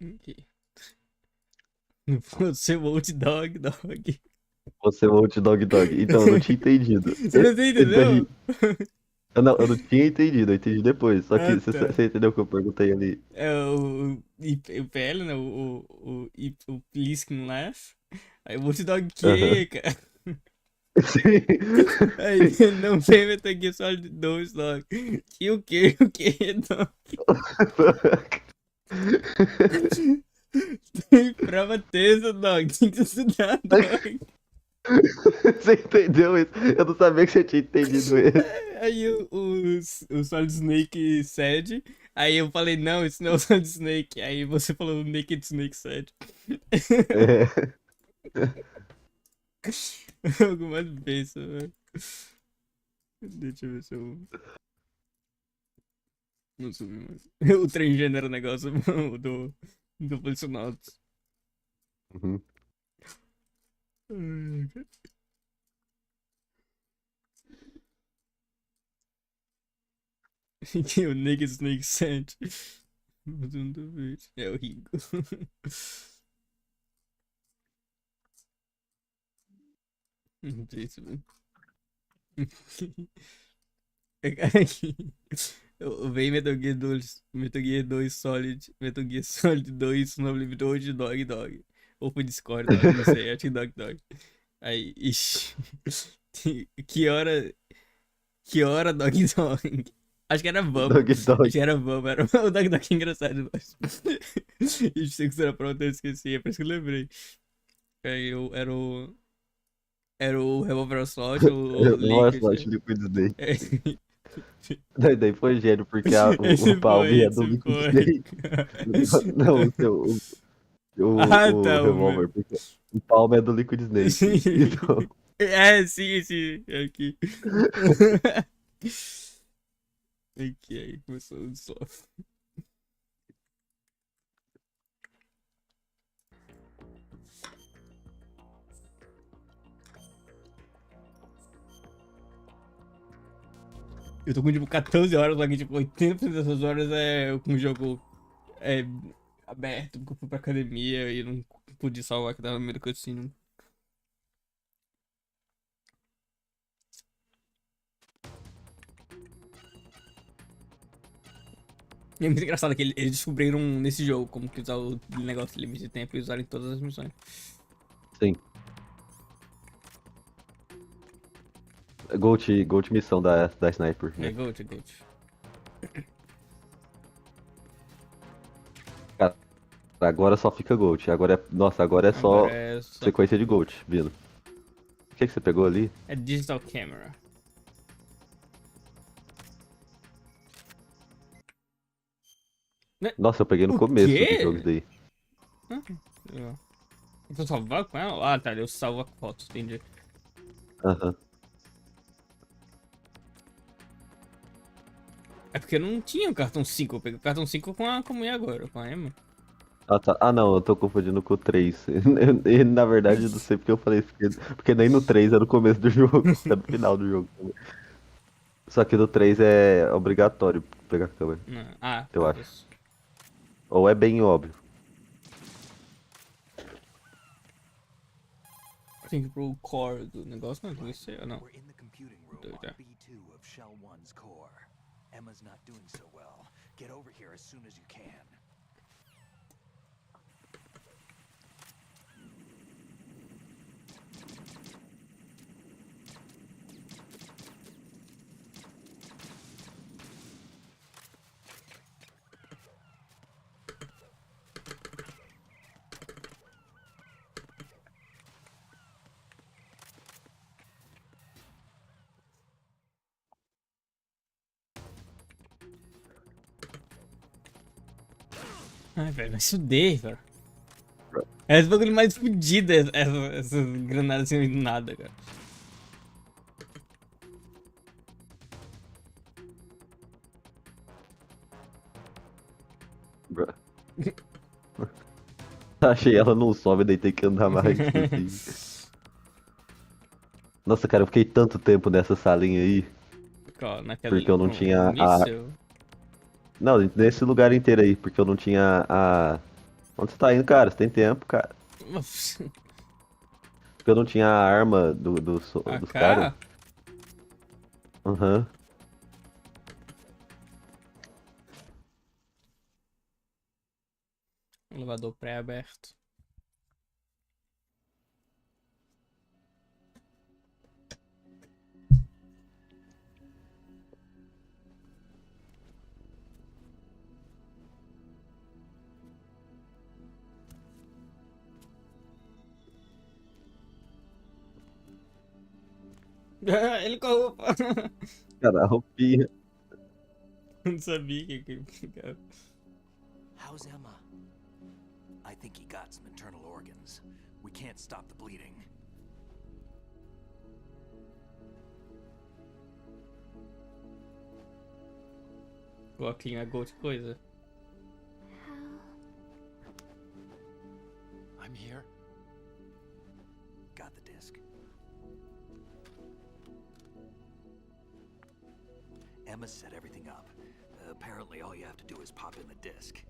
Ok. Você Old Dog Dog. Você é o Dog. Então, eu não tinha entendido. Você não E entendeu? daí? Eu não tinha entendido, eu entendi depois. Só que Ah, tá. você entendeu o que eu perguntei ali? É o PL, né? O Please Can Laugh. Aí o Old Dog Aham. que, cara? Sim. Aí não vem Metal Gear Solid 2, Dog. Que o quê? O quê, Dog? Tem prova tesa, Dog. Tem que estudar, Dog. Você entendeu isso? Eu não sabia que você tinha entendido isso. Aí o Solid Snake said. Aí eu falei, não, isso não é o Solid Snake. Aí você falou Naked Snake said. É. Alguma vez, velho. Deixa eu ver se eu não subi mais. O transgênero negócio do Policionautas. Uhum. Que o Naked Snake said. Mas eu não duvido. É o Rico. Não sei se. Vem Metal Gear 2 Solid, Metal Gear Solid 2 no livro de Dog Dog. Ou foi Discord Dog, não sei, acho que Dog Dog. Aí, ixi. Que hora Dog Dog? Acho que era Bubble. Acho Dog. que era Bubble. Era o Dog Dog é engraçado. Ixi, sei que será pronto, eu esqueci. É por isso que eu lembrei. Aí eu, era o Revolver Assault, o Nossa, Liquid. acho Liquid Snake. É. Daí foi gênio, porque o Esse Palm foi, é do esse Liquid foi. Snake. Não, Ah, o tá, o revólver, meu. porque o Palm é do Liquid Sim. Snake. Então, É, sim, sim. É aqui. Aqui, aí começou o soft. Eu tô com tipo 14 horas, só que tipo 80% dessas horas é com o jogo é, aberto, porque eu fui pra academia e não pude salvar que tava no meio do cutscene. E é muito engraçado que eles descobriram nesse jogo como que usar o negócio de limite de tempo e usar em todas as missões. sim. Gold missão da Sniper, É né? Gold, é Gold. Cara, agora só fica Gold. Nossa, agora é Agora só é só sequência de Gold, vindo. O que você pegou ali? é Digital Camera. Né? Nossa, eu peguei no O começo do jogo isso quê? daí. Ah, legal. Eu vou salvar com ela? Ah, tá, eu salvo a foto, entendi. Aham. É porque eu não tinha o cartão 5, eu peguei o cartão 5 com a mulher agora, com a Emma. Ah, tá. Ah, não, eu tô confundindo com o 3. E, na verdade, eu não sei porque eu falei isso, porque nem no 3 é no começo do jogo, é no final do jogo. Só que no 3 é obrigatório pegar a câmera, Não. Ah, eu acho. foda-se. Ou é bem óbvio. Tem que ir pro core do negócio, não, tem que ser, não. We're in the computing room Dois, on é. B2 of Shell 1's core. Emma's not doing so well. Get over here as soon as you can. Ai, velho, vai se fuder, velho. É esse bagulho mais fudido, essa granada assim do nada, cara. Bro. Achei ela não sobe, daí tem que andar mais, assim. Nossa, cara, eu fiquei tanto tempo nessa salinha aí, Ó, naquela. porque eu não No tinha a. início. Não, nesse lugar inteiro aí, porque eu não tinha a. onde você tá indo, cara? Você tem tempo, cara. Porque eu não tinha a arma dos caras. AK? Aham. Elevador pré-aberto. Ele com a roupa. Cara, a roupinha. Não sabia que. How's Emma? I think he got some internal organs. We can't stop the bleeding. O óculos é outra coisa. I'm here. Got the disc. Emma set everything up. Apparently all you have to do is pop in the disc.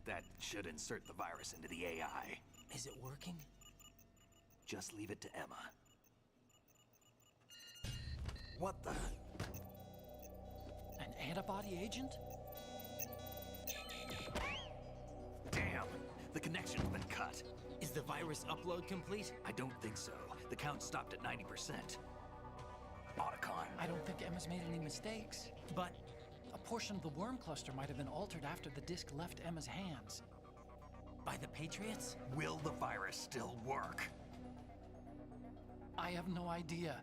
That should insert the virus into the AI. Is it working? Just leave it to Emma. What the? An antibody agent? Damn! The connection's been cut. Is the virus upload complete? I don't think so. The count stopped at 90%. Otacon. I don't think Emma's made any mistakes. But a portion of the worm cluster might have been altered after the disc left Emma's hands. By the Patriots? Will the virus still work? I have no idea.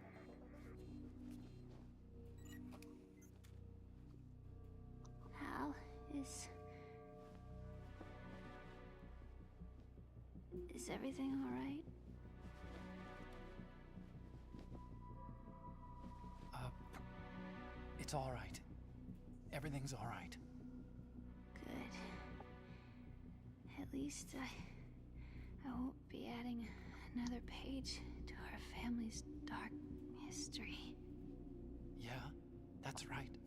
Hal, is everything all right? It's all right. Everything's all right. Good. At least I won't be adding another page to our family's dark history. Yeah, that's right.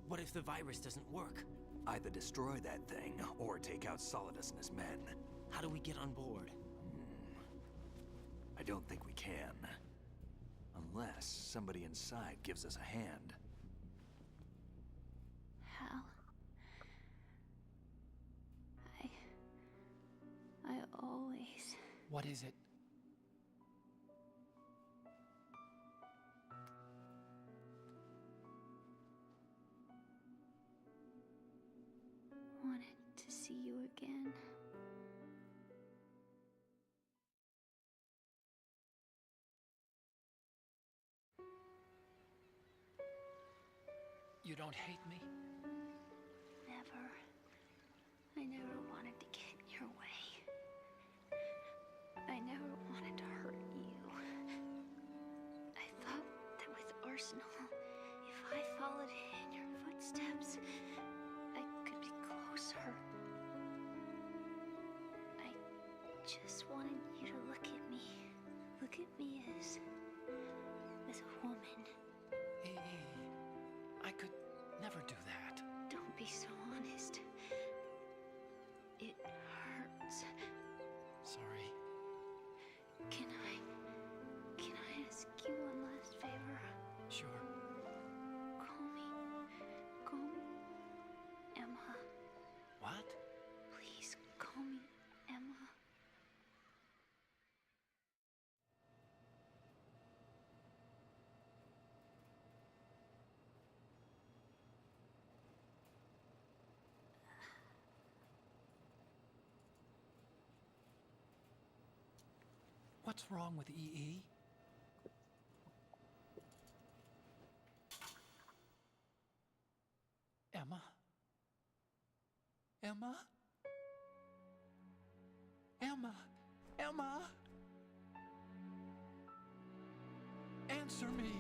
What if the virus doesn't work? Either destroy that thing, or take out Solidus and his men. How do we get on board? I don't think we can. Unless somebody inside gives us a hand. Hal, I always... What is it? wanted to see you again. You don't hate me? Never. I never wanted to get in your way. I never wanted to hurt you. I thought that with Arsenal, if I followed in your footsteps, I could be closer. I just wanted you to look at me. Look at me as a woman. I could never do that. Don't be so honest. It hurts. Sorry. Can I ask you one last favor? Sure. Call me Emma. What? Please call me Emma. What's wrong with EE? Emma? Emma? Emma? Emma? Answer me!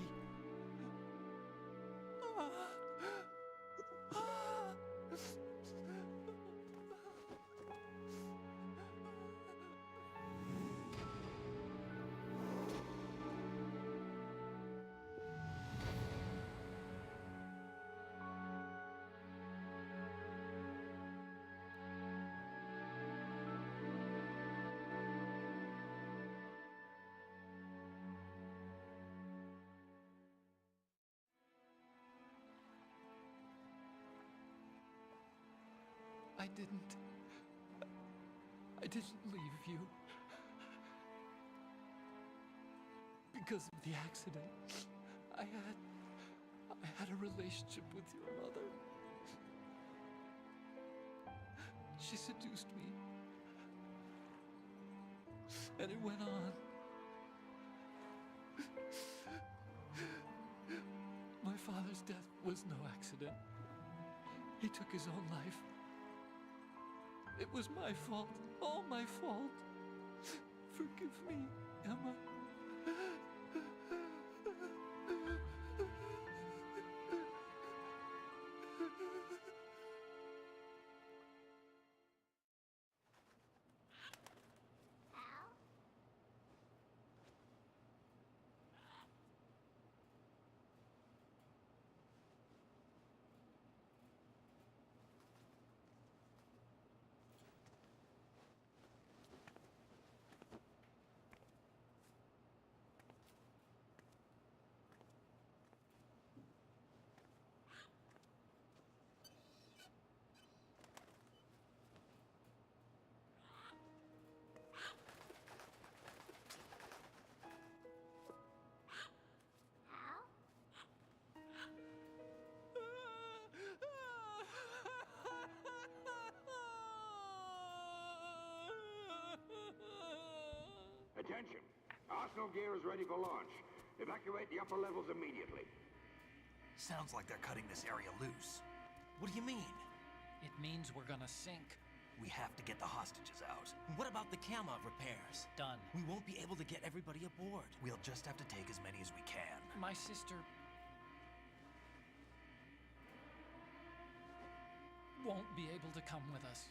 I didn't leave you. Because of the accident, I had a relationship with your mother. She seduced me. And it went on. My father's death was no accident. He took his own life. It was my fault, all my fault. Forgive me, Emma. Attention! Arsenal gear is ready for launch. Evacuate the upper levels immediately. Sounds like they're cutting this area loose. What do you mean? It means we're gonna sink. We have to get the hostages out. What about the camo repairs? Done. We won't be able to get everybody aboard. We'll just have to take as many as we can. My sister won't be able to come with us.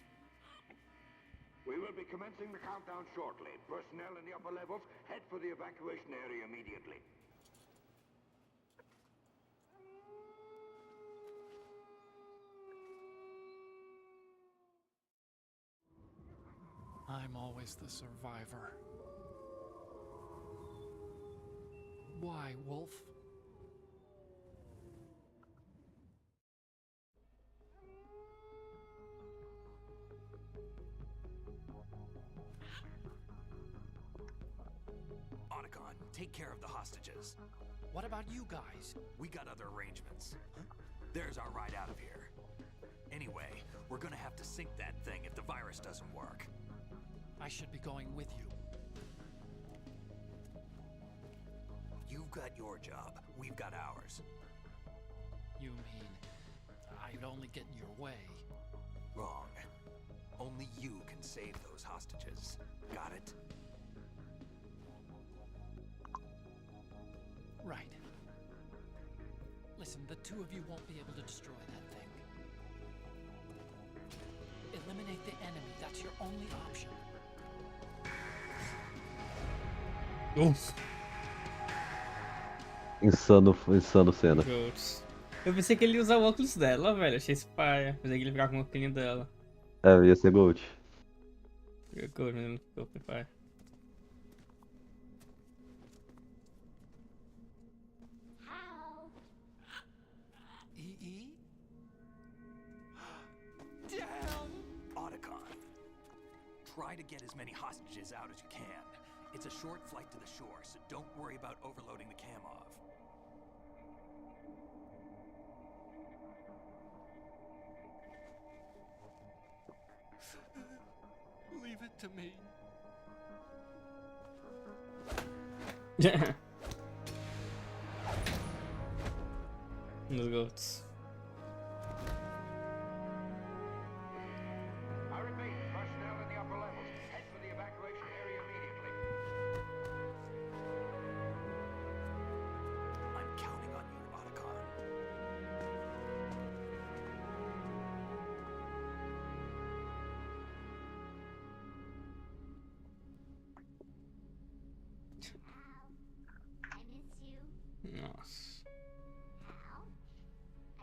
We will be commencing the countdown shortly. Personnel in the upper levels, head for the evacuation area immediately. I'm always the survivor. Why, Wolf? Otacon, take care of the hostages. What about you guys? We got other arrangements. There's our ride out of here. Anyway, we're gonna have to sink that thing if the virus doesn't work. I should be going with you. You've got your job. We've got ours. You mean I'd only get in your way? Wrong. Only you can save those hostages. Got it? Right. Listen, the two of you won't be able to destroy that thing. Eliminate the enemy. That's your only option. Nossa. Insano cena. Putz. Eu pensei que ele ia usar o óculos dela, velho. Achei esse paia. Pensei que ele ia ficar com o óculos dela. É, ia ser Gold. Ficou, menino. Ficou paia. EE? Damn! Otacon. Try to get as many hostages out as you can. It's a short flight to the shore, so don't worry about overloading the Kamov. Leave it to me. Nos gols. I repeat, personnel in the upper levels, head for the evacuation area immediately. I'm counting on you, Otacon. I miss you. Nossa. Al, I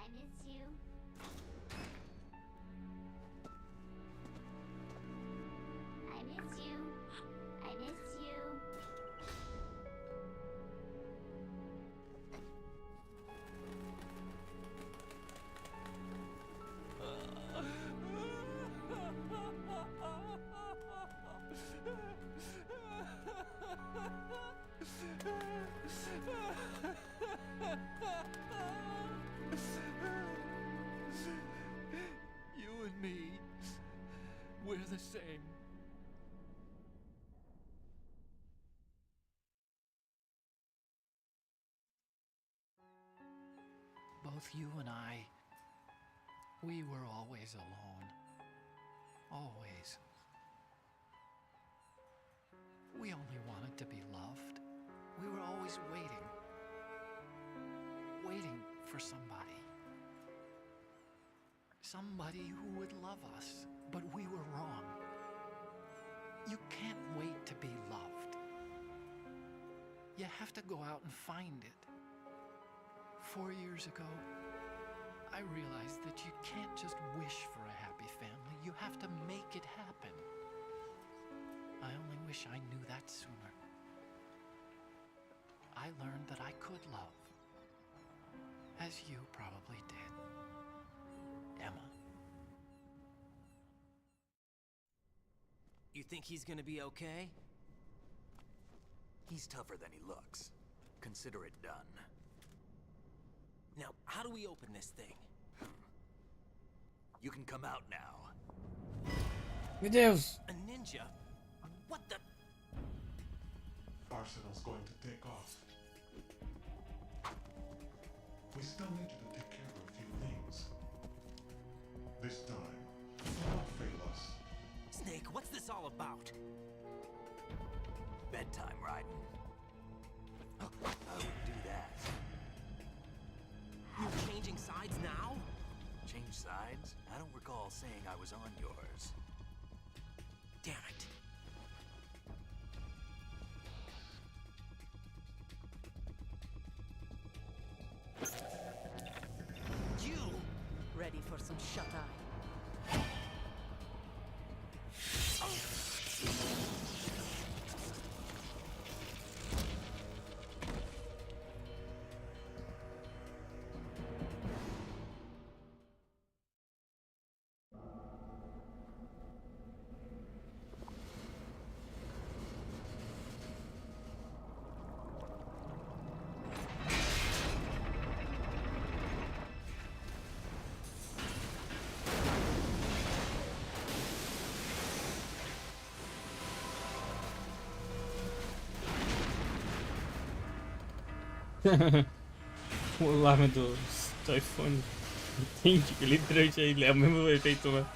both you and I, we were always alone. Always. We only wanted to be loved. We were always waiting. Waiting for somebody. Somebody who would love us, but we were wrong. You can't wait to be loved. You have to go out and find it. 4 years ago, I realized that you can't just wish for a happy family. You have to make it happen. I only wish I knew that sooner. I learned that I could love, as you probably did, Emma. You think he's gonna be okay? He's tougher than he looks. Consider it done. Now, how do we open this thing? You can come out now. Meu Deus! A ninja? What the? Arsenal's going to take off. We still need you to take care of a few things. This time, do not fail us. Snake, what's this all about? Bedtime riding. I wouldn't do that. You're changing sides now? Change sides? I don't recall saying I was on yours. Damn it. You! Ready for some shut-eye? O alarme do iPhone. Entendi, que literalmente é o mesmo efeito lá.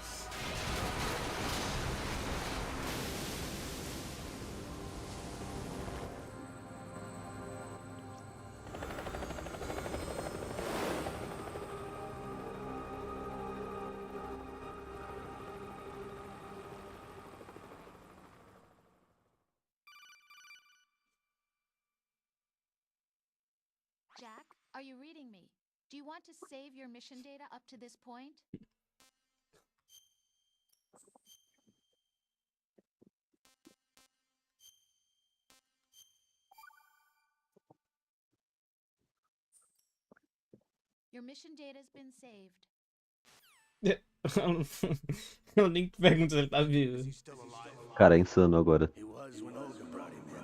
Jack, are you reading me? Do you want to save your mission data up to this point? Your mission data's been saved. Eu nem pergunto se ele tá vivo. Is he still alive? Cara, é insano agora. He was when Olga brought him in.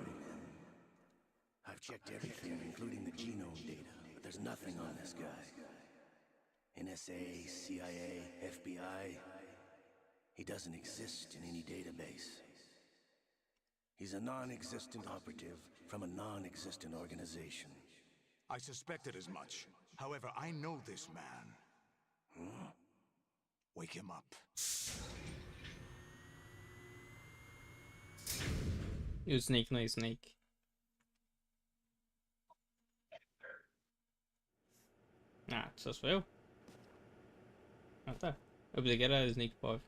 I've checked everything, including the genome data, but there's nothing on this guy. NSA, CIA, FBI. He doesn't exist in any database. He's a non-existent operative from a non-existent organization. I suspected as much. However, I know this man. Huh? Wake him up. E o Snake não é Snake. Ah, só sou eu? Ah tá. Eu pensei que era Snake Pop.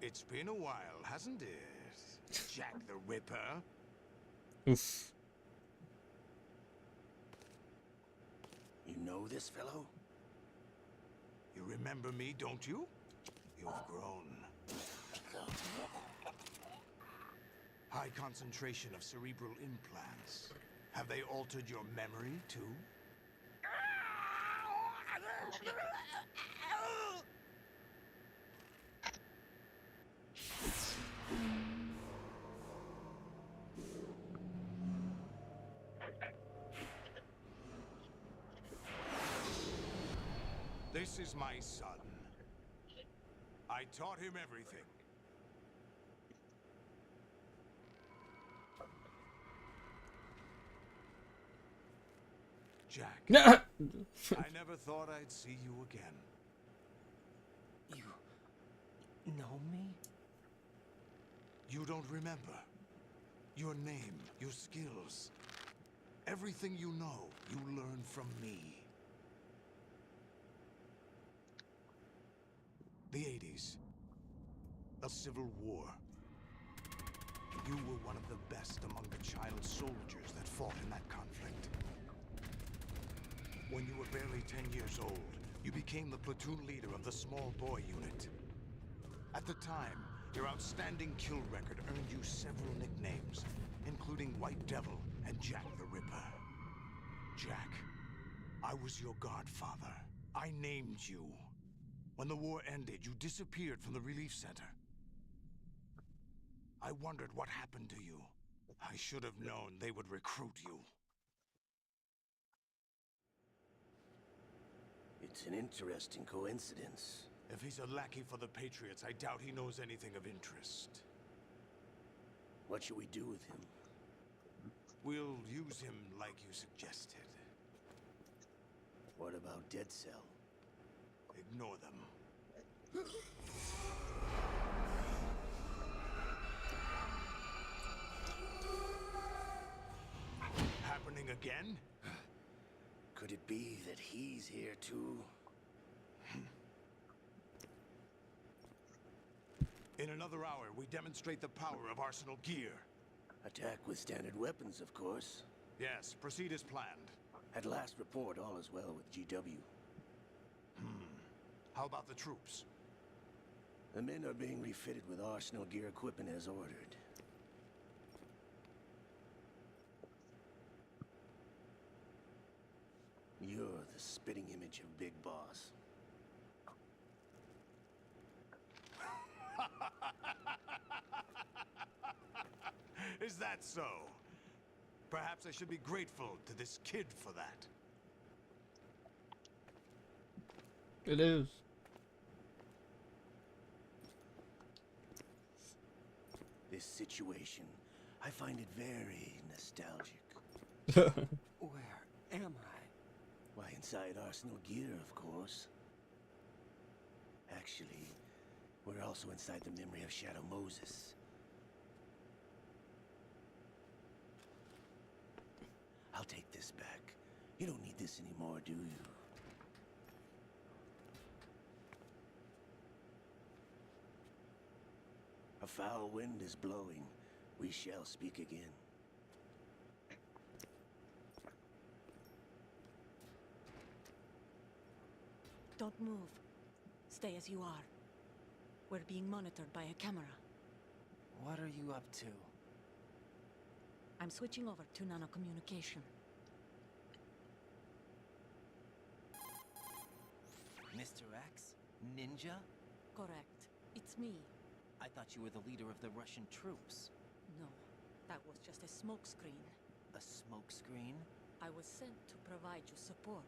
It's been a while, hasn't it? Jack the Ripper. Uff. You know this fellow? You remember me, don't you? You've grown. High concentration of cerebral implants. Have they altered your memory, too? This is my son. I taught him everything. Jack, Nah. I never thought I'd see you again. You know me? You don't remember. Your name, your skills. Everything you know, you learned from me. The 80s. A civil war. You were one of the best among the child soldiers that fought in that conflict. When you were barely 10 years old, you became the platoon leader of the small boy unit. At the time, your outstanding kill record earned you several nicknames, including White Devil and Jack the Ripper. Jack, I was your godfather. I named you. When the war ended, you disappeared from the relief center. I wondered what happened to you. I should have known they would recruit you. It's an interesting coincidence. If he's a lackey for the Patriots, I doubt he knows anything of interest. What should we do with him? We'll use him like you suggested. What about Dead Cell? Ignore them. Happening again? Could it be that he's here too? In another hour, we demonstrate the power of Arsenal gear. Attack with standard weapons, of course. Yes, proceed as planned. At last report, all is well with GW. How about the troops? The men are being refitted with Arsenal gear equipment as ordered. You're the spitting image of Big Boss. Is that so? Perhaps I should be grateful to this kid for that. It is. This situation, I find it very nostalgic. Where am I? Why, inside Arsenal gear, of course. Actually, we're also inside the memory of Shadow Moses. I'll take this back. You don't need this anymore, do you? A foul wind is blowing. We shall speak again. Don't move. Stay as you are. We're being monitored by a camera. What are you up to? I'm switching over to nanocommunication. Mr. X? Ninja? Correct. It's me. I thought you were the leader of the Russian troops. No, that was just a smokescreen. A smokescreen? I was sent to provide you support.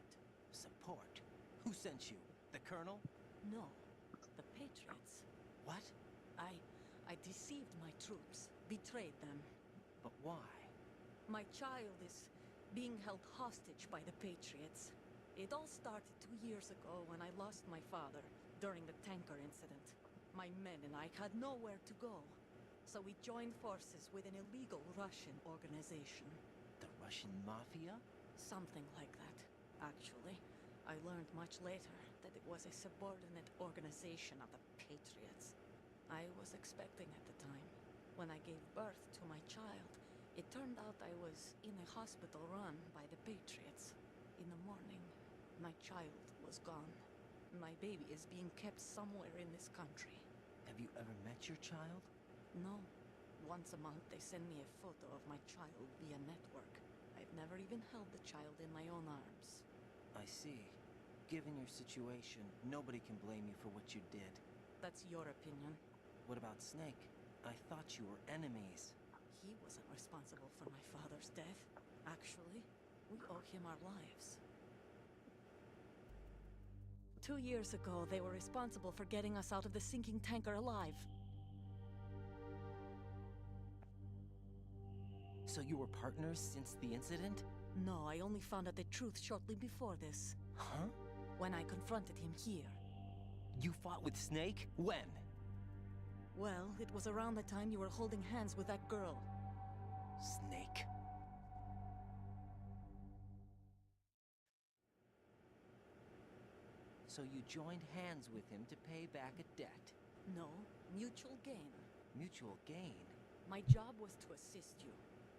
Support? Who sent you? The Colonel? No, the Patriots. What? I deceived my troops, betrayed them. But why? My child is being held hostage by the Patriots. It all started 2 years ago when I lost my father during the tanker incident. My men and I had nowhere to go, so we joined forces with an illegal Russian organization. The Russian Mafia? Something like that, actually. I learned much later that it was a subordinate organization of the Patriots. I was expecting at the time. When I gave birth to my child, it turned out I was in a hospital run by the Patriots. In the morning, my child was gone. My baby is being kept somewhere in this country. Have you ever met your child? No. Once a month, they send me a photo of my child via network. I've never even held the child in my own arms. I see. Given your situation, nobody can blame you for what you did. That's your opinion. What about Snake? I thought you were enemies. He wasn't responsible for my father's death. Actually, we owe him our lives. 2 years ago, they were responsible for getting us out of the sinking tanker alive. So you were partners since the incident? No, I only found out the truth shortly before this. Huh? When I confronted him here. You fought with Snake? When? Well, it was around the time you were holding hands with that girl. Snake. So you joined hands with him to pay back a debt. No, mutual gain. Mutual gain? My job was to assist you.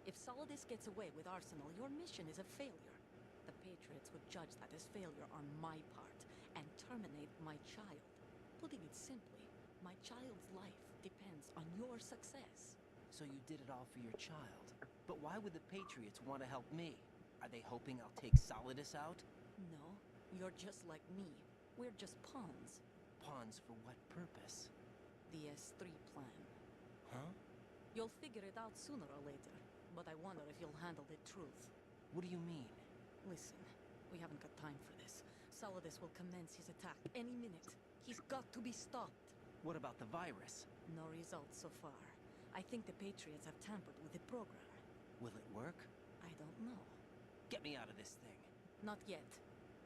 If Solidus gets away with Arsenal, your mission is a failure. The Patriots would judge that as failure on my part and terminate my child. Putting it simply, my child's life depends on your success. So you did it all for your child. But why would the Patriots want to help me? Are they hoping I'll take Solidus out? No, you're just like me. We're just pawns. Pawns for what purpose? The S3 plan. Huh? You'll figure it out sooner or later, but I wonder if you'll handle the truth. What do you mean? Listen, we haven't got time for this. Solidus will commence his attack any minute. He's got to be stopped. What about the virus? No results so far. I think the Patriots have tampered with the program. Will it work? I don't know. Get me out of this thing. Not yet.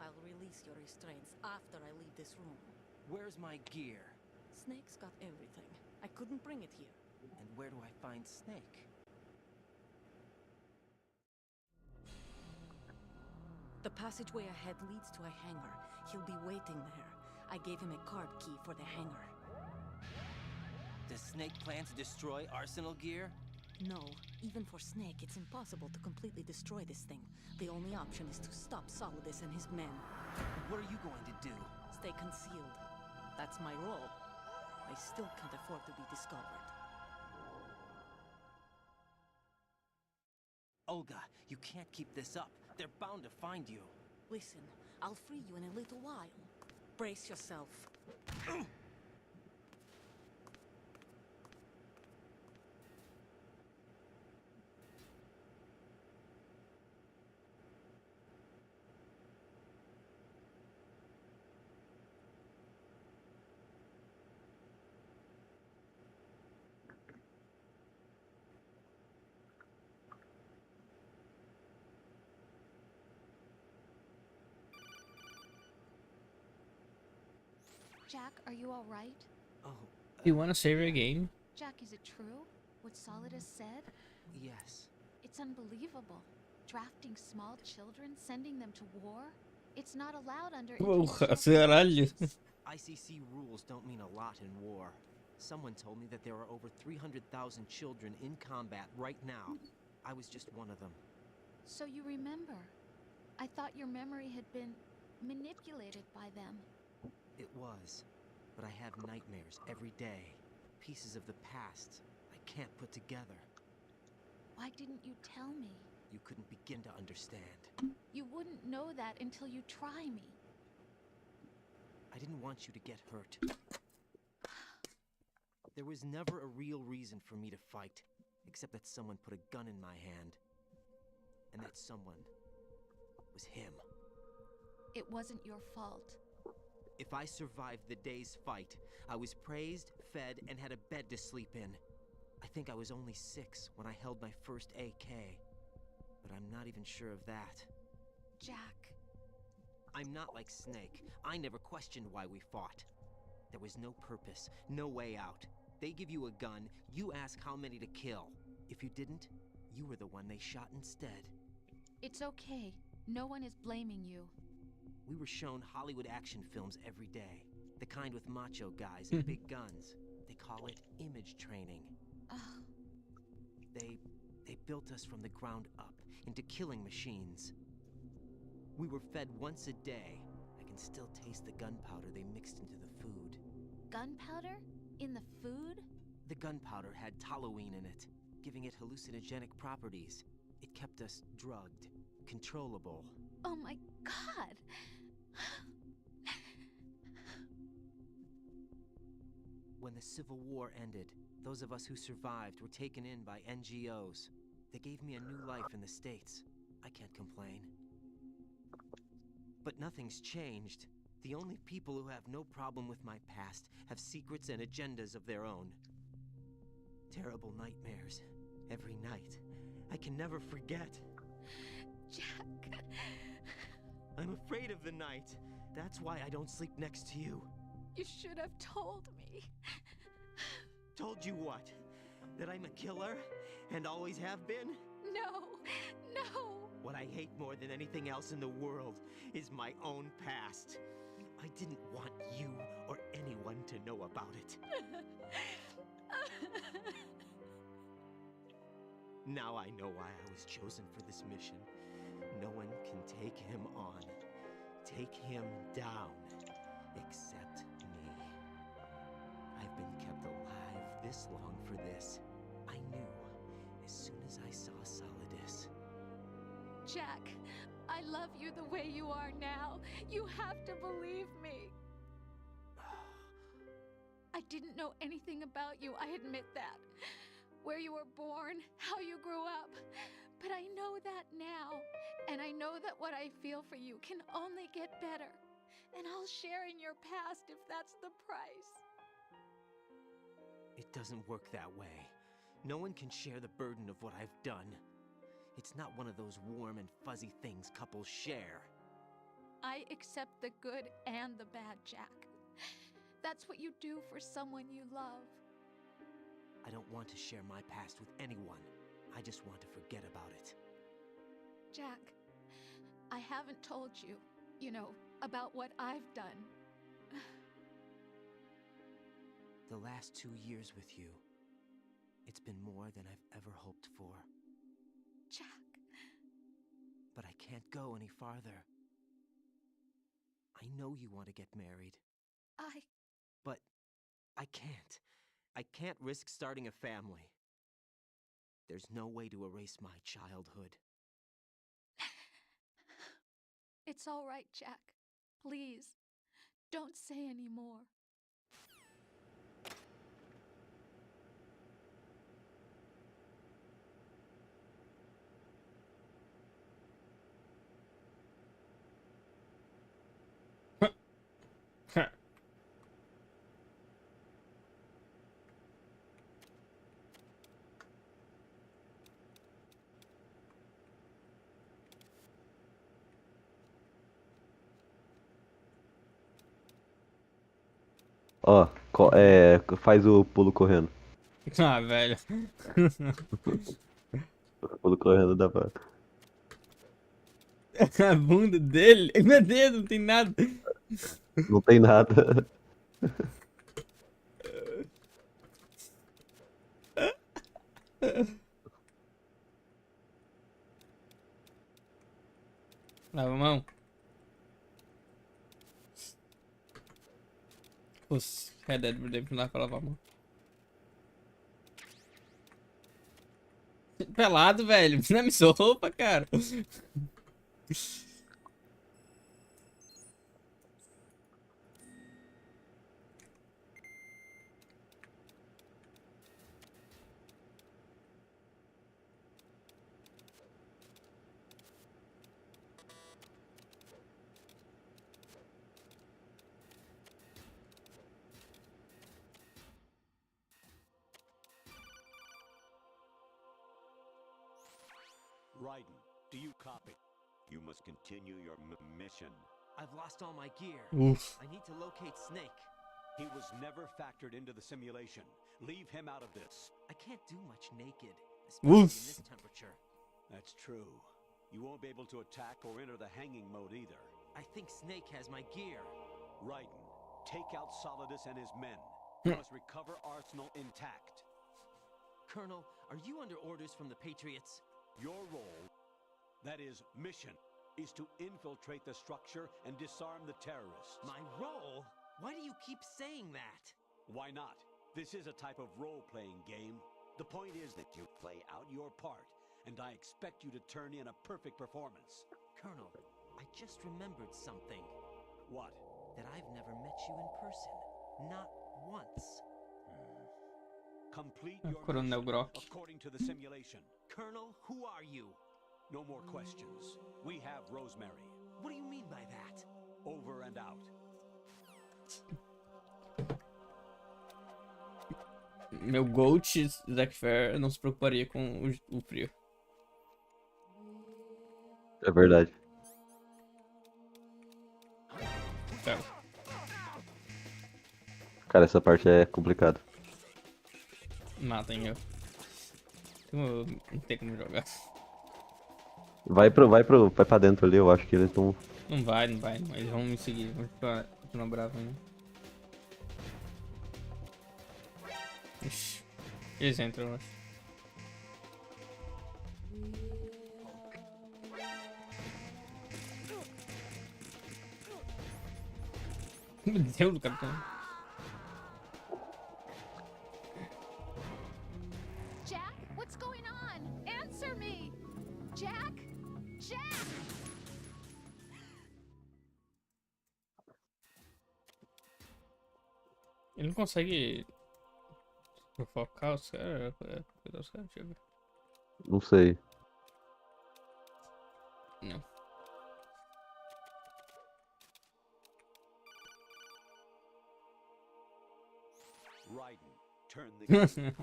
I'll release your restraints after I leave this room. Where's my gear? Snake's got everything. I couldn't bring it here. And where do I find Snake? The passageway ahead leads to a hangar. He'll be waiting there. I gave him a card key for the hangar. Does Snake plan to destroy Arsenal gear? No, even for Snake, it's impossible to completely destroy this thing. The only option is to stop Solidus and his men. What are you going to do? Stay concealed. That's my role. I still can't afford to be discovered. Olga, you can't keep this up. They're bound to find you. Listen, I'll free you in a little while. Brace yourself. Jack, are you all right? Oh, You wanna save your game? Jack, is it true? What Solidus said? yes. It's unbelievable. Drafting small children, sending them to war? It's not allowed under Porra, international... caralho. ICC rules don't mean a lot in war. Someone told me that there are over 300,000 children in combat right now. I was just one of them. So you remember. I thought your memory had been manipulated by them. It was. But I have nightmares every day. Pieces of the past I can't put together. Why didn't you tell me? You couldn't begin to understand. You wouldn't know that until you try me. I didn't want you to get hurt. There was never a real reason for me to fight, except that someone put a gun in my hand. And that someone was him. It wasn't your fault. If I survived the day's fight, I was praised, fed, and had a bed to sleep in. I think I was only 6 when I held my first AK. But I'm not even sure of that. Jack. I'm not like Snake. I never questioned why we fought. There was no purpose, no way out. They give you a gun, you ask how many to kill. If you didn't, you were the one they shot instead. It's okay. No one is blaming you. We were shown Hollywood action films every day. The kind with macho guys and big guns. They call it image training. Ugh. They built us from the ground up into killing machines. We were fed once a day. I can still taste the gunpowder they mixed into the food. Gunpowder? In the food? The gunpowder had toluene in it, giving it hallucinogenic properties. It kept us drugged, controllable. Oh my god! When the Civil War ended, those of us who survived were taken in by NGOs. They gave me a new life in the States. I can't complain. But nothing's changed. The only people who have no problem with my past have secrets and agendas of their own. Terrible nightmares. Every night. I can never forget. Jack. I'm afraid of the night. That's why I don't sleep next to you. You should have told me. Told you what? That I'm a killer? And always have been? No, no. What I hate more than anything else in the world is my own past. I didn't want you or anyone to know about it. Now I know why I was chosen for this mission. No one can take him on, take him down, except me. I've been kept alive this long for this. I knew as soon as I saw Solidus. Jack, I love you the way you are now. You have to believe me. I didn't know anything about you, I admit that. Where you were born, how you grew up. But I know that now. And I know that what I feel for you can only get better. And I'll share in your past if that's the price. It doesn't work that way. No one can share the burden of what I've done. It's not one of those warm and fuzzy things couples share. I accept the good and the bad, Jack. That's what you do for someone you love. I don't want to share my past with anyone. I just want to forget about it. Jack, I haven't told you, about what I've done. The last 2 years with you, it's been more than I've ever hoped for. Jack. But I can't go any farther. I know you want to get married. But I can't. I can't risk starting a family. There's no way to erase my childhood. It's all right, Jack. Please, don't say any more. Ó, faz o pulo correndo. Ah, velho. O pulo correndo dá pra... A bunda dele? Meu Deus, não tem nada. Não tem nada. Lava a mão. Os Red Dead Redemption lá pra lavar a mão. Pelado, velho. Não é sua roupa, cara. Raiden, do you copy? You must continue your mission. I've lost all my gear. Oof. I need to locate Snake. He was never factored into the simulation. Leave him out of this. I can't do much naked, especially in this temperature. That's true. You won't be able to attack or enter the hanging mode either. I think Snake has my gear. Raiden, take out Solidus and his men. You must recover Arsenal intact. Colonel, are you under orders from the Patriots? Your role, that is, mission, is to infiltrate the structure and disarm the terrorists. My role? Why do you keep saying that? Why not? This is a type of role-playing game. The point is that you play out your part, and I expect you to turn in a perfect performance. Colonel, I just remembered something. What? That I've never met you in person. Not once. Complete Ah, your Coronel mission Grock. according to the simulation. Colonel, who are you? No more questions. We have Rosemary. What do you mean by that? Over and out. Meu Gold, Zack Fair, não se preocuparia com o frio. É verdade. Tá. Cara, essa parte é complicada. Matem eu. Não tem como jogar. Vai pra dentro ali, eu acho que eles estão. Não vai. Eles vão me seguir. Vão continuar bravo ainda. Ixi. Eles entram, eu acho. Meu Deus do capitão. Jack, what's going on? Answer me! Jack? Jack! Ele não consegue focar os caras. Cuidar os caras, deixa eu ver. Não sei. Não. Raiden, turn the key.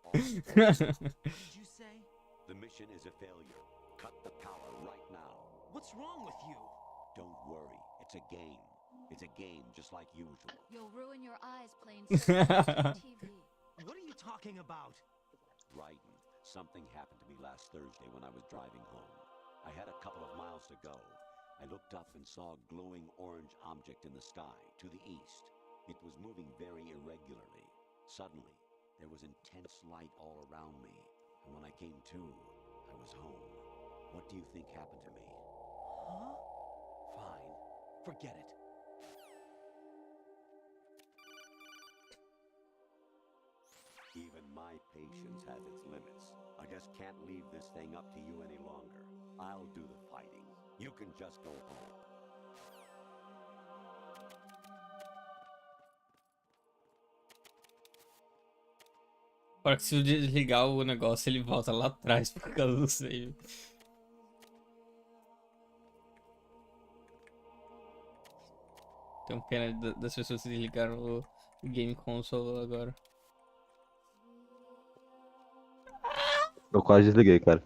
What did you say? The mission is a failure. Cut the power right now. What's wrong with you? Don't worry, it's a game. It's a game just like usual. You'll ruin your eyes playing TV. What are you talking about? Raiden, something happened to me last Thursday when I was driving home. I had a couple of miles to go. I looked up and saw a glowing orange object in the sky to the east. It was moving very irregularly. Suddenly, there was intense light all around me, and when I came to, I was home. What do you think happened to me? Huh? Fine. Forget it. Even my patience has its limits. I just can't leave this thing up to you any longer. I'll do the fighting. You can just go home. Para que se eu desligar o negócio, ele volta lá atrás por causa do save. Tenho pena das pessoas que desligaram o Game Console agora. Eu quase desliguei, cara.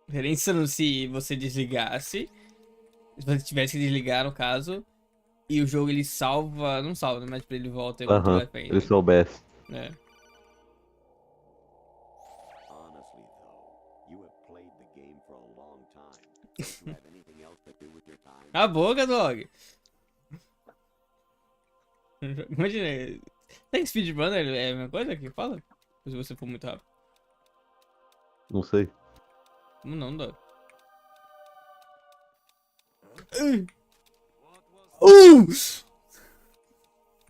Pensando se você desligasse, se você tivesse que desligar no caso, e o jogo ele salva, não salva, né, mas pra ele volta quando tu Aham, vai pra ele ele. soubesse. É. Honestly, though, you have played the game for a long time. Don't you have anything else to do with your time? A boca, dog! Imagina, tem speedrunner, é a mesma coisa que fala? Se você for muito rápido. Não sei. Como não, dog?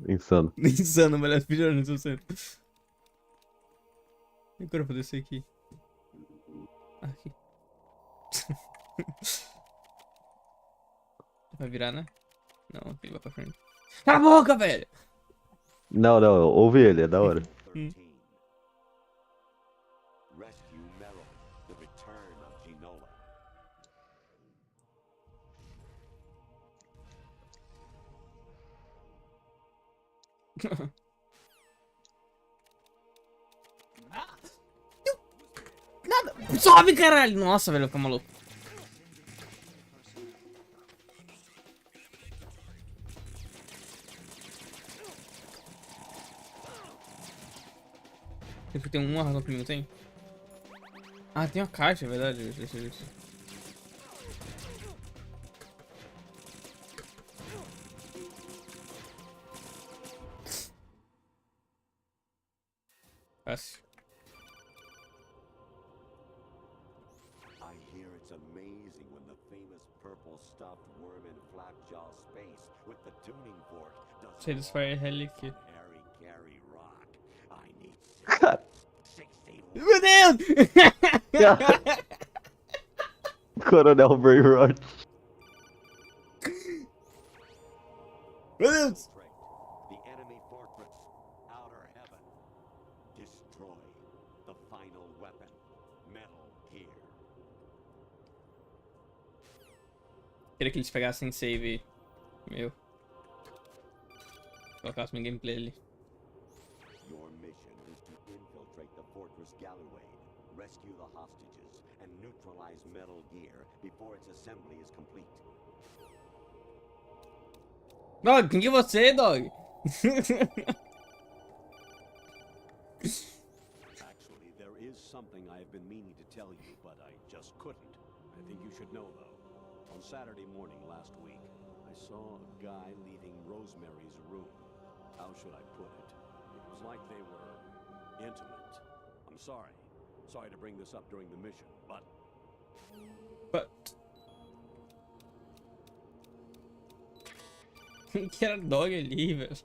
Insano. Insano, melhor speedrunner do centro. E agora eu vou descer aqui. Aqui. Vai virar, né? Não, aqui vai pra frente. Cala a boca, velho! Não, ouve ele, é da hora. 13. Rescue Meryl, the return of Ginola. Nada! Sobe, caralho! Nossa, velho, fica maluco. Tem uma razão pra mim, não tem? Ah, tem uma caixa, é verdade. Deixa eu ver isso. Fácil. I hear it's amazing when the famous purple stuffed worm in Flapjaw space with the tuning fork does Satisfy Relic. Harry carry rock. I need Cara. 60. Meu Deus! Coronel Brainrot. Meu Deus! The enemy fortress, outer heaven. Destroy the final weapon, Metal Gear. Queria que eles pegassem save meu. Colocassem no gameplay ali. Your mission is to infiltrate the fortress Galluade, rescue the hostages, and neutralize Metal Gear before its assembly is complete. Dog, quem que é você, Dog? Actually, there is something I have been meaning to tell you, but I just couldn't. I think you should know, though. On Saturday morning last week, I saw a guy leaving Rosemary's room. How should I put it? It was like they were intimate. I'm sorry. Sorry to bring this up during the mission, but... Que era Dog ali, velho.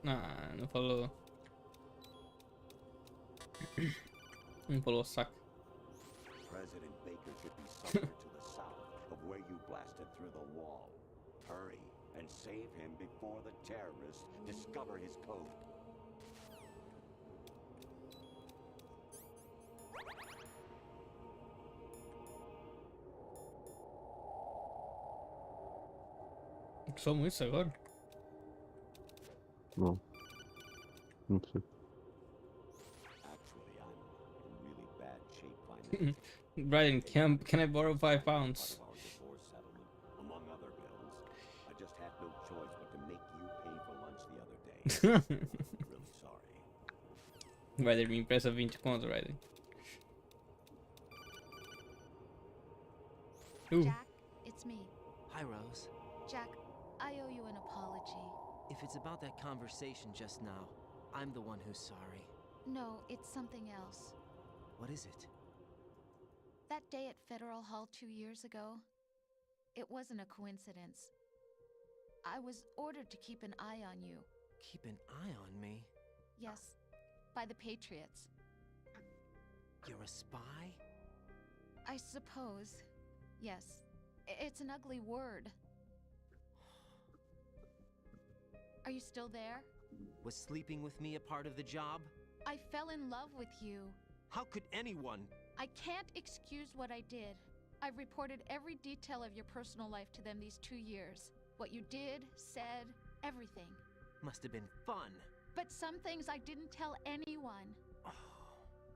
Ah, não falou. Não falou, saca. President Baker should be somewhere to the south of where you blasted through the wall. Hurry and save him before the terrorists discover his code. Somos isso agora? Não. Não sei. Actually, I'm in really bad shape financially. Brian, can I borrow 5 pounds? Part of our divorce settlement, among other bills. I just had no choice but to make you pay for lunch the other day. Really sorry. Ryder, me empresta 20 conto, Ryder. Jack, it's me. Hi, Rose. Jack, I owe you an apology. If it's about that conversation just now, I'm the one who's sorry. No, it's something else. What is it? That day at Federal Hall 2 years ago, it wasn't a coincidence. I was ordered to keep an eye on you. Keep an eye on me? Yes, by the Patriots. You're a spy? I suppose. Yes. It's an ugly word. Are you still there? Was sleeping with me a part of the job? I fell in love with you. How could anyone? I can't excuse what I did. I've reported every detail of your personal life to them these 2 years. What you did, said, everything. Must have been fun. But some things I didn't tell anyone.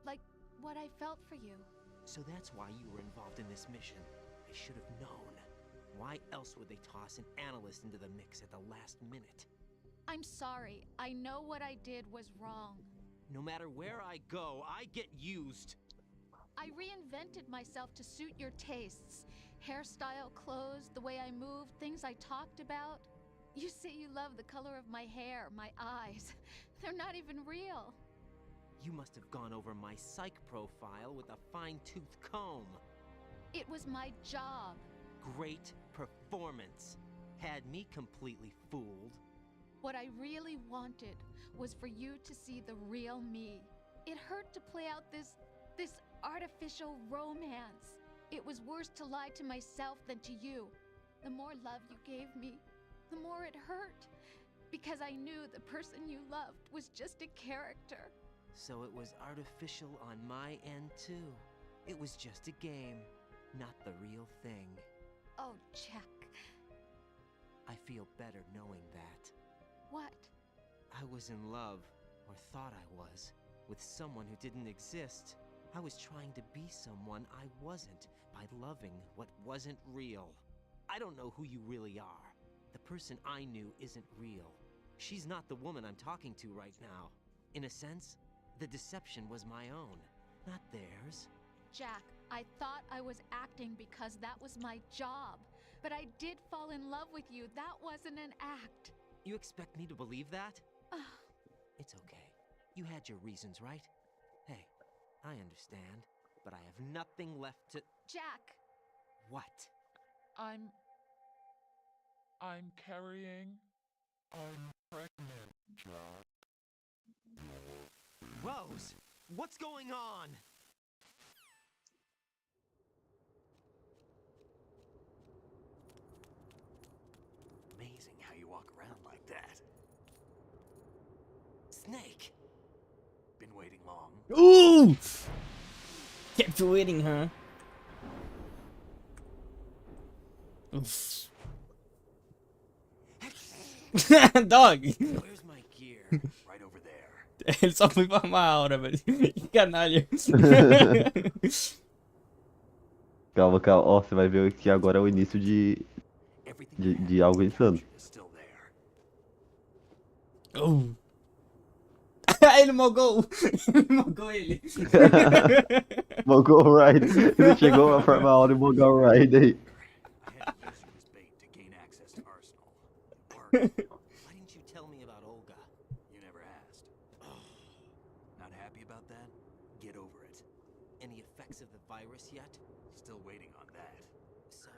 Like what I felt for you. So that's why you were involved in this mission. I should have known. Why else would they toss an analyst into the mix at the last minute? I'm sorry. I know what I did was wrong. No matter where I go, I get used. I reinvented myself to suit your tastes. Hairstyle, clothes, the way I moved, things I talked about. You say you love the color of my hair, my eyes. They're not even real. You must have gone over my psych profile with a fine-tooth comb. It was my job. Great performance. Had me completely fooled. What I really wanted was for you to see the real me. It hurt to play out this artificial romance. It was worse to lie to myself than to you. The more love you gave me, the more it hurt. Because I knew the person you loved was just a character. So it was artificial on my end too. It was just a game, not the real thing. Oh, Jack. I feel better knowing that. What? I was in love, or thought I was, with someone who didn't exist. I was trying to be someone I wasn't by loving what wasn't real. I don't know who you really are. The person I knew isn't real. She's not the woman I'm talking to right now. In a sense, the deception was my own, not theirs. Jack, I thought I was acting because that was my job. But I did fall in love with you. That wasn't an act. You expect me to believe that? It's okay. You had your reasons, right? Hey, I understand, but I have nothing left to... Jack! What? I'm carrying. I'm pregnant, Jack. Rose! What's going on? Amazing how you walk around like that. Snake! Been waiting long? Ooh! Kept you waiting, huh? Dog! Where's my gear? Right over there. Ele só foi farmar a aura, velho. Que canalha. Calma, calma. Ó, você vai ver que agora é o início Everything de, you had de algo when insano. captured is still there. Oh. Ele mogou! Ele mogou ele. Mogul Ride. Ele chegou a formar a hora e Mogul Ride aí. I had to use you as bait to gain access to Arsenal. It worked. Why didn't you tell me about Olga? You never asked. Not happy about that? Get over it. Any effects of the virus yet? Still waiting on that. So,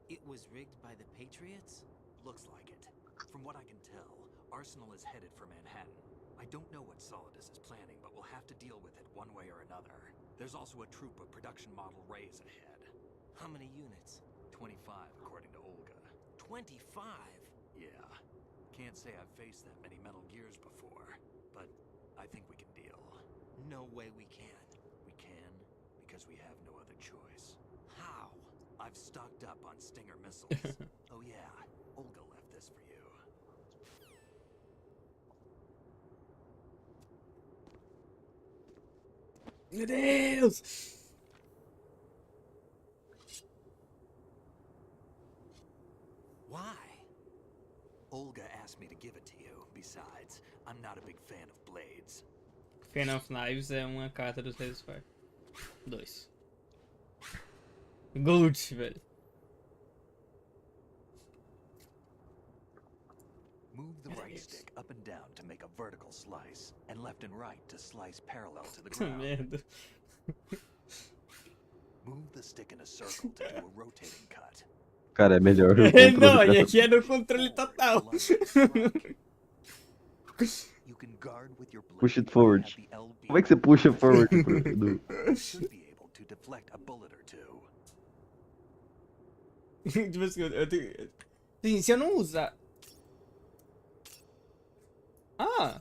it was rigged by the Patriots? Looks like it. From what I can tell, Arsenal is headed for Manhattan. I don't know what Solidus is planning, but we'll have to deal with it one way or another. There's also a troop of production model Rays ahead. How many units? 25, according to Olga. 25? Yeah. Can't say I've faced that many Metal Gears before, but I think we can deal. No way we can. We can, because we have no other choice. How? I've stocked up on Stinger missiles. Oh yeah, Olga left this for you. Meu Deus! Why? Olga asked me to give it to you. Besides, I'm not a big fan of blades. Fan of Knives é uma carta do Satisfy. 2. Gold, velho. Move the right stick up and down to make a vertical slice, and left and right to slice parallel to the ground. Merda. Move the stick in a circle to do a rotating cut. Cara, é melhor o Não, controle, e cara. aqui é no controle total. You can guard with your blade Push it and forward. have the LB Como é que você puxa forward pro... You should be able to deflect a bullet or two. Tipo assim, eu tenho... Sim, se eu não usar... Ah!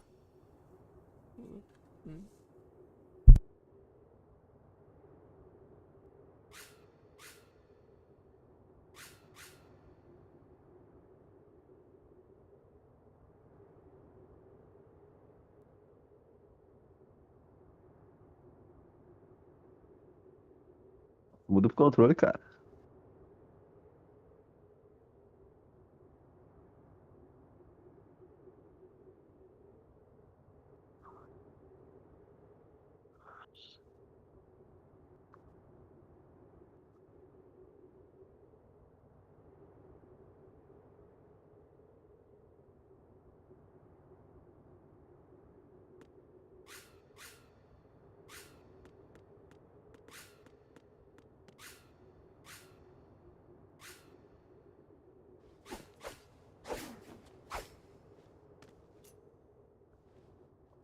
Muda pro controle, cara.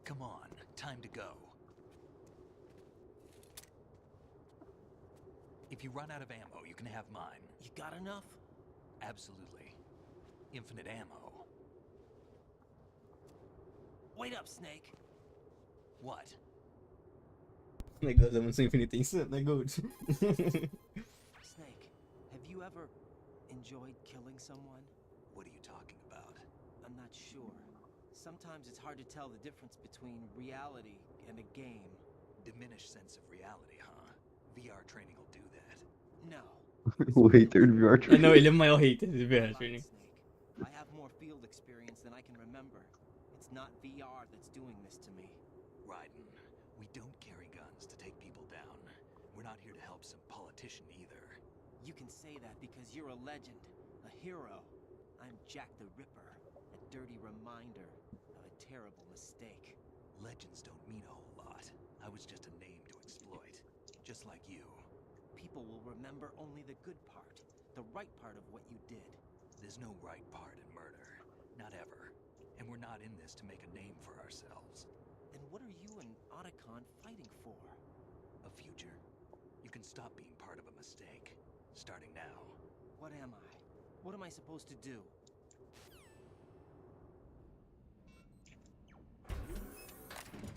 Come on, time to go. If you run out of ammo, you can have mine. You got enough? Absolutely. Infinite ammo. Wait up, Snake. What? Negócio da munição infinita é insano, né, Gold? Snake, have you ever enjoyed killing someone? What are you talking about? I'm not sure. Sometimes it's hard to tell the difference between reality and a game. Diminished sense of reality, huh? VR training will do that. No. O hater do VR É, não, ele é o maior hater de VR training. Snake. I have more field experience than I can remember. It's not VR that's doing this to me. Raiden, we don't carry guns to take people down. We're not here to help some politician either. You can say that because you're a legend, a hero. I'm Jack the Ripper, a dirty reminder of a terrible mistake. Legends don't mean a whole lot. I was just a name to exploit. Just like you. People will remember only the good part, the right part of what you did. There's no right part in murder. Not ever. And we're not in this to make a name for ourselves. Then what are you and Otacon fighting for? A future. You can stop being part of a mistake. Starting now. What am I? What am I supposed to do?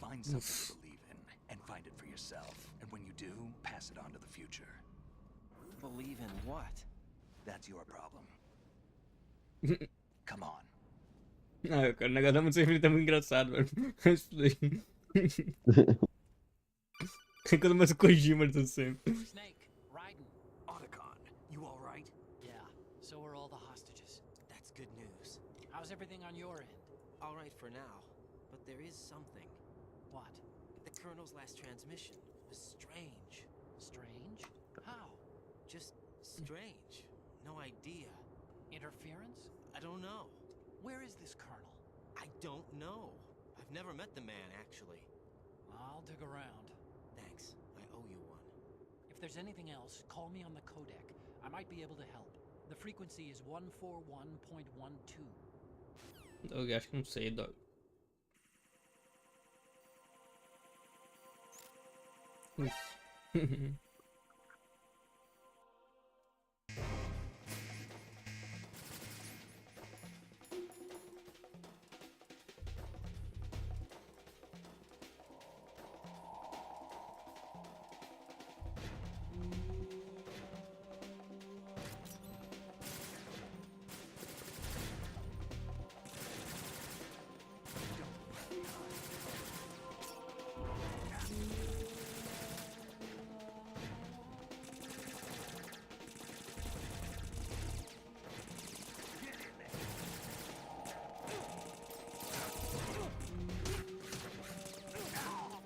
Find something you believe in, and find it for yourself. And when you do, pass it on to the future. Believe in what? That's your problem. Come on. Ah, cara, o negócio da música tá muito engraçado, velho. Quando mais o Kojima tá sempre. Snake, Raiden. Otacon, you all right? Yeah, so are all the hostages. That's good news. How's everything on your end? All right for now, but there is something. What? The Colonel's last transmission was strange. Strange? How? Just strange. No idea. Interference? I don't know. Where is this colonel? I don't know. I've never met the man, actually. I'll dig around. Thanks. I owe you one. If there's anything else, call me on the codec. I might be able to help. The frequency is 141.12. Eu acho que não sei, dog.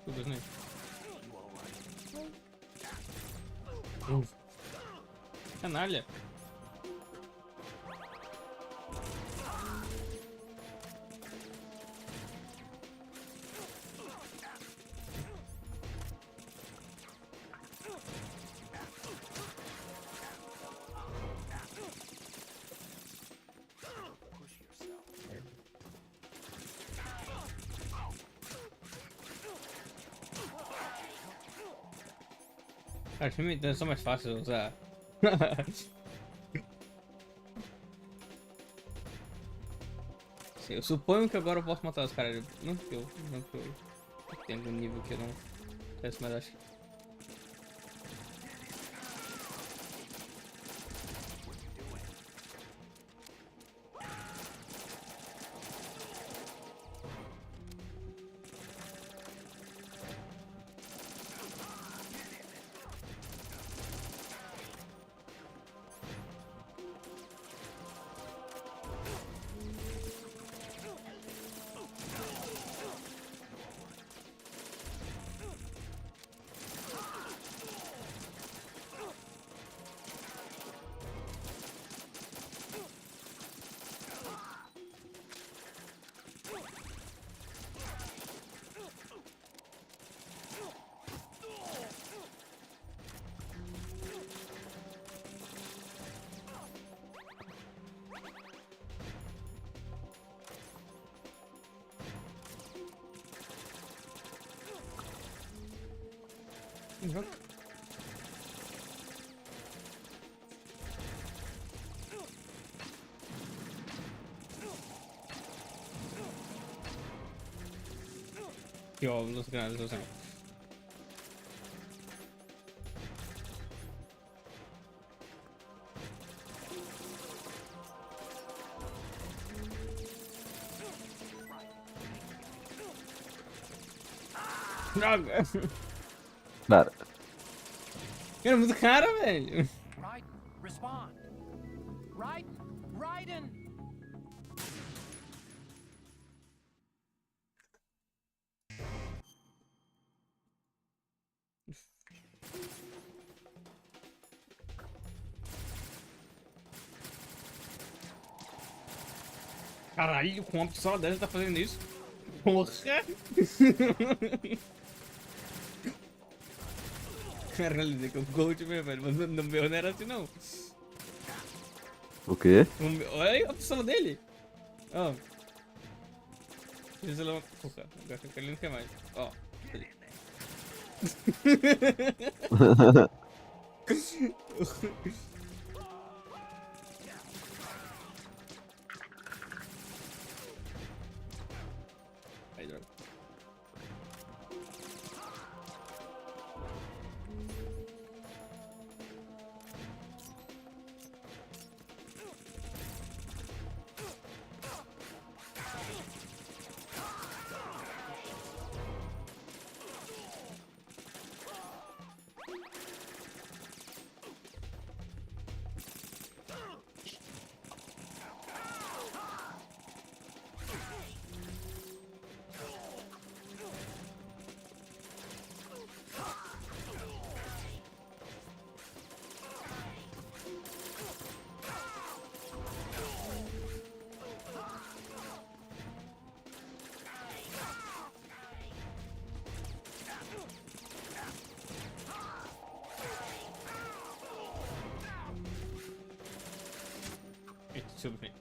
Tudo bem. Canalha. Cara, os filmes então são mais fáceis de usar. Sim, eu suponho que agora eu posso matar os caras. Não que eu tenho um nível que eu não peço, mas acho que. Uhum. Que ó, los grandes, los grandes. Droga! Cara, Era muito cara, velho. Raiden, respond. Raiden, Raiden. Caralho, com uma pistola dessa tá fazendo isso? Porra! Caralho, que o Gold mesmo, velho. Mas no meu não era assim, não. o quê? Olha aí a pistola dele. Ó. Porra, agora ele não quer mais. Ó. Aí, droga. Tudo bem.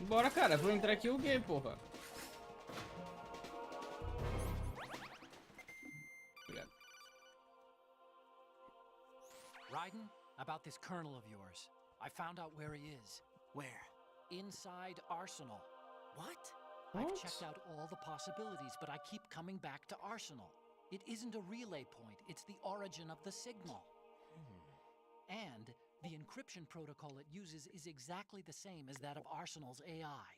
Bora, cara. Vou entrar aqui o quê, porra? Obrigado. Raiden, about this colonel of yours. I found out where he is. Where? Inside Arsenal. What? I've checked out all the possibilities, but I keep coming back to Arsenal. It isn't a relay point, it's the origin of the signal. And the encryption protocol it uses is exactly the same as that of Arsenal's AI,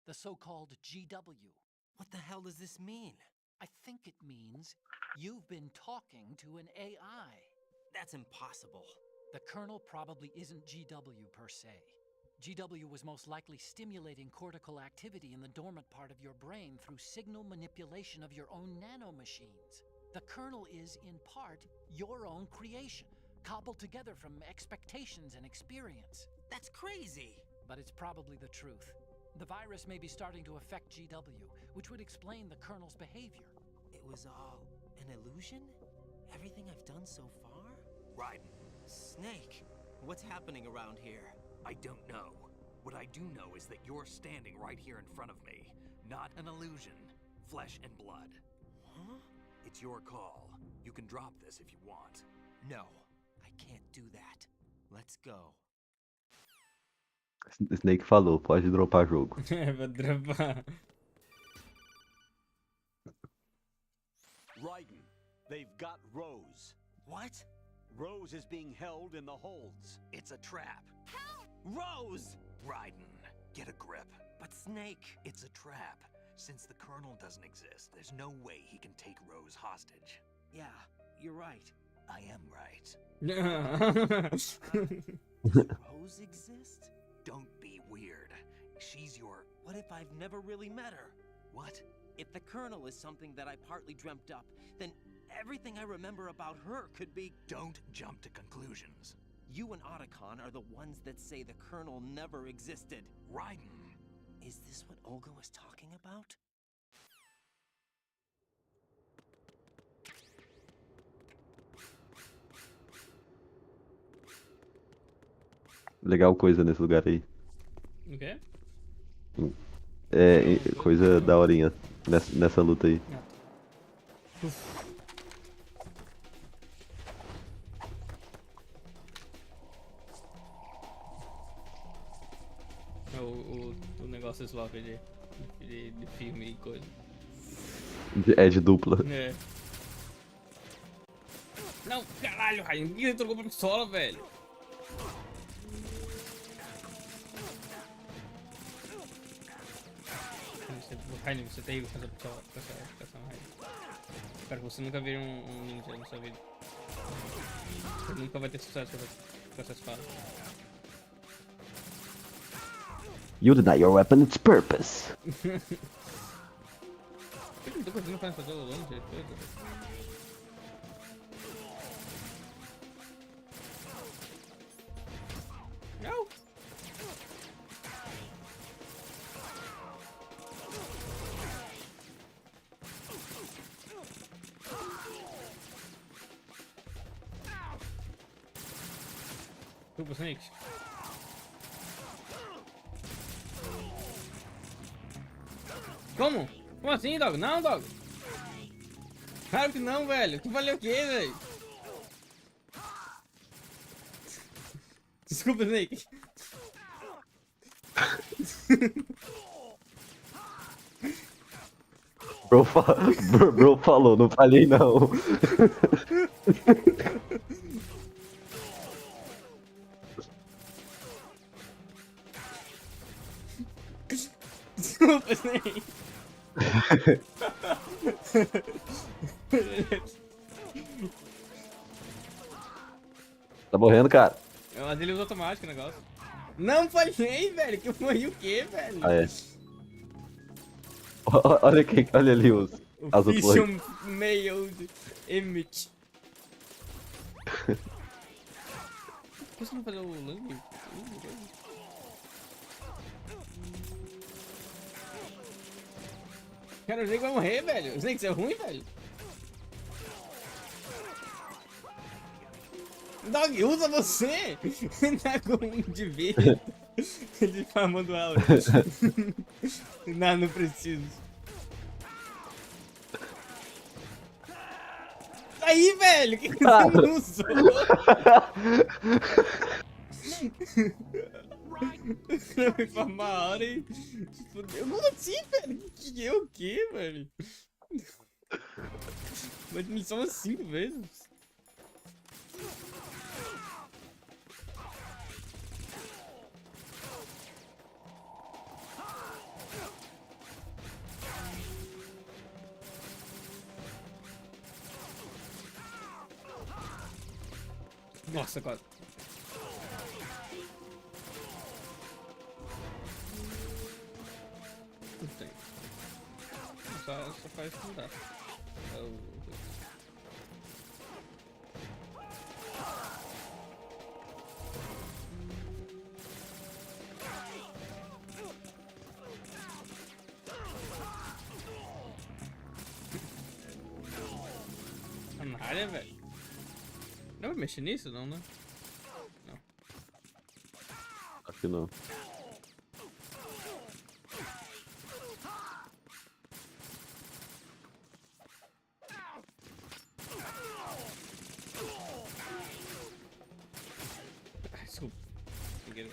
the so-called GW. What the hell does this mean? I think it means you've been talking to an AI. That's impossible. The kernel probably isn't GW per se. GW was most likely stimulating cortical activity in the dormant part of your brain through signal manipulation of your own nanomachines. The kernel is, in part, your own creation, cobbled together from expectations and experience. That's crazy! But it's probably the truth. The virus may be starting to affect GW, which would explain the kernel's behavior. It was all an illusion? Everything I've done so far? Raiden, Snake, what's happening around here? I don't know. What I do know is that you're standing right here in front of me. Not an illusion. Flesh and blood. Huh? It's your call. You can drop this if you want. No, I can't do that. Let's go. Snake falou, pode dropar jogo. Vou dropar. Raiden, they've got Rose. What? Rose is being held in the holds. It's a trap. Rose! Raiden, get a grip. But Snake... It's a trap. Since the Colonel doesn't exist, there's no way he can take Rose hostage. Yeah, you're right. I am right. Does Rose exist? Don't be weird. She's your... What if I've never really met her? What? If the Colonel is something that I partly dreamt up, then everything I remember about her could be... Don't jump to conclusions. You and Otacon are the ones that say the Colonel never existed. Raiden. Is this what Olga was talking about? Legal coisa nesse lugar aí. O quê? Coisa daorinha nessa luta aí. O negócio swap de filme e coisa. É de dupla. É. Não, caralho, Raiden, por que você trocou pra pistola, velho? Raiden, você tá aí com essa pistola, com essa Raiden. Cara, você nunca viu um ninja na sua vida. Você nunca vai ter sucesso com essa espada. You deny your weapon its purpose. Eu não tô conseguindo fazer o longe de coisa. Não! Desculpa, Snake. Como? Como assim, Dog? Não, Dog. Claro que não, velho. Que valeu o quê, velho? Desculpa, Snake. Bro falou, não falhei não. Desculpa, Snake. Tá morrendo, cara. Mas ele usa automático o negócio. Não falhei, velho. Que eu morri o quê, velho? Ah, é. Olha ali as Official opções. mailed image. Por que você não fazer o link? Cara, o Snake vai morrer, velho. O Snake, você é ruim, velho. Dog, usa você! Tá com um de verde. De farmando aura. Não, não preciso. Aí, velho! Que você não usou? Eu fui farmar aura e... Eu não assim, velho? Que é o quê, velho? Mas eles são 5 vezes. Nossa, quase. Não tem. Só faz mudar. Tá na área, velho. Não vai mexer nisso, não, né? Não. Acho que não. Desculpa. Sem querer.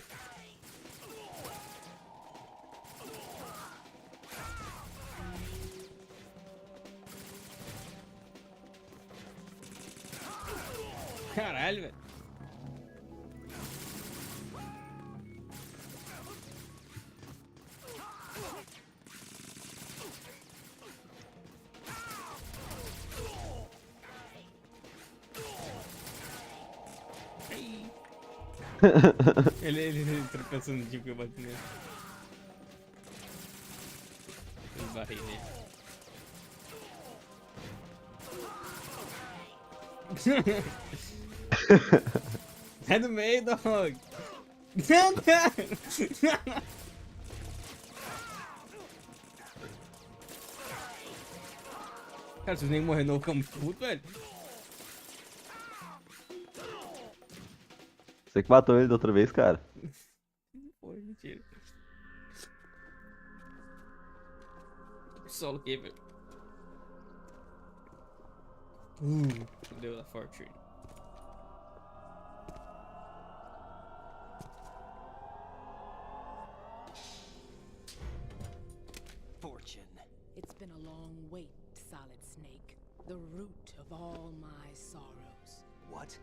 Caralho, velho. Ele tropeçou no tipo que eu bati nele. Eu esbarrei nele. Sai do meio, dog! Não, cara! Cara, se nem morrer não, ficamos putos, velho. Você que matou ele da outra vez, cara. Pô, mentira. Solo aqui, velho. Deu da Fortune. Fortune. It's been a long wait, Solid Snake. The root of all my sorrows. What?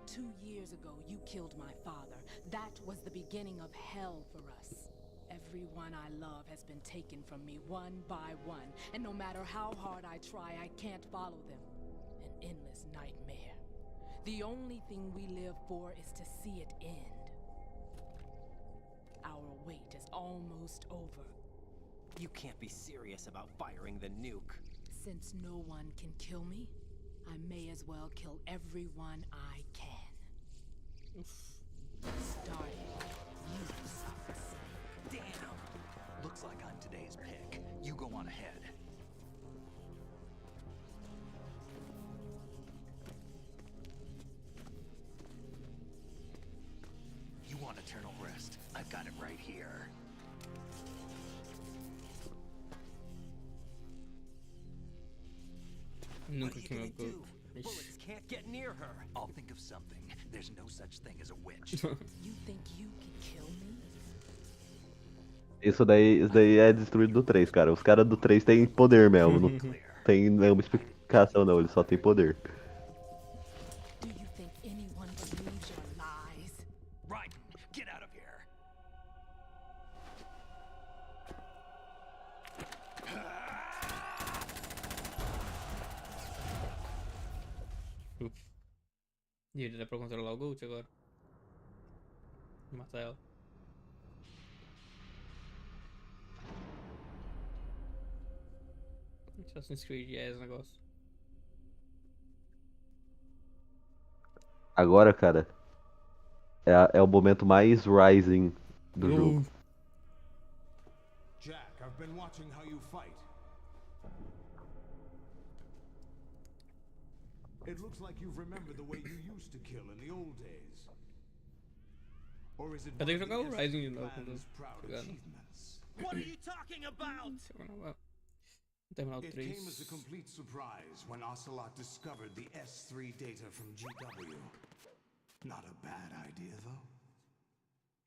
2 years ago, you killed my father. That was the beginning of hell for us. Everyone I love has been taken from me one by one, and no matter how hard I try, I can't follow them. An endless nightmare. The only thing we live for is to see it end. Our wait is almost over. You can't be serious about firing the nuke. Since no one can kill me, I may as well kill everyone I can. Starting, you suffer. Damn! Looks like I'm today's pick. You go on ahead. You want eternal rest? I've got it right here. Nunca What are you que gonna me do? Bullets can't get near her. I'll think of something. There's no such thing as a witch. You think you can kill me? Isso daí é destruído do 3, cara. Os caras do 3 têm poder mesmo. Não tem nenhuma explicação, não. Eles só têm poder. Do you think anyone believes your lies? Right, get out of here. E ele dá pra controlar o Gold agora. Matar ela. Assassin's Creed é esse negócio. Agora, cara, é o momento mais rising do jogo. I've been watching how you fight. It looks like you've remembered the way you used to kill in the old days. Or is it Eu one tenho of que jogar o the Rising de SD novo quando plan's eu proud jogar. achievements? What are you talking about? Vou terminar o It 3. came as a complete surprise when Ocelot discovered the S3 data from GW. Not a bad idea, though.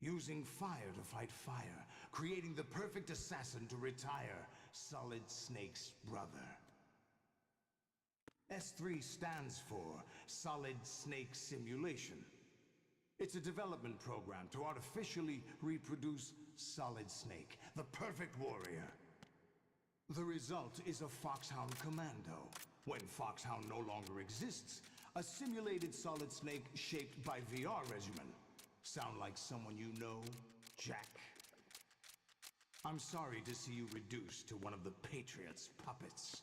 Using fire to fight fire, creating the perfect assassin to retire Solid Snake's brother. S3 stands for Solid Snake Simulation. It's a development program to artificially reproduce Solid Snake, the perfect warrior. The result is a Foxhound Commando. When Foxhound no longer exists, a simulated Solid Snake shaped by VR regimen. Sound like someone you know, Jack? I'm sorry to see you reduced to one of the Patriots' puppets.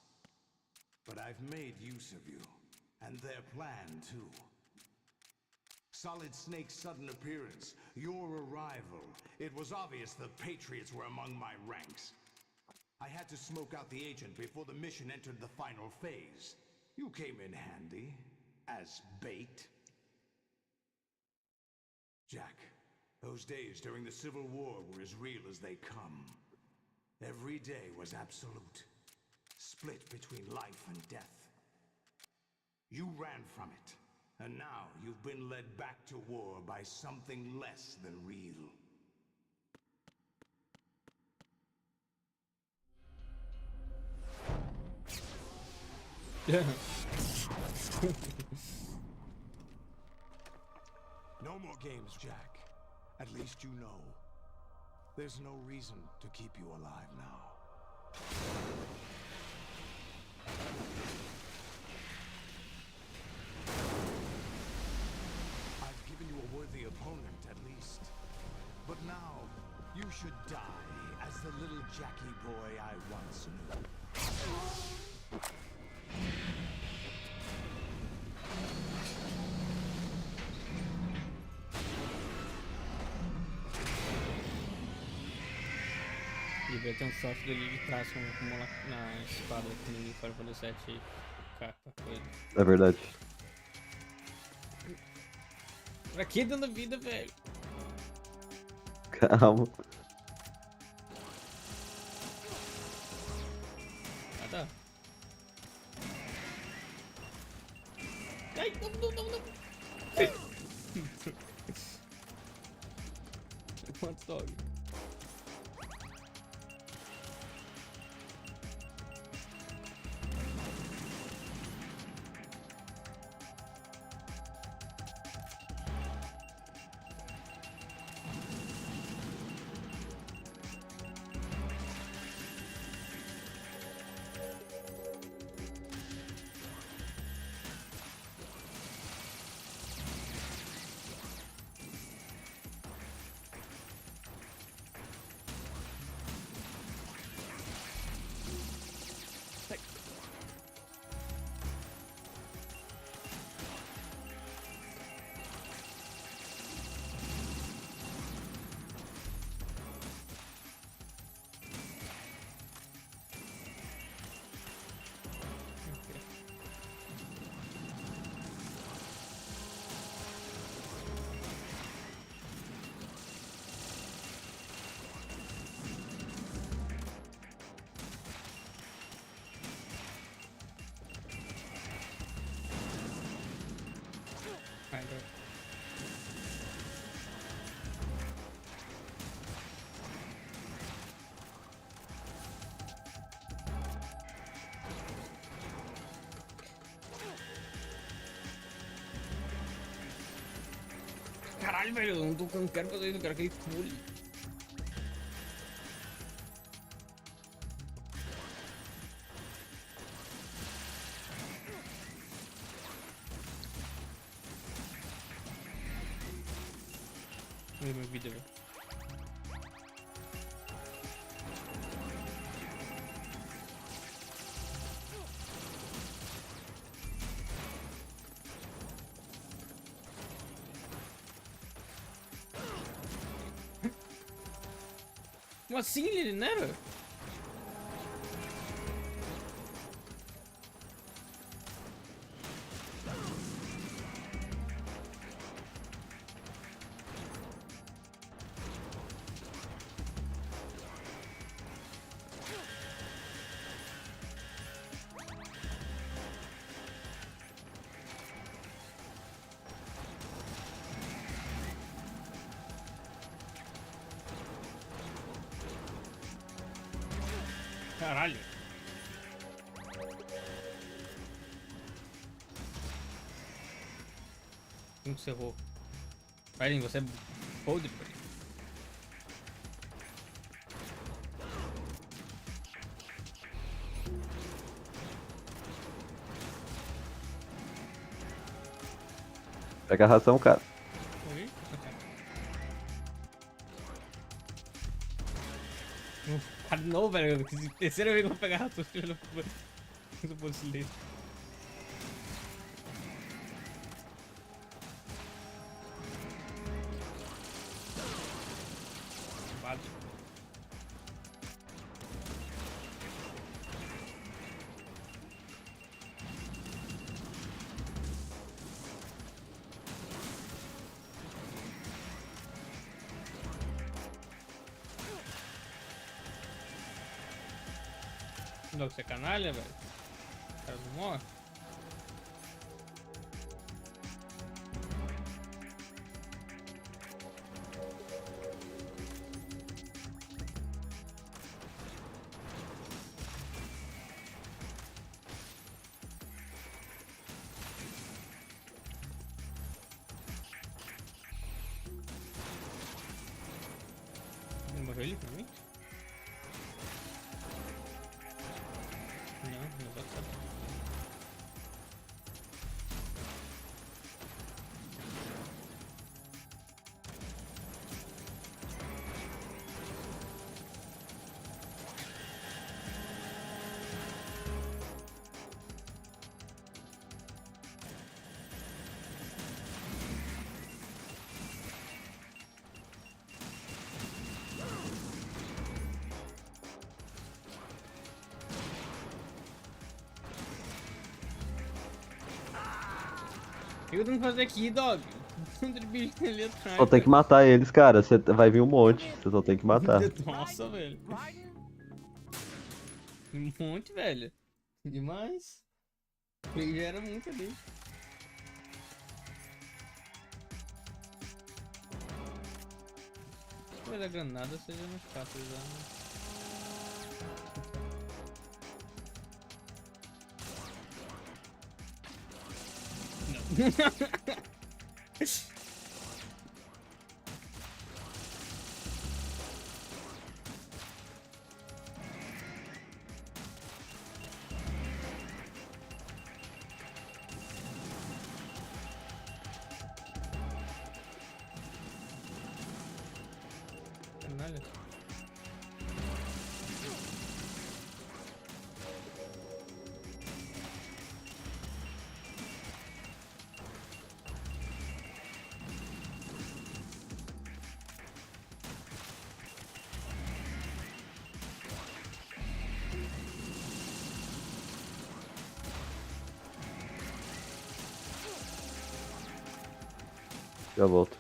But I've made use of you, and their plan too. Solid Snake's sudden appearance, your arrival. It was obvious the Patriots were among my ranks. I had to smoke out the agent before the mission entered the final phase. You came in handy, as bait. Jack, those days during the Civil War were as real as they come. Every day was absolute, split between life and death. You ran from it, and now you've been led back to war by something less than real. No more games, Jack. At least you know. There's no reason to keep you alive now. I've given you a worthy opponent, at least. But now, you should die as the little Jackie boy I once knew. Devia ter um software ali de traço como na espada que ninguém Final Fantasy 7 capa com ele. É verdade. Pra que dando vida, velho? Calma. Ah, tá. Ai, não. Quantos dog? Caralho, velho, eu não quero fazer isso, eu quero que ele pule. Olha minha vida, velho. Como assim, ele não era? Caralho. Como que você errou? Fighting, você é podre, velho. Pega a ração, cara. Oi? Cara, de novo, velho. Terceira vez que eu vou pegar a ração, filho da puta. Se eu fosse ler. Vale. Não, você é canalha, velho. O cara não morre. Não morreu ele pra mim? Não vou saber. O que eu tenho que fazer aqui, dog? Um bicho ali atrás. Só tem que matar eles, cara. Vai vir um monte. Você só tem que matar. Nossa, velho. Um monte, velho. Demais. Ele já era muito ali. Talvez a granada seja mais fácil de usar, né? Não. Canalha. Já volto.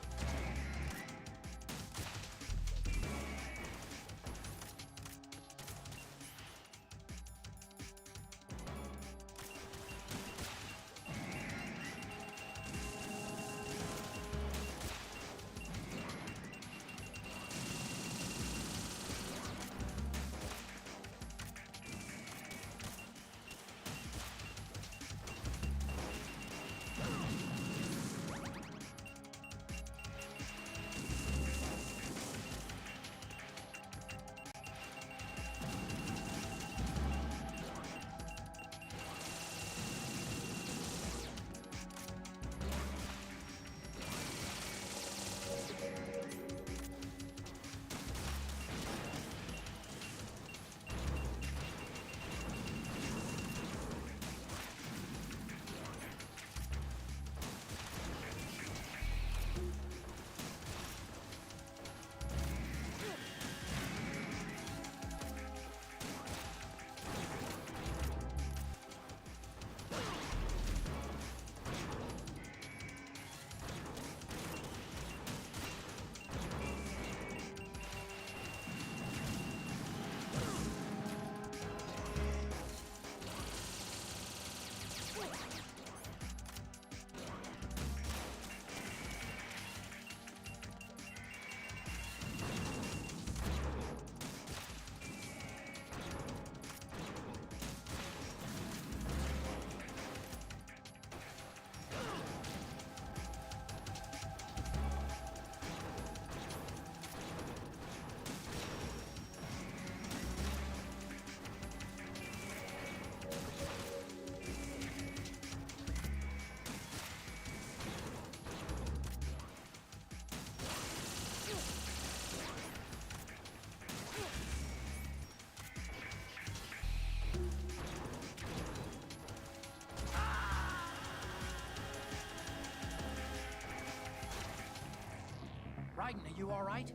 You all right?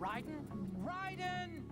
Raiden? Raiden!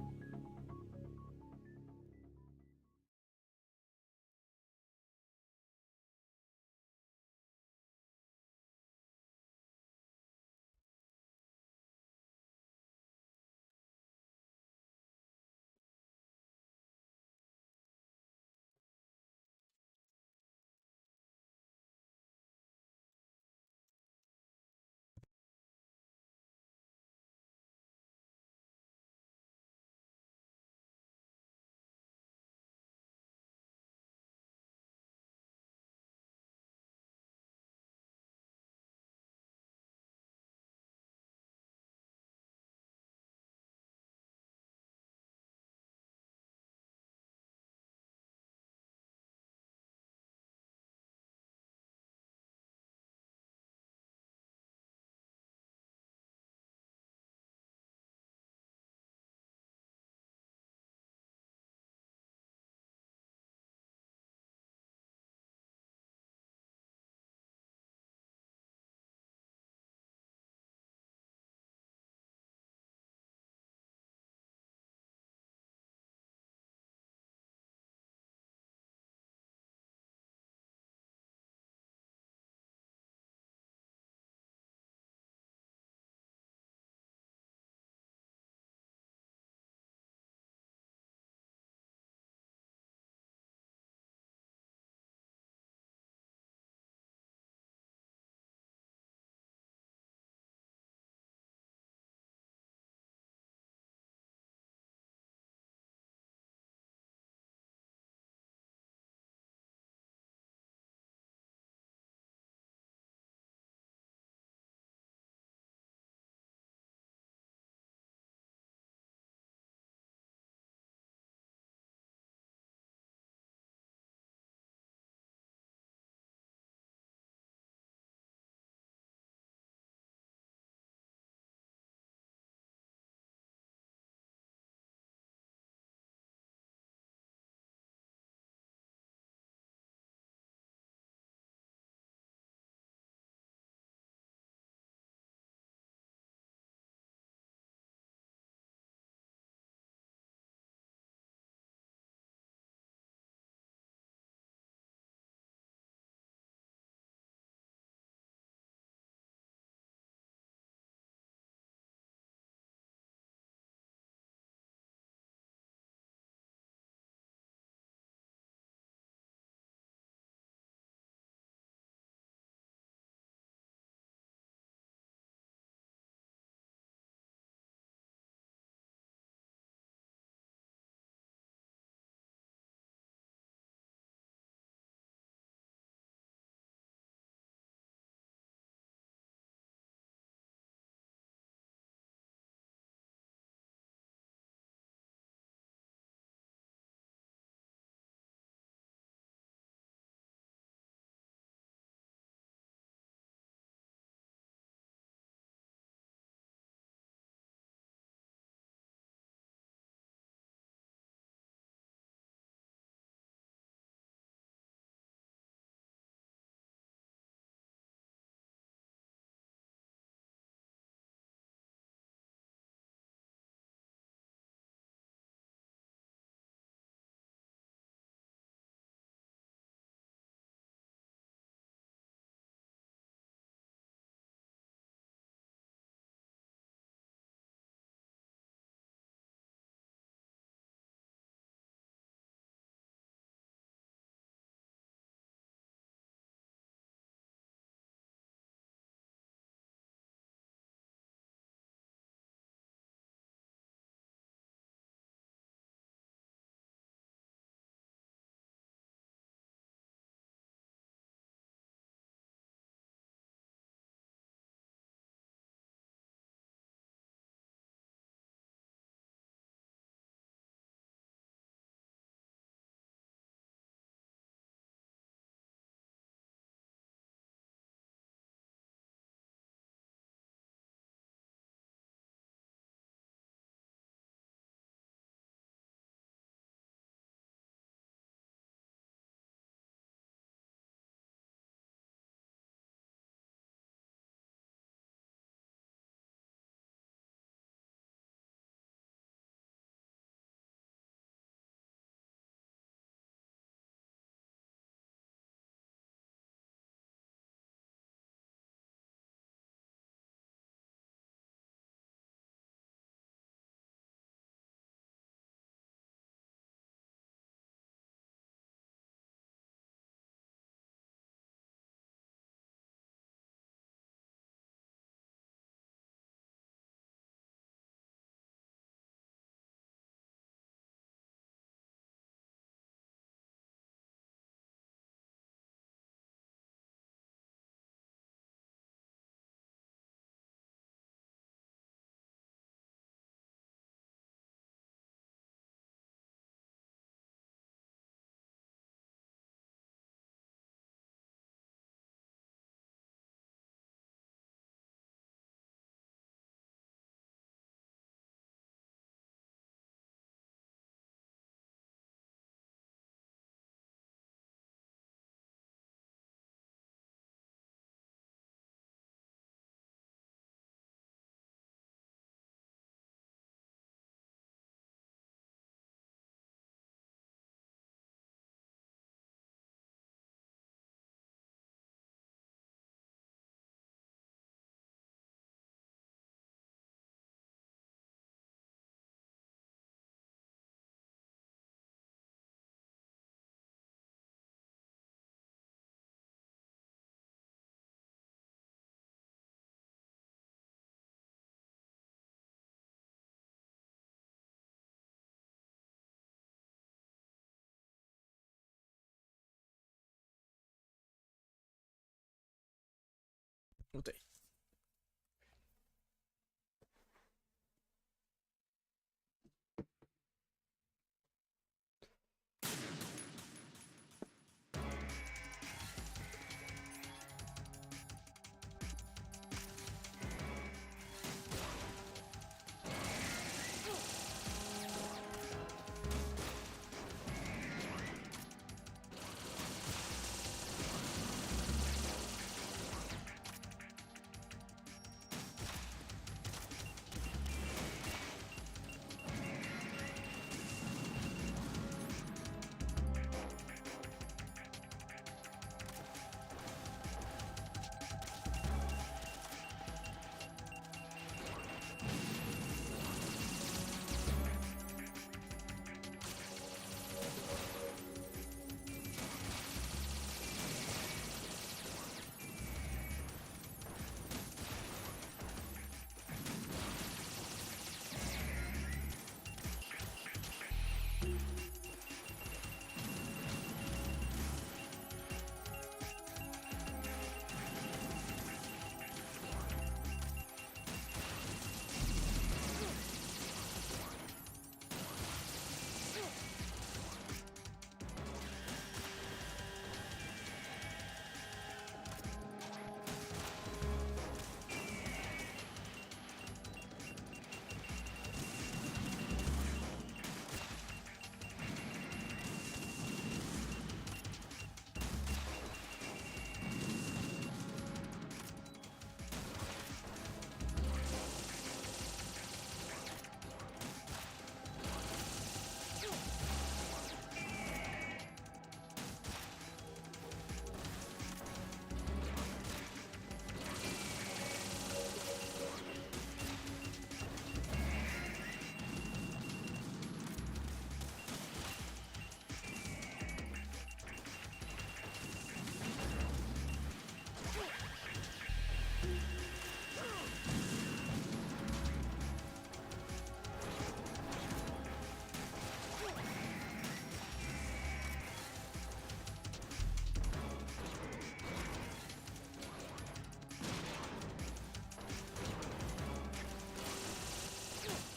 Voltei.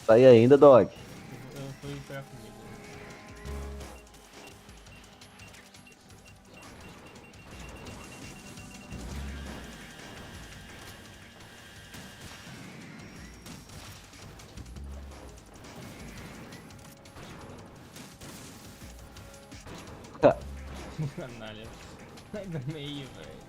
Tá aí ainda, Dog? Eu fui pegar comida. Canalha. Sai do meio, velho.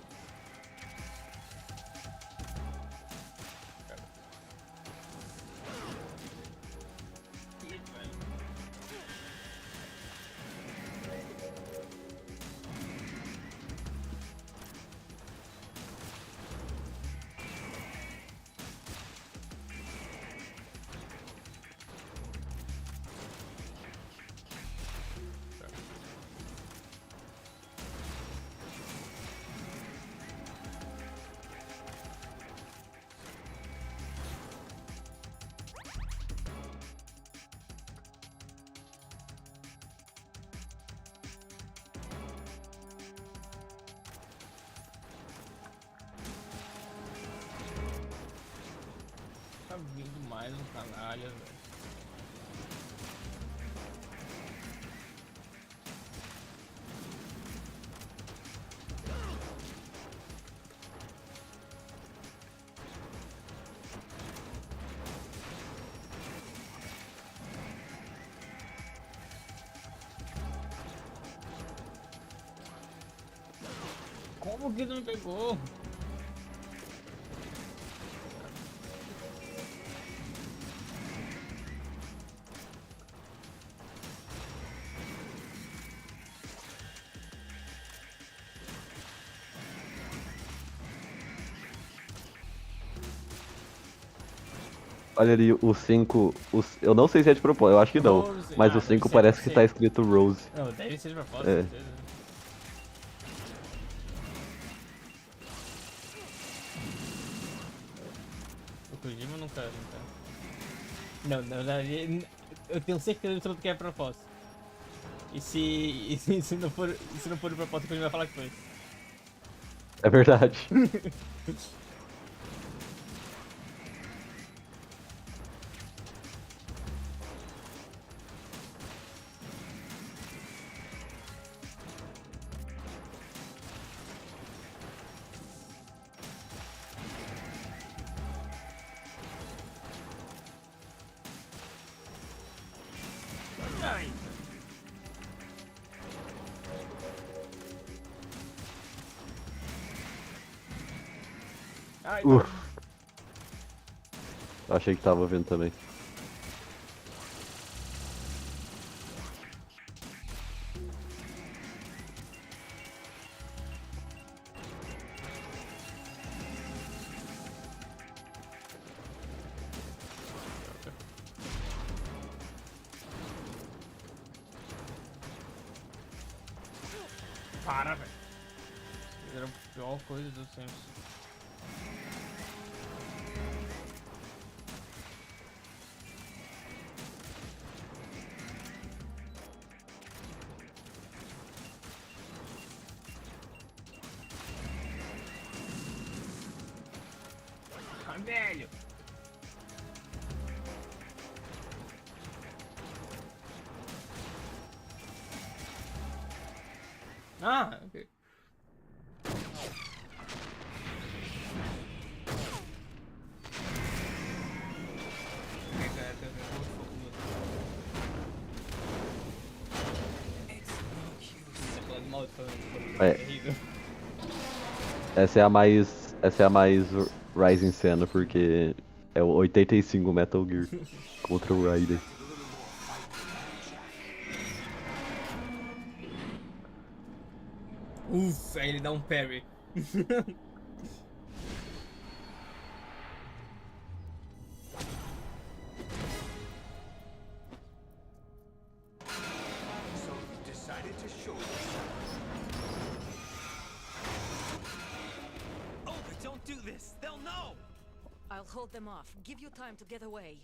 Tá vindo mais um canalha, velho. Como que não pegou? Olha ali, o 5. Eu não sei se é de propósito, eu acho que não. Rose. Mas Ah, o 5 deve parece que ser. tá escrito Rose. Não, deve ser de propósito, É. certeza. O Kojima nunca. Não, na verdade, eu tenho certeza absoluta que é propósito. E se não for de propósito, o Kojima vai falar que foi. É verdade. Ai, Uf. Achei que tava vindo também. Para, velho. Era a pior coisa do Sims. Ah, velho. Ah, ok. É. Essa é a mais Rising cena, porque é o 85 Metal Gear contra o Raiden. Ufa, aí ele dá um parry. So you decided to show yourself. Oh, don't do this! They'll know! I'll hold them off. Give you time to get away.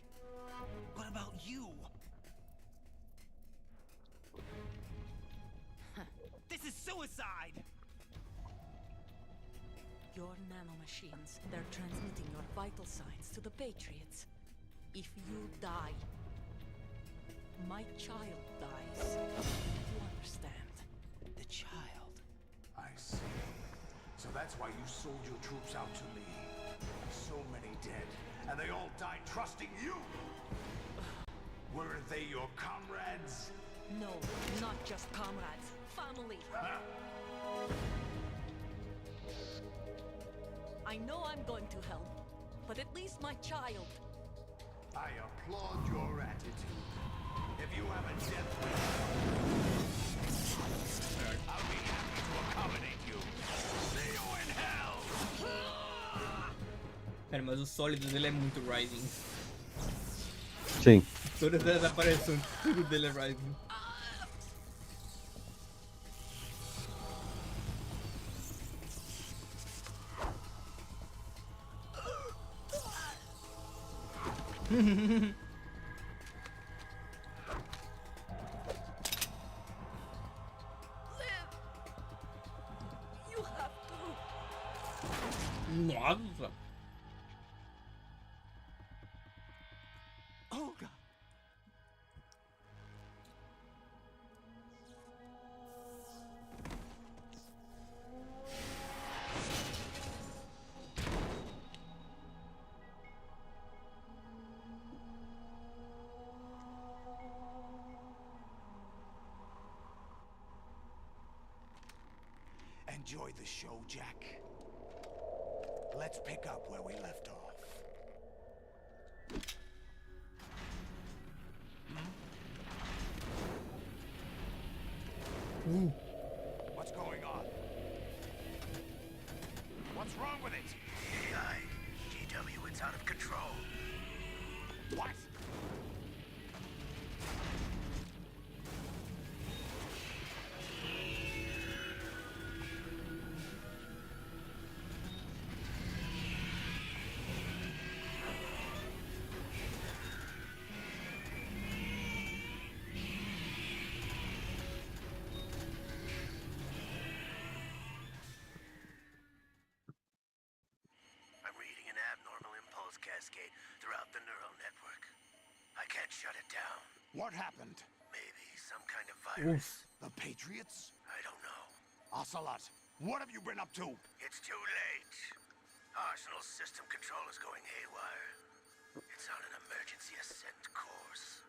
What about you? This is suicide! Your nanomachines, they're transmitting your vital signs to the Patriots. If you die, my child dies. You understand? The child. I see. So that's why you sold your troops out to me. So many dead, and they all died trusting you. Weren't they your comrades? No, not just comrades. Family. I know I'm going to hell, but at least my child. I applaud your attitude. If you have a death wish, I'll be happy to accommodate you. See you in hell! Cara, mas o sólido dele é muito Rising. Sim. Todas as aparições, tudo dele é Rising. You have to. Nossa! Oh, God. Enjoy the show, Jack. Let's pick up where we left off. What's going on? What's wrong with it? AI, GW, it's out of control. What? I'm reading an abnormal impulse cascade throughout the neural network. I can't shut it down. What happened? Maybe some kind of virus. The Patriots? I don't know. Ocelot, what have you been up to? It's too late. Arsenal's system control is going haywire. It's on an emergency ascent course.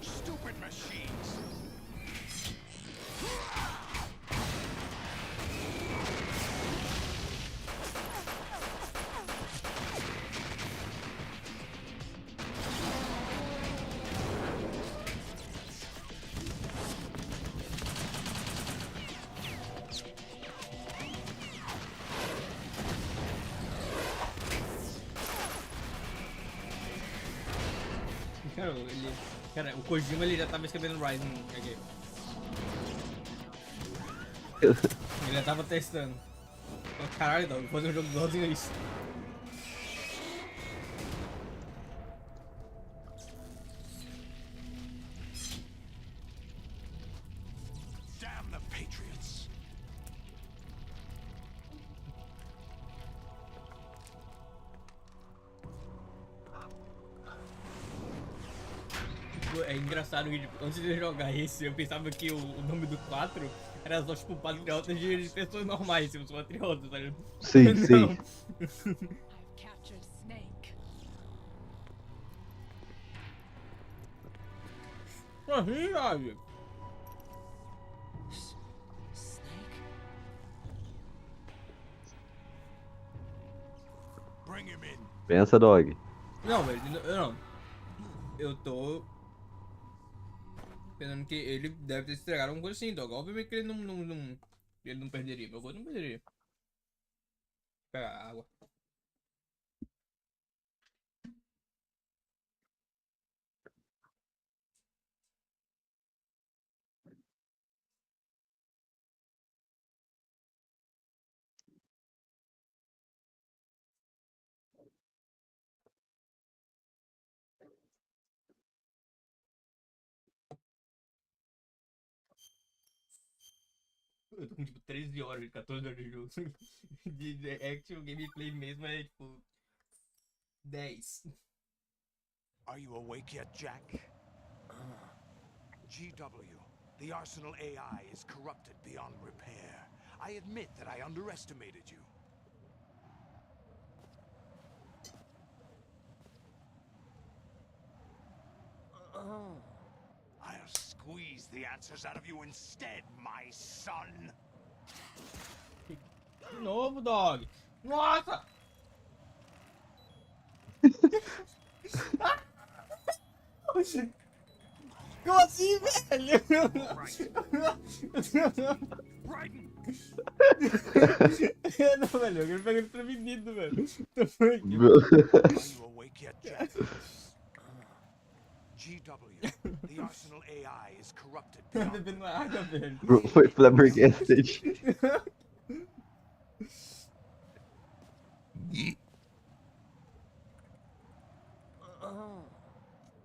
Stupid machines! Cara, cara, o Kojima ele já tava escrevendo Rising aqui. Ele já tava testando. Caralho, Dog, vou fazer um jogo igualzinho a isso. Damn the Patriots! É engraçado que tipo, antes de jogar esse, eu pensava que o nome do 4 era só tipo patriotas de pessoas normais, tipo, são patriotas, tá ligado? Sim, sim. Não. I've captured Snake. Assim, sabe? Snake? Bring him in. Pensa, Dog. Não, velho, não. Eu tô pensando que ele deve ter estragado alguma coisa assim, Dog. Obviamente que ele ele não perderia, meu gol não perderia. Pega água. Eu tô com tipo 13 horas, 14 horas de jogo. De action gameplay mesmo é tipo 10. Are you awake yet, Jack? GW, the Arsenal AI is corrupted beyond repair. I admit that I underestimated you. I'll squeeze the answers out of you instead, my son. De novo, Dog. Nossa! Como assim, velho? Não, velho, eu pego ele prevenido, velho. Are you awake yet, Jack? GW, the Arsenal AI is corrupted Tá beyond bebendo água, velho. Bro, foi flabbergasted.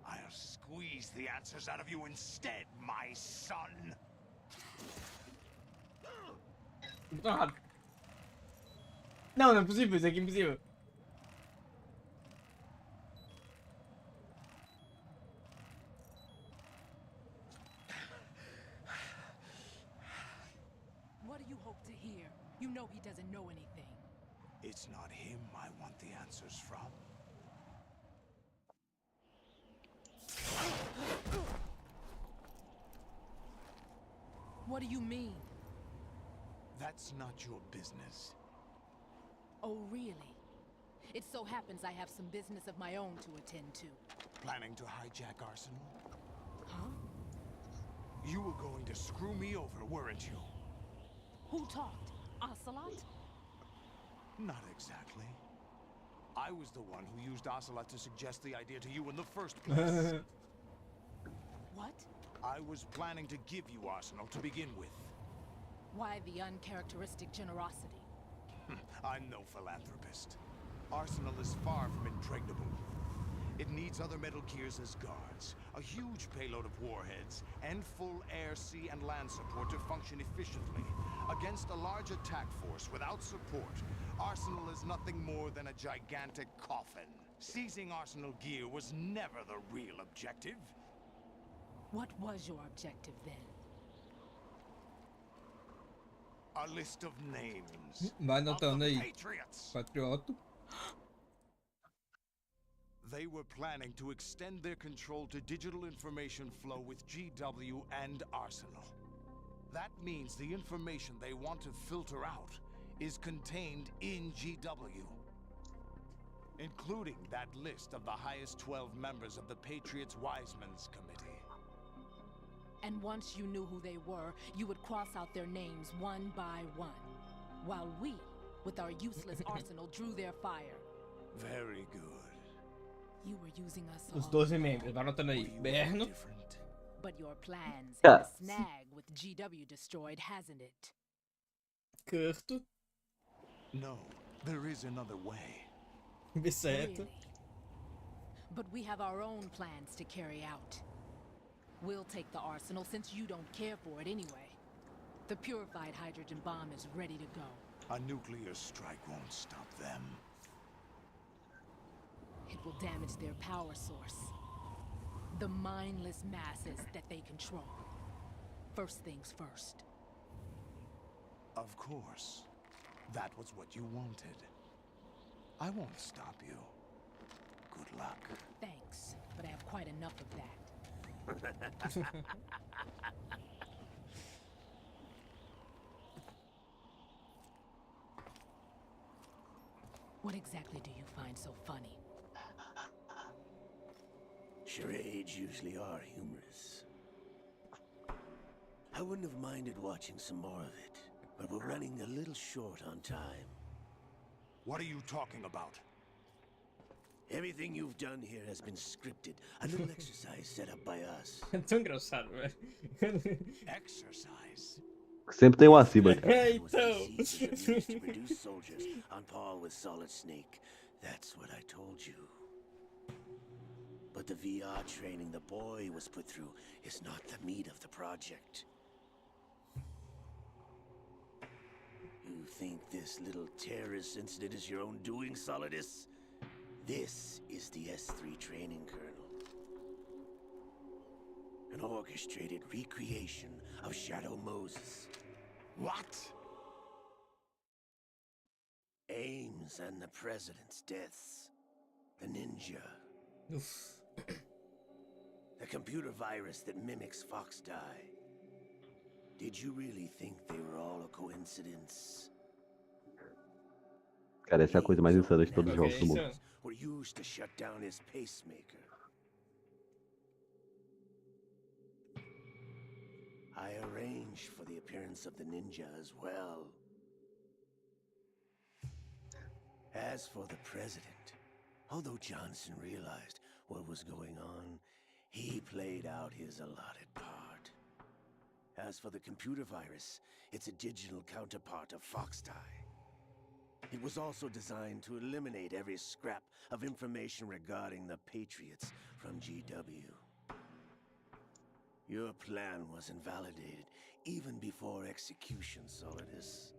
I'll squeeze the answers out of you instead, my son. Não, não é possível, isso aqui é impossível. What do you hope to hear? You know he doesn't know anything. It's not him I want the answers from. What do you mean? That's not your business. Oh, really? It so happens I have some business of my own to attend to. Planning to hijack Arsenal? Huh? You were going to screw me over, weren't you? Who talked? Ocelot? Not exactly. I was the one who used Ocelot to suggest the idea to you in the first place. What? I was planning to give you Arsenal to begin with. Why the uncharacteristic generosity? I'm no philanthropist. Arsenal is far from impregnable. It needs other Metal Gears as guards, a huge payload of warheads, and full air, sea, and land support to function efficiently. Against a large attack force without support, Arsenal is nothing more than a gigantic coffin. Seizing Arsenal gear was never the real objective. What was your objective then? A list of names. Vai Of anotando the aí. Patriots. Patrioto. They were planning to extend their control to digital information flow with GW and Arsenal. That means the information they want to filter out is contained in GW, including that list of the highest 12 members of the Patriots Wiseman's Committee. And once you knew who they were, you would cross out their names one by one, while we, with our useless arsenal, drew their fire. Very good. You were using us Os all 12 along. membros, vai anotando aí. Berno. But your plans Yeah. had a snag with GW destroyed, hasn't it? Curto. No, there is another way. Bisseto. Really? But we have our own plans to carry out. We'll take the arsenal since you don't care for it anyway. The purified hydrogen bomb is ready to go. A nuclear strike won't stop them. It will damage their power source. The mindless masses that they control. First things first. Of course. That was what you wanted. I won't stop you. Good luck. Thanks, but I have quite enough of that. What exactly do you find so funny? Charades usually are humorous. I wouldn't have minded watching some more of it, but we're running a little short on time. What are you talking about? Everything you've done here has been scripted. A little exercise set up by us. É tão engraçado, velho. Exercise. Sempre tem um acima, cara. É, It was my então. seizures and needs to produce soldiers on par with Solid Snake. That's what I told you. But the VR training the boy was put through is not the meat of the project. You think this little terrorist incident is your own doing, Solidus? This is the S3 training kernel. An orchestrated recreation of Shadow Moses. What? Ames and the president's deaths. The ninja. Uf. The computer virus that mimics Fox Die. Did you really think they were all a coincidence? Cara, essa é a coisa mais insana de todos os Ok, jogos do mundo. isso. Were used to shut down his pacemaker. I arranged for the appearance of the ninja as well. As for the president, although Johnson realized what was going on, he played out his allotted part. As for the computer virus, it's a digital counterpart of FoxDie. It was also designed to eliminate every scrap of information regarding the Patriots from GW. Your plan was invalidated even before execution, Solidus.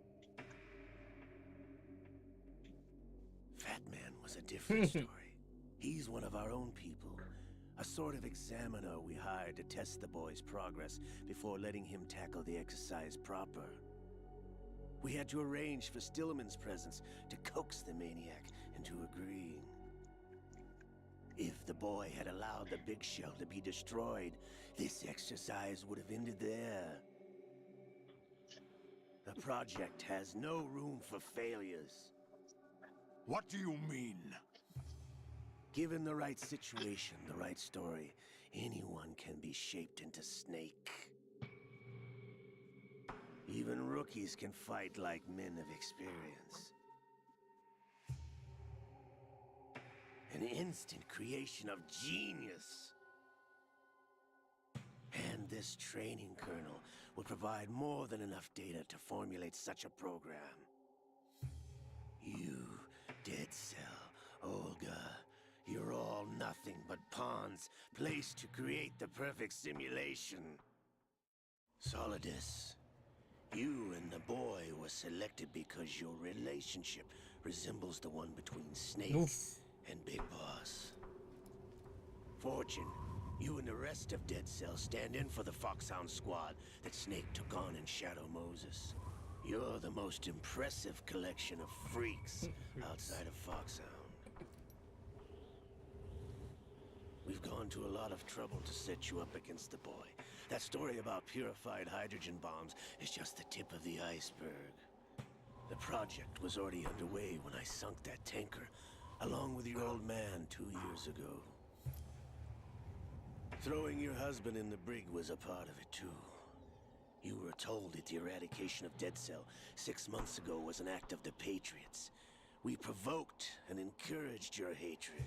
Fat Man was a different story. He's one of our own people. A sort of examiner we hired to test the boy's progress before letting him tackle the exercise proper. We had to arrange for Stillman's presence to coax the maniac into agreeing. If the boy had allowed the big shell to be destroyed, this exercise would have ended there. The project has no room for failures. What do you mean? Given the right situation, the right story, anyone can be shaped into Snake. Even rookies can fight like men of experience. An instant creation of genius. And this training kernel will provide more than enough data to formulate such a program. You, Dead Cell, Olga, you're all nothing but pawns placed to create the perfect simulation. Solidus, you and the boy were selected because your relationship resembles the one between Snake and Big Boss. Fortune, you and the rest of Dead Cell stand in for the Foxhound squad that Snake took on in Shadow Moses. You're the most impressive collection of freaks outside of Foxhound. We've gone to a lot of trouble to set you up against the boy. That story about purified hydrogen bombs is just the tip of the iceberg. The project was already underway when I sunk that tanker, along with your old man 2 years ago. Throwing your husband in the brig was a part of it too. You were told that the eradication of Dead Cell 6 months ago was an act of the Patriots. We provoked and encouraged your hatred.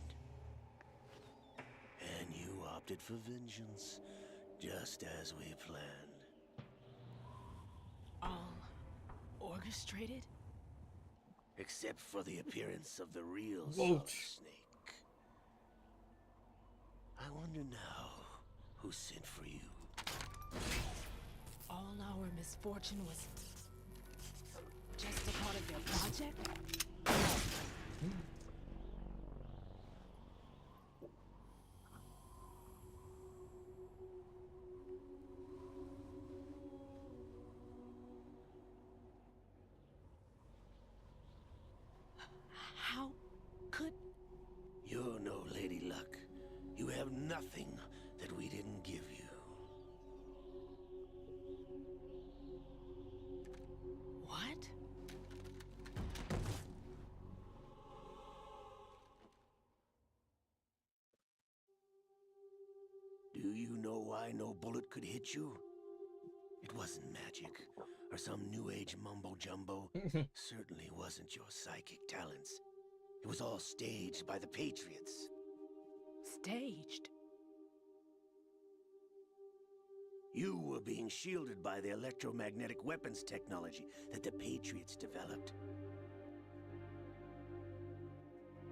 And you opted for vengeance, just as we planned. All orchestrated? Except for the appearance of the real Whoa. Solid Snake. I wonder now who sent for you. All our misfortune was just a part of their project? How could... You're no Lady Luck. You have nothing that we didn't give you. What? Do you know why no bullet could hit you? It wasn't magic, or some new age mumbo-jumbo. Certainly wasn't your psychic talents. It was all staged by the Patriots. Staged? You were being shielded by the electromagnetic weapons technology that the Patriots developed.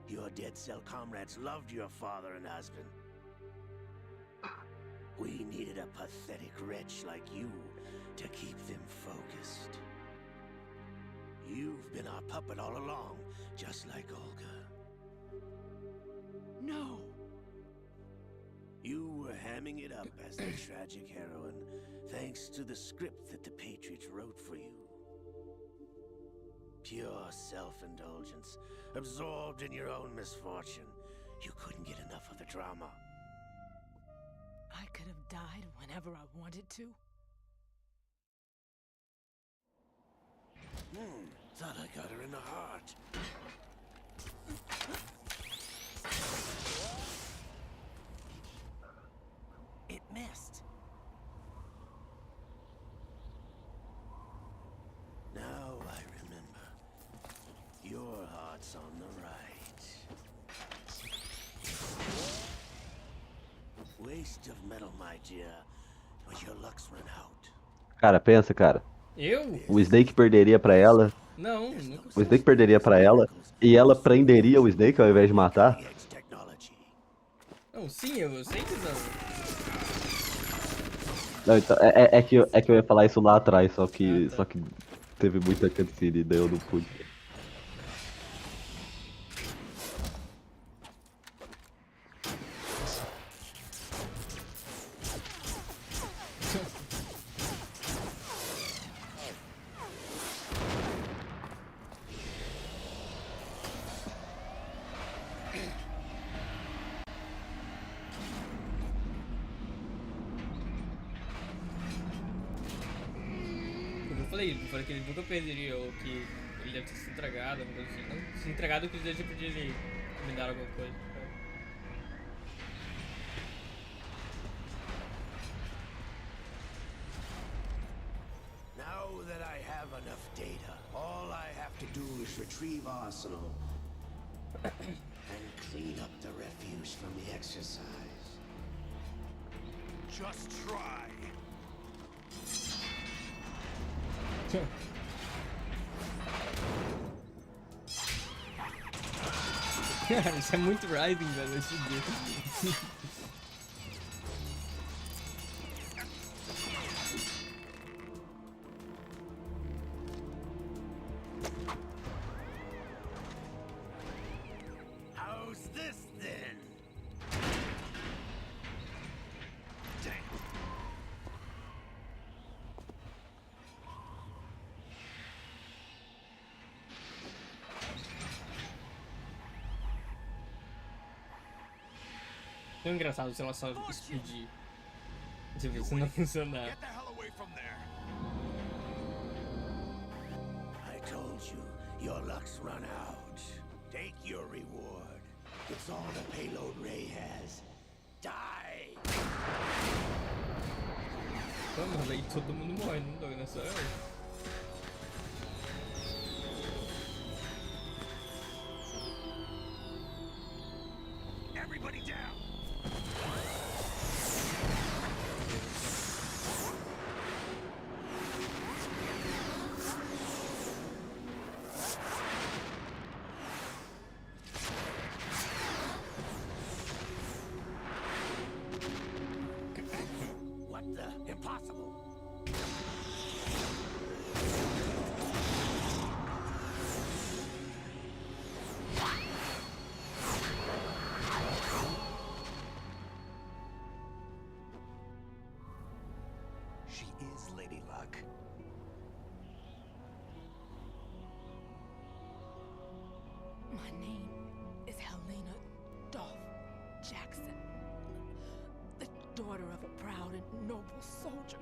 Your dead cell comrades loved your father and husband. We needed a pathetic wretch like you to keep them focused. You've been our puppet all along, just like Olga. No! You were hamming it up as the tragic heroine, thanks to the script that the Patriots wrote for you. Pure self-indulgence, absorbed in your own misfortune. You couldn't get enough of the drama. I could have died whenever I wanted to. Thought I got her in the heart. It missed. Now I remember. Your heart's on the right. Waste of metal, my dear, but your luck's run out. Cara, pensa, cara. Eu? O Snake perderia pra ela. Não, nunca. O Snake perderia pra ela e ela prenderia o Snake ao invés de matar. Não, sim, eu sei que não. Não, então, é que eu ia falar isso lá atrás, só que teve muita cutscene e daí eu não pude. Eu falei que ele nunca perderia, ou que ele deve ter se entregado, alguma coisa assim. Não, se entregado eu quis dizer tipo de me dar alguma coisa. Now that I have enough data, all I have to do is retrieve Arsenal and clean up the refuse from the exercise. Just try. Cara, isso é muito Rising, velho, esse dia. How's this then? Damn. É engraçado se ela só explodir. Tipo, se não funcionar. Get the hell away from there. I told you, your luck's run out. Take your reward. It's all the payload Ray has. Die! Pô, mas aí todo mundo morre, não dói, não é só eu. Everybody down. My name is Helena Dolph Jackson, the daughter of a proud and noble soldier.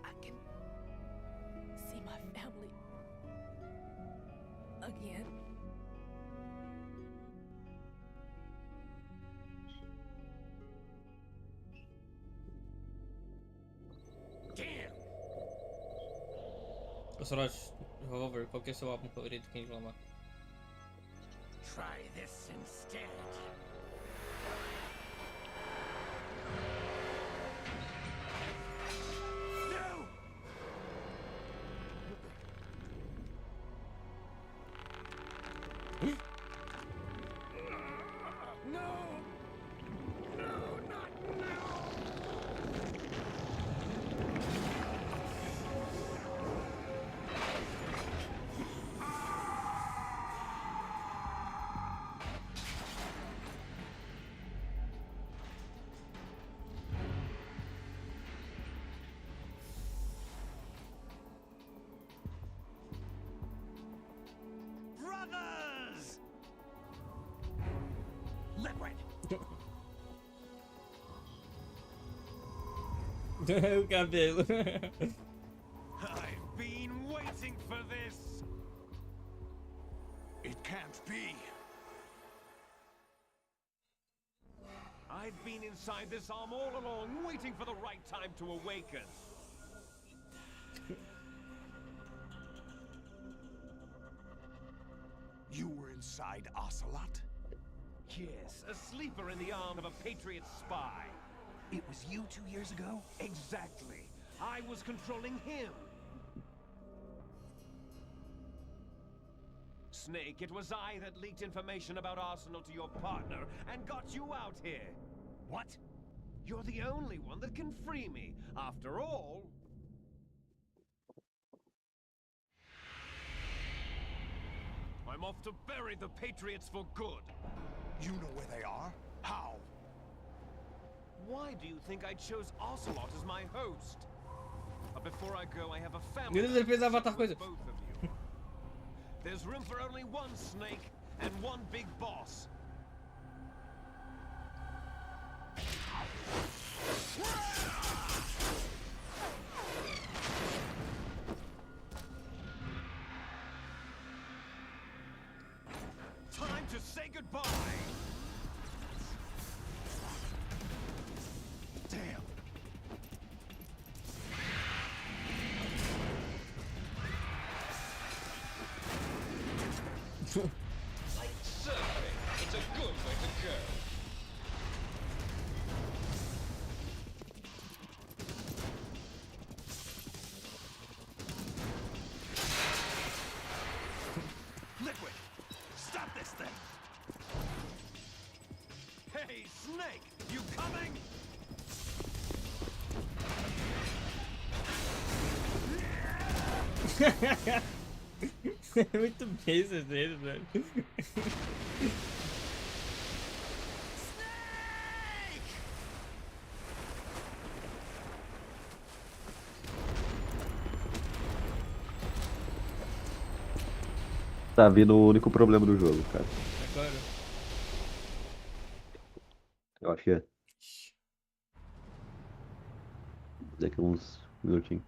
I can see my family again. Damn! Ô Soraj, Revolver, qual que é o seu álbum favorito? Quem reclamar? Try this instead. No! No! No, not now! Brothers! Liquid! O cabelo. I've been waiting for this! It can't be. I've been inside this arm all along, waiting for the right time to awaken. You were inside Ocelot? Yes, a sleeper in the arm of a Patriot spy. It was you 2 years ago? Exactly. I was controlling him. Snake, it was I that leaked information about Arsenal to your partner and got you out here. What? You're the only one that can free me. After all... I'm off to bury the Patriots for good. You know where they are? How? Why do you think I chose Ocelot as my host? But before I go, I have a family. Ele fez Avatar with coisa. both of you. There's room for only one Snake and one big boss. Time to say goodbye. Damn. Like surfing, it's a good way to go. Liquid! Stop this thing! Hey, Snake, you coming? É muito besta dele, velho. Tá vindo o único problema do jogo, cara. Agora. Eu acho que é. Daqui uns minutinhos.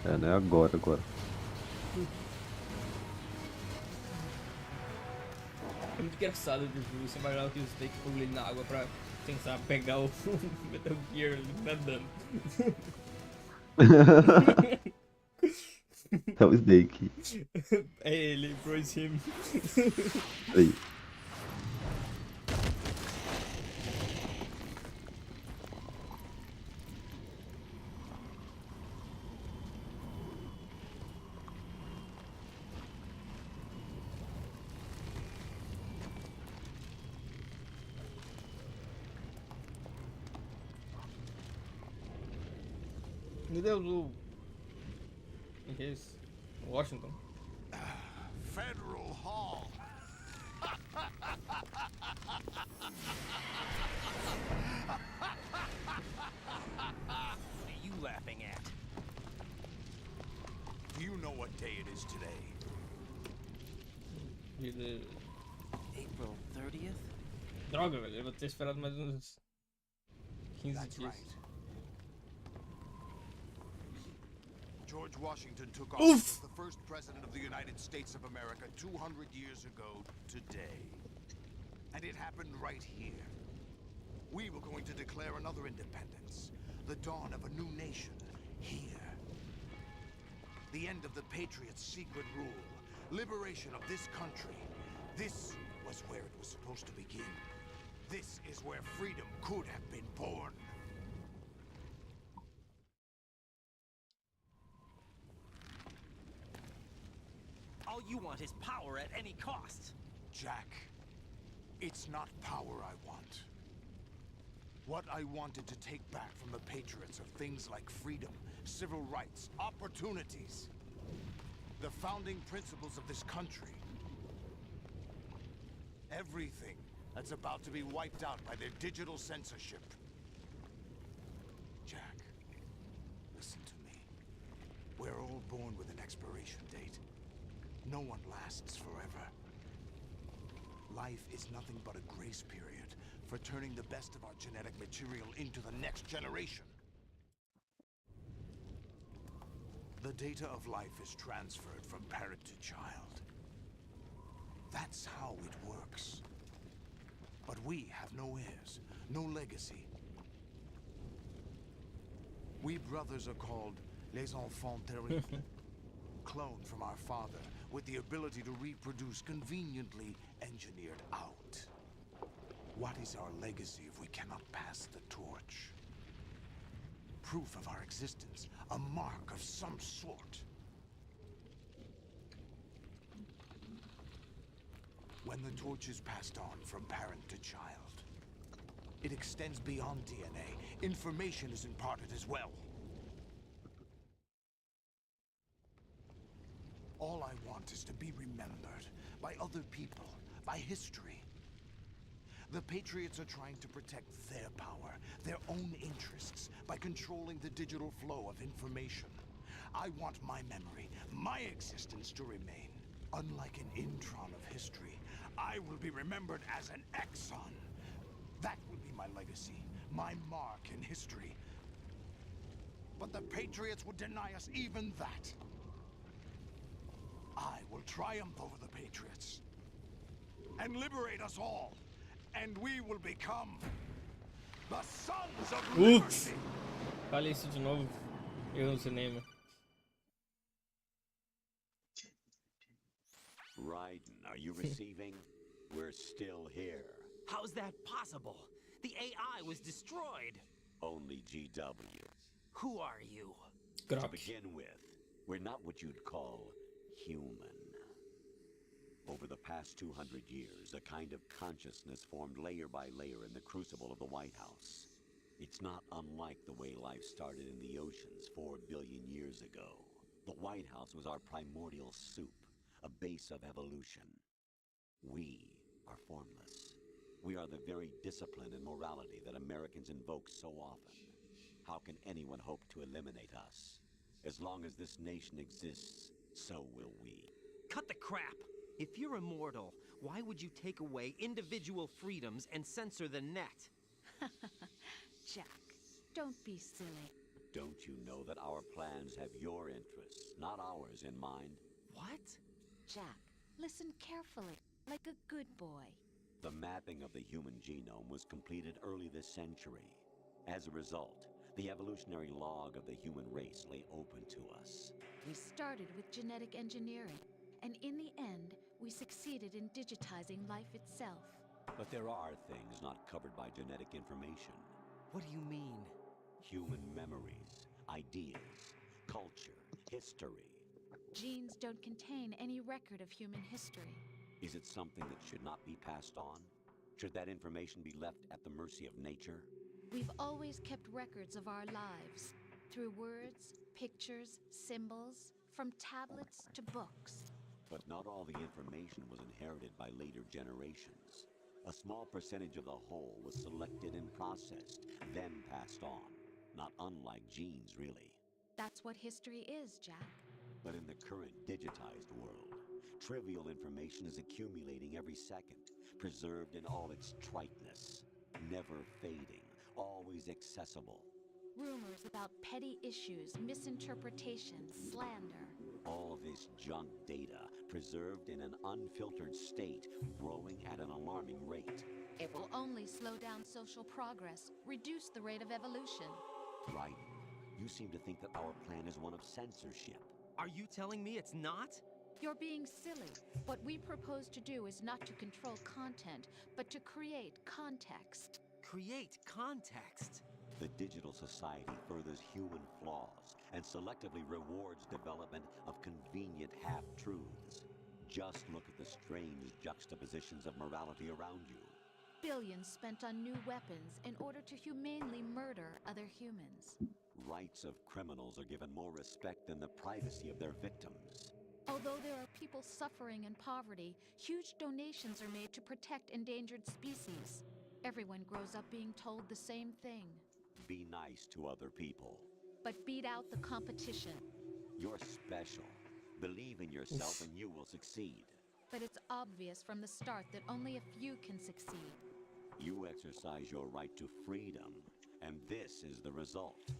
É, né? Agora. É muito engraçado de jogo. Você imaginar que você tem que pular na água pra tentar pegar o Metal Gear nadando. É o Snake. É ele, Bros him. Aí. Meu Deus, o que é isso? Washington. Federal Hall. What are you laughing at? Do you know what day it is today? April 30th? Droga, velho. Eu vou ter esperado mais uns 15 That's dias. right. George Washington took Oof. office as the first president of the United States of America 200 years ago today. And it happened right here. We were going to declare another independence, the dawn of a new nation, here. The end of the Patriots' secret rule, liberation of this country. This was where it was supposed to begin. This is where freedom could have been born. All you want is power at any cost. Jack, it's not power I want. What I wanted to take back from the Patriots are things like freedom, civil rights, opportunities. The founding principles of this country. Everything that's about to be wiped out by their digital censorship. Jack, listen to me. We're all born with an expiration date. No one lasts forever. Life is nothing but a grace period for turning the best of our genetic material into the next generation. The data of life is transferred from parent to child. That's how it works. But we have no heirs, no legacy. We brothers are called les enfants terribles. Cloned from our father, with the ability to reproduce conveniently engineered out. What is our legacy if we cannot pass the torch? Proof of our existence, a mark of some sort. When the torch is passed on from parent to child, it extends beyond DNA. Information is imparted as well. All I want is to be remembered by other people, by history. The Patriots are trying to protect their power, their own interests, by controlling the digital flow of information. I want my memory, my existence to remain. Unlike an intron of history, I will be remembered as an exon. That will be my legacy, my mark in history. But the Patriots would deny us even that. I will triumph over the Patriots and liberate us all, and we will become the Sons of Ups! Liberty. Fale isso de novo. Eu no cinema. Raiden, are you receiving? We're still here. How's that possible? The AI was destroyed. Only GW. Who are you? To begin with, we're not what you'd call human. Over the past 200 years, a kind of consciousness formed layer by layer in the crucible of the White House. It's not unlike the way life started in the oceans 4 billion years ago. The White House was our primordial soup, a base of evolution. We are formless. We are the very discipline and morality that Americans invoke so often. How can anyone hope to eliminate us? As long as this nation exists, so will we. Cut the crap! If you're immortal, why would you take away individual freedoms and censor the net? Jack, don't be silly. Don't you know that our plans have your interests, not ours, in mind? What? Jack, listen carefully, like a good boy. The mapping of the human genome was completed early this century. As a result, the evolutionary log of the human race lay open to us. We started with genetic engineering, and in the end, we succeeded in digitizing life itself. But there are things not covered by genetic information. What do you mean? Human memories, ideas, culture, history. Genes don't contain any record of human history. Is it something that should not be passed on? Should that information be left at the mercy of nature? We've always kept records of our lives. Through words, pictures, symbols, from tablets to books. But not all the information was inherited by later generations. A small percentage of the whole was selected and processed, then passed on. Not unlike genes, really. That's what history is, Jack. But in the current digitized world, trivial information is accumulating every second, preserved in all its triteness, never fading, always accessible. Rumors about petty issues, misinterpretations, slander. All this junk data, preserved in an unfiltered state, growing at an alarming rate. It will only slow down social progress, reduce the rate of evolution. Right. You seem to think that our plan is one of censorship. Are you telling me it's not? You're being silly. What we propose to do is not to control content, but to create context. Create context? The digital society furthers human flaws and selectively rewards development of convenient half-truths. Just look at the strange juxtapositions of morality around you. Billions spent on new weapons in order to humanely murder other humans. Rights of criminals are given more respect than the privacy of their victims. Although there are people suffering in poverty, huge donations are made to protect endangered species. Everyone grows up being told the same thing. Be nice to other people. But beat out the competition. You're special. Believe in yourself and you will succeed. But it's obvious from the start that only a few can succeed. You exercise your right to freedom, and this is the result.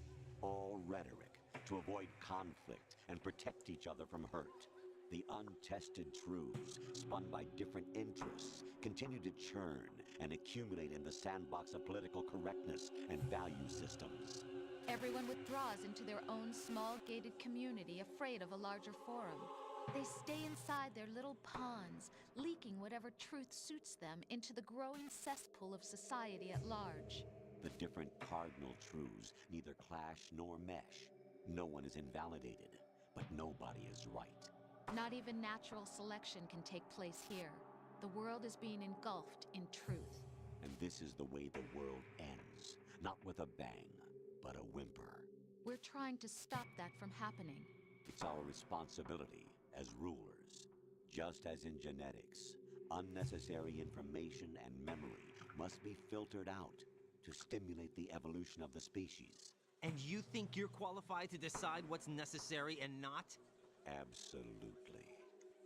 All rhetoric to avoid conflict and protect each other from hurt. The untested truths, spun by different interests, continue to churn and accumulate in the sandbox of political correctness and value systems. Everyone withdraws into their own small gated community, afraid of a larger forum. They stay inside their little ponds, leaking whatever truth suits them into the growing cesspool of society at large. The different cardinal truths neither clash nor mesh. No one is invalidated, but nobody is right. Not even natural selection can take place here. The world is being engulfed in truth. And this is the way the world ends. Not with a bang, but a whimper. We're trying to stop that from happening. It's our responsibility as rulers. Just as in genetics, unnecessary information and memory must be filtered out to stimulate the evolution of the species. And you think you're qualified to decide what's necessary and not? Absolutely.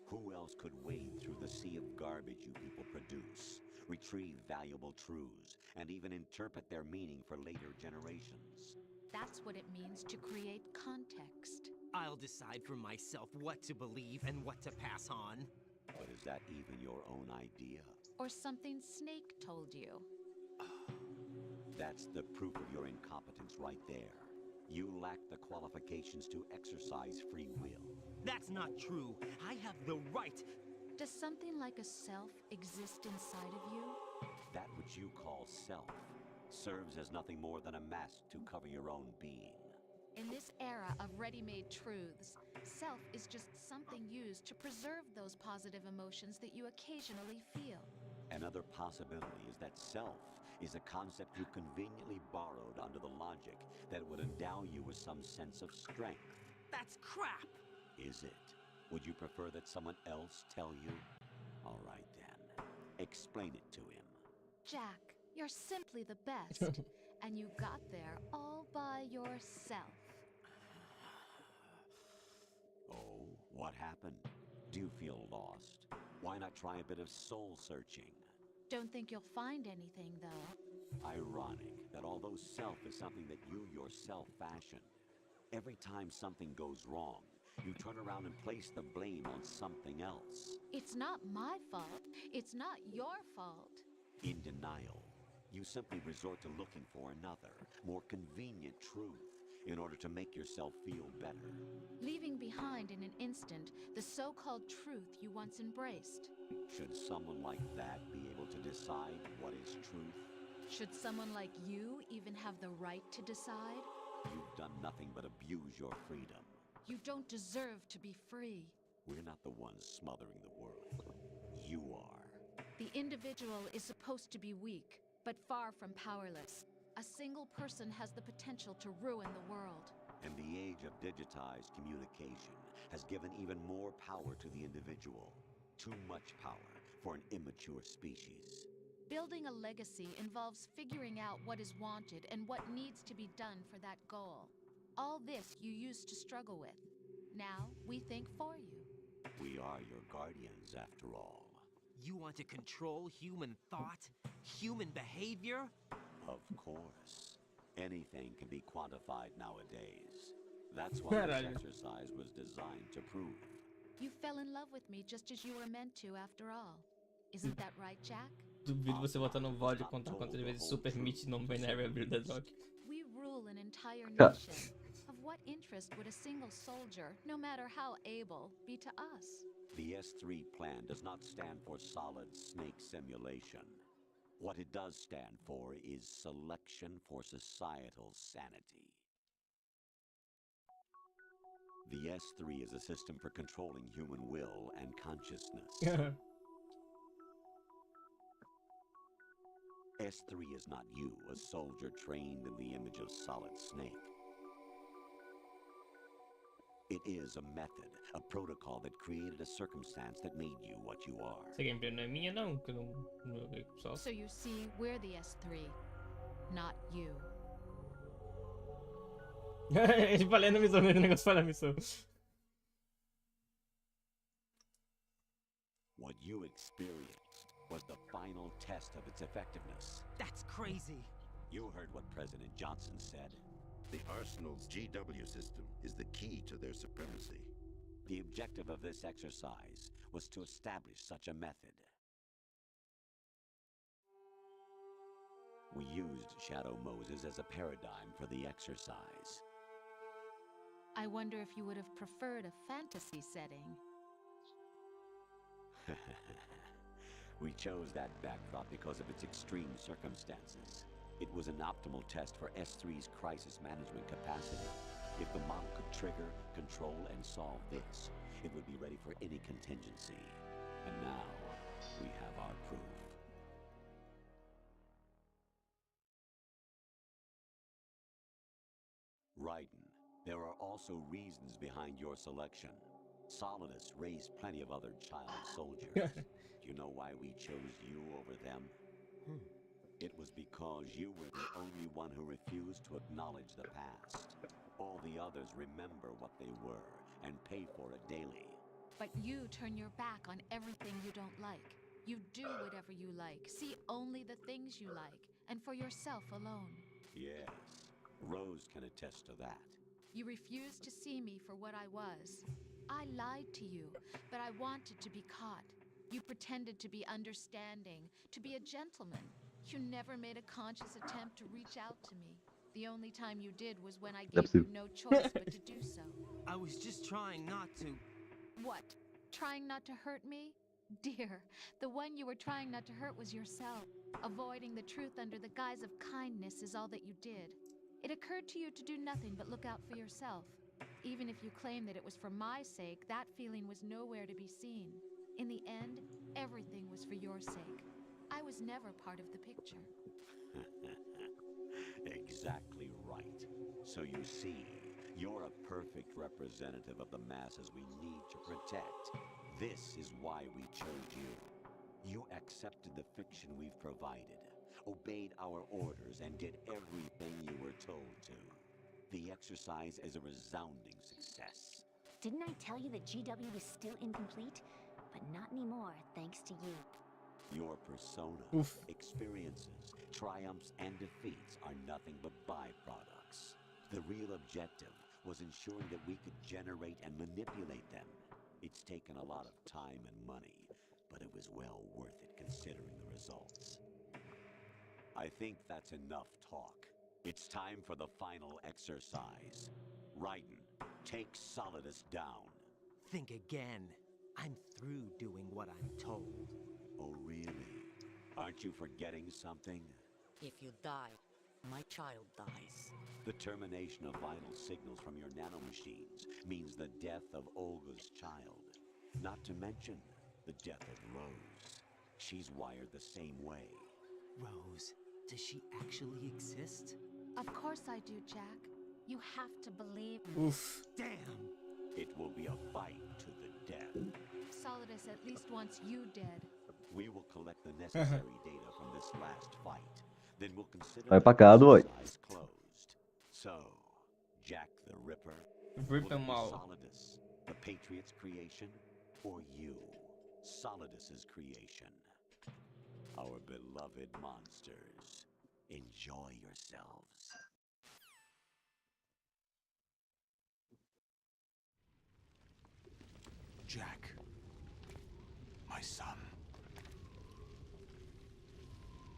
Who else could wade through the sea of garbage you people produce, retrieve valuable truths, and even interpret their meaning for later generations? That's what it means to create context. I'll decide for myself what to believe and what to pass on. But is that even your own idea? Or something Snake told you? That's the proof of your incompetence right there. You lack the qualifications to exercise free will. That's not true. I have the right. Does something like a self exist inside of you? That which you call self serves as nothing more than a mask to cover your own being. In this era of ready-made truths, self is just something used to preserve those positive emotions that you occasionally feel. Another possibility is that self is a concept you conveniently borrowed under the logic that would endow you with some sense of strength. That's crap! Is it? Would you prefer that someone else tell you? All right then. Explain it to him. Jack, you're simply the best. And you got there all by yourself. Oh, what happened? Do you feel lost? Why not try a bit of soul searching? Don't think you'll find anything, though. Ironic that although self is something that you yourself fashioned, every time something goes wrong, you turn around and place the blame on something else. It's not my fault. It's not your fault. In denial, you simply resort to looking for another, more convenient truth in order to make yourself feel better. Leaving behind in an instant the so-called truth you once embraced. Should someone like that be able to decide what is truth? Should someone like you even have the right to decide? You've done nothing but abuse your freedom. You don't deserve to be free. We're not the ones smothering the world. You are. The individual is supposed to be weak, but far from powerless. A single person has the potential to ruin the world. And the age of digitized communication has given even more power to the individual. Too much power for an immature species. Building a legacy involves figuring out what is wanted and what needs to be done for that goal. All this you used to struggle with. Now we think for you. We are your guardians, after all. You want to control human thought? Human behavior? Of course. Anything can be quantified nowadays. That's what this Caralho. exercise was designed to prove. You fell in love with me just as you were meant to, after all. Isn't that right, Jack? Duvido você botar no VOD e contar quantas vezes Super Meat e non-binary abriu Deadlock. We rule an entire Ca- nation. Of what interest would a single soldier, no matter how able, be to us? The S3 plan does not stand for solid snake simulation. What it does stand for is selection for societal sanity. The S3 is a system for controlling human will and consciousness. S3 is not you, a soldier trained in the image of Solid Snake. It is a method, a protocol that created a circumstance that made you what you are. Essa gameplay não é minha não, que eu não joguei com o pessoal. So you see, we're the S3, not you. Ele falando a missão, o negócio fala a missão. What you experienced was the final test of its effectiveness. That's crazy. You heard what President Johnson said. The Arsenal's GW system is the key to their supremacy. The objective of this exercise was to establish such a method. We used Shadow Moses as a paradigm for the exercise. I wonder if you would have preferred a fantasy setting. We chose that backdrop because of its extreme circumstances. It was an optimal test for S3's crisis management capacity. If the model could trigger, control, and solve this, it would be ready for any contingency. And now, we have our proof. Raiden, there are also reasons behind your selection. Solidus raised plenty of other child soldiers. Do you know why we chose you over them? It was because you were the only one who refused to acknowledge the past. All the others remember what they were and pay for it daily. But you turn your back on everything you don't like. You do whatever you like, see only the things you like, and for yourself alone. Yes, Rose can attest to that. You refused to see me for what I was. I lied to you, but I wanted to be caught. You pretended to be understanding, to be a gentleman. You never made a conscious attempt to reach out to me. The only time you did was when I gave you no choice but to do so. I was just trying not to. What? Trying not to hurt me? Dear, the one you were trying not to hurt was yourself. Avoiding the truth under the guise of kindness is all that you did. It occurred to you to do nothing but look out for yourself. Even if you claim that it was for my sake, that feeling was nowhere to be seen. In the end, everything was for your sake. I was never part of the picture. Exactly right. So you see, you're a perfect representative of the masses we need to protect. This is why we chose you. You accepted the fiction we've provided, obeyed our orders, and did everything you were told to. The exercise is a resounding success. Didn't I tell you that GW was still incomplete? But not anymore, thanks to you. Your persona, experiences, triumphs, and defeats are nothing but byproducts. The real objective was ensuring that we could generate and manipulate them. It's taken a lot of time and money, but it was well worth it considering the results. I think that's enough talk. It's time for the final exercise. Raiden, take Solidus down. Think again. I'm through doing what I'm told. Oh, really? Aren't you forgetting something? If you die, my child dies. The termination of vital signals from your nanomachines means the death of Olga's child. Not to mention the death of Rose. She's wired the same way. Rose. Does she actually exist? Of course I do, Jack. You have to believe. Oof. Damn! It will be a fight to the death. Solidus at least wants you dead. We will collect the necessary data from this last fight. Then we'll consider Vai the pra cá, doido. exercise closed. So, Jack the Ripper, Rip will it him be out. Solidus, the Patriot's creation, or you, Solidus's creation? Our beloved monsters, enjoy yourselves. Jack, my son.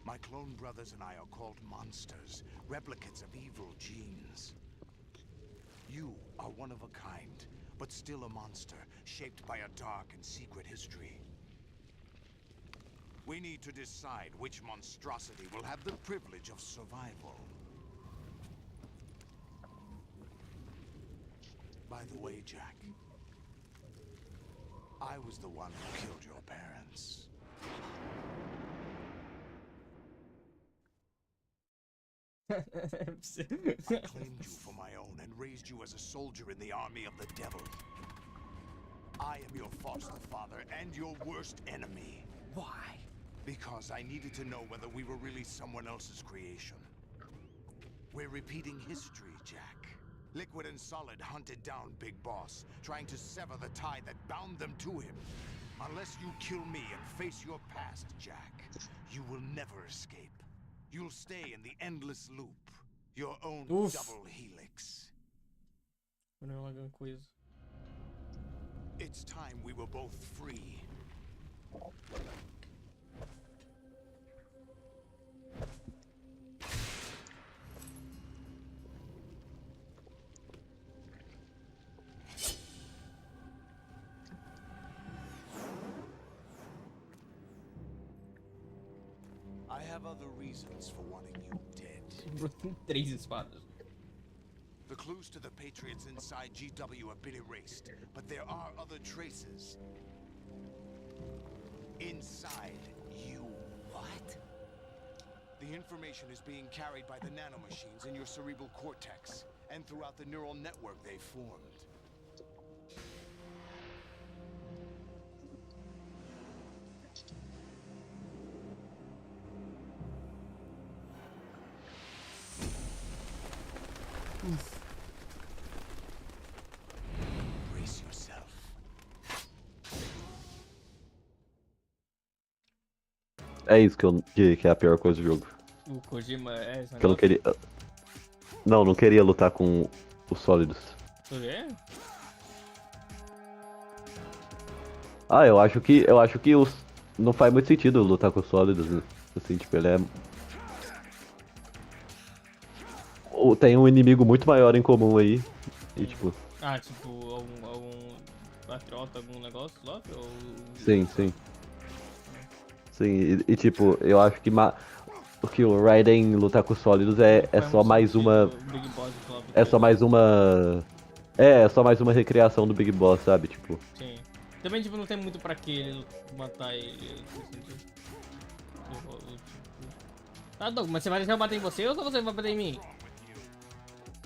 My clone brothers and I are called monsters, replicates of evil genes. You are one of a kind, but still a monster, shaped by a dark and secret history. We need to decide which monstrosity will have the privilege of survival. By the way, Jack, I was the one who killed your parents. I claimed you for my own and raised you as a soldier in the army of the devil. I am your foster father and your worst enemy. Why? Because I needed to know whether we were really someone else's creation. We're repeating history, Jack. Liquid and Solid hunted down Big Boss, trying to sever the tie that bound them to him. Unless you kill me and face your past, Jack, you will never escape. You'll stay in the endless loop, your own double helix. Alguma coisa. It's time we were both free. I have other reasons for wanting you dead. 3 espadas. The clues to the Patriots inside GW have been erased, but there are other traces. Inside you. What? The information is being carried by the nanomachines in your cerebral cortex, and throughout the neural network they've formed. Brace yourself. É isso que é a pior coisa do jogo. O Kojima é esse Que eu não queria. Não queria lutar com os sólidos. Por quê? Ah, eu acho que os. Não faz muito sentido lutar com os sólidos, né? Assim, tipo, ele é. Tem um inimigo muito maior em comum aí. E tipo. Ah, tipo, algum patriota, algum negócio lá? Ou... Sim. Sim, e tipo, eu acho que o Raiden lutar com os sólidos é só mais uma. É só mais uma. É só mais uma recriação do Big Boss, sabe? Tipo. Sim. Também, tipo, não tem muito pra que ele matar ele. Ah, Doug, mas você vai deixar eu bater em você ou só você vai bater em mim?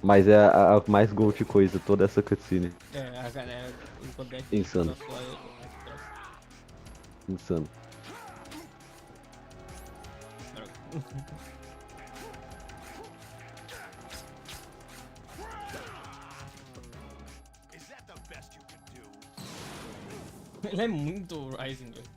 Mas é a mais gold coisa, toda essa cutscene. É, a galera enquanto é que Insano. Insano. Is that the best you can do? Ele é muito Rising, velho.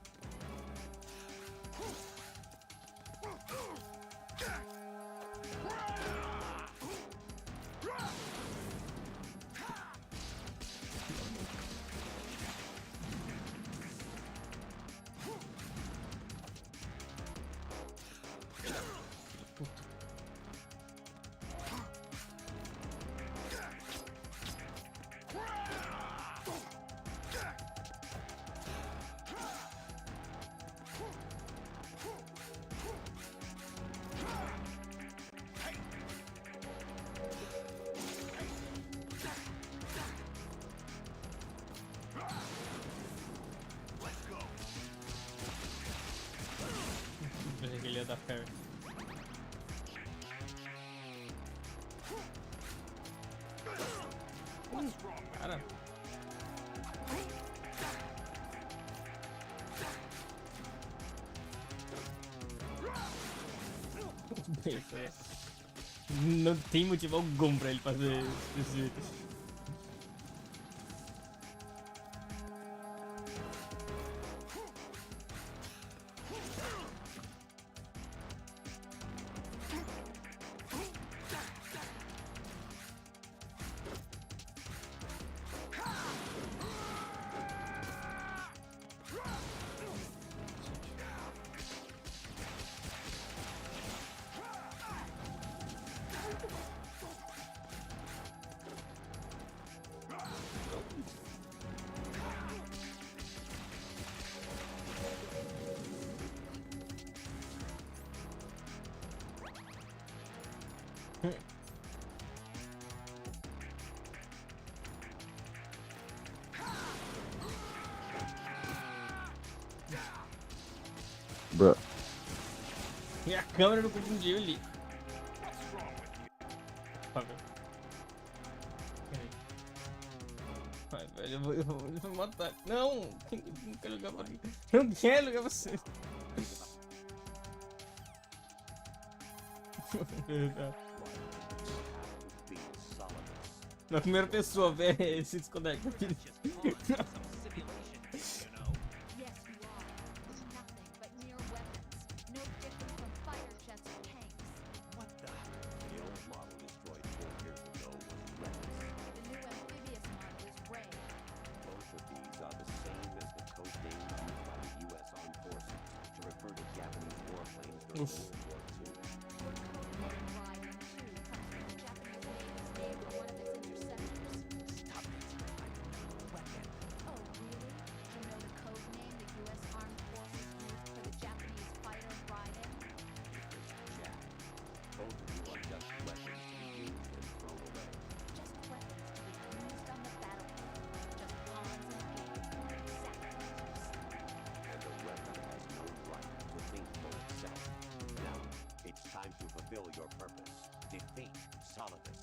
Pensei que ele ia dar parry. Cara. Não tem motivo algum pra ele fazer desse jeito. Bro. E a câmera não confundiu ali. Ai, velho, eu vou matar. Não! Não quero jogar pra mim. Não quero jogar você. Na primeira pessoa, velho, se desconecta. Time to fulfill your purpose. Defeat Solidus.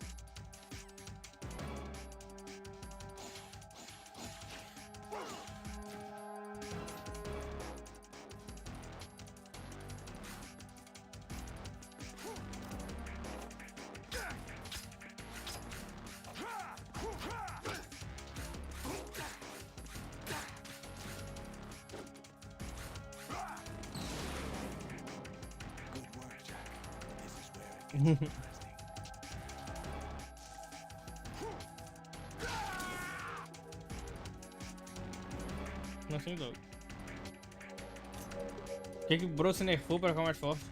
Não sem dúvida. O que o Bro se nerfou pra ficar mais forte?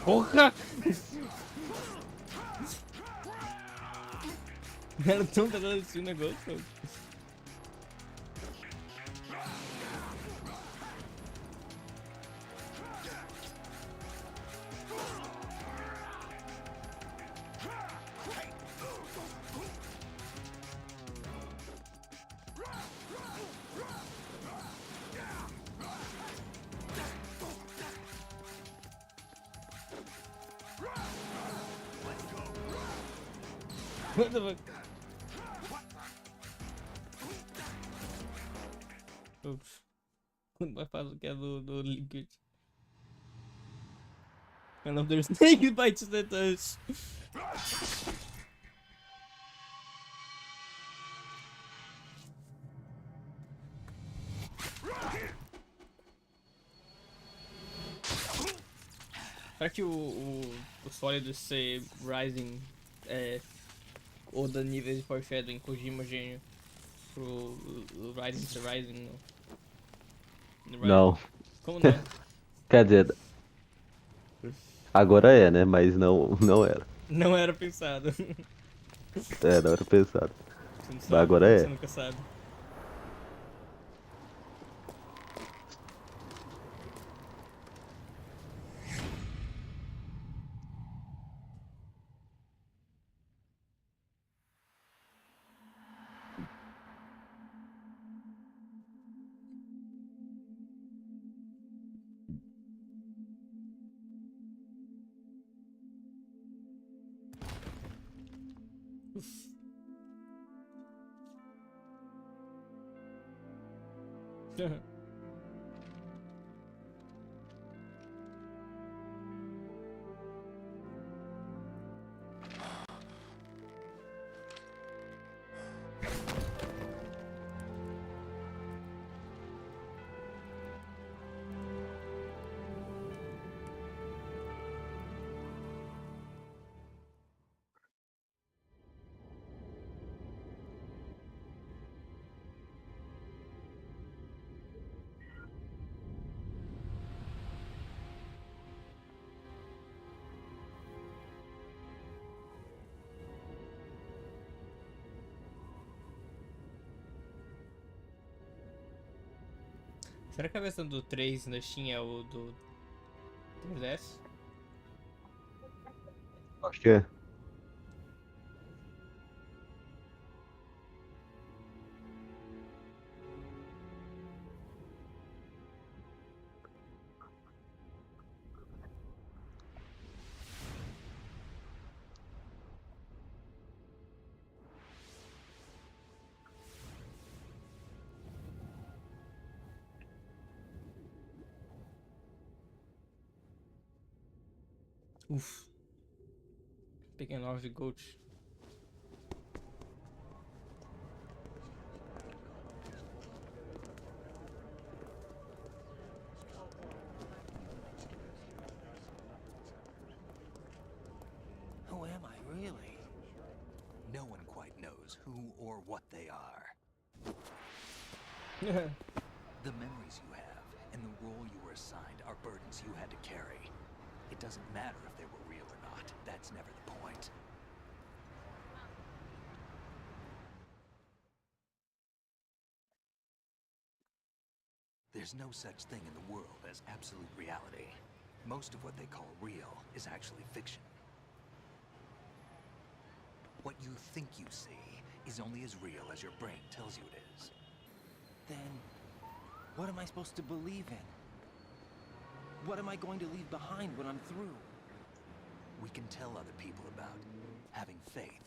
Porra! Era tão pesado esse negócio, cara. What the fuck? Oops. Quando vai fazer o que é do Liquid. I love their snake bites that does. Será que o sólido ser Rising ou da nível de foreshadowing Kojima gênio pro Rising ser Rising no Não. Como não? Quer dizer, agora é, né? Mas não era. Não era pensado. É, não era pensado. Você não Mas sabe, agora você é. nunca sabe. Será que a versão do 3 na Steam é o do 3DS? Acho que é. Uf. pt9 Gold. Who am I, really? No one quite knows who or what they are. The memories you have and the role you were assigned are burdens you had to carry. It doesn't matter if they were real or not. That's never the point. There's no such thing in the world as absolute reality. Most of what they call real is actually fiction. What you think you see is only as real as your brain tells you it is. Then, what am I supposed to believe in? What am I going to leave behind when I'm through? We can tell other people about having faith.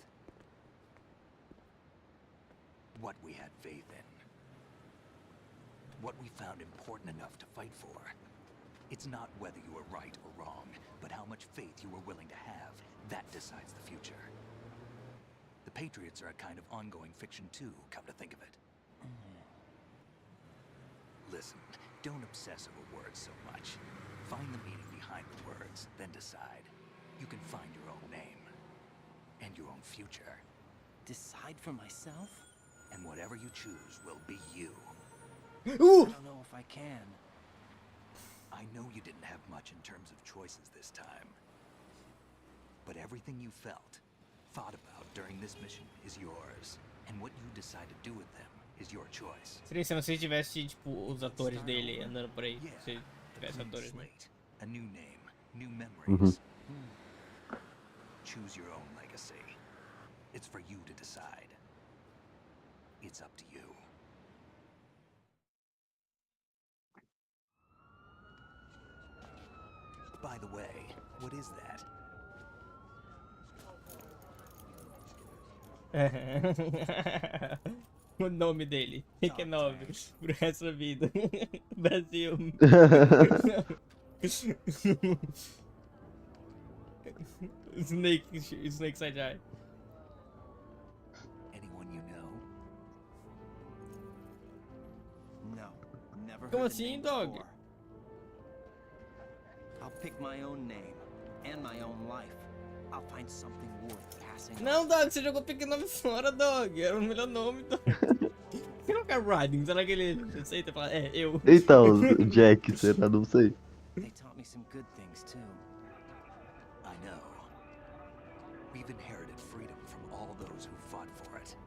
What we had faith in. What we found important enough to fight for. It's not whether you were right or wrong, but how much faith you were willing to have. That decides the future. The Patriots are a kind of ongoing fiction too, come to think of it. Listen, don't obsess over words so much. Find the meaning behind the words, then decide. You can find your own name. And your own future. Decide for myself? And whatever you choose will be you. I don't know if I can. I know you didn't have much in terms of choices this time. But everything you felt, thought about during this mission is yours. And what you decide to do with them is your choice. Seria se você tivesse, tipo, os atores dele andando por aí. Se tivesse atores, né? A new name, new memories. Choose your own legacy. It's for you to decide. It's up to you. By the way, what is that? O nome dele. pt9 pro resto da vida. Brasil. Snake Side Eye. Anyone you know? No, never Como heard the assim, name dog? before. I'll pick my own name and my own life. I'll find something worth passing Não, on. Dog, você jogou pt9 fora, Dog. Era o melhor nome, Dog. Se colocar Riding, será que ele aceita e fala, é, eu. Então, Jack, será? Não sei. They taught me some good things too. I know. We've inherited freedom from all those who fought for it.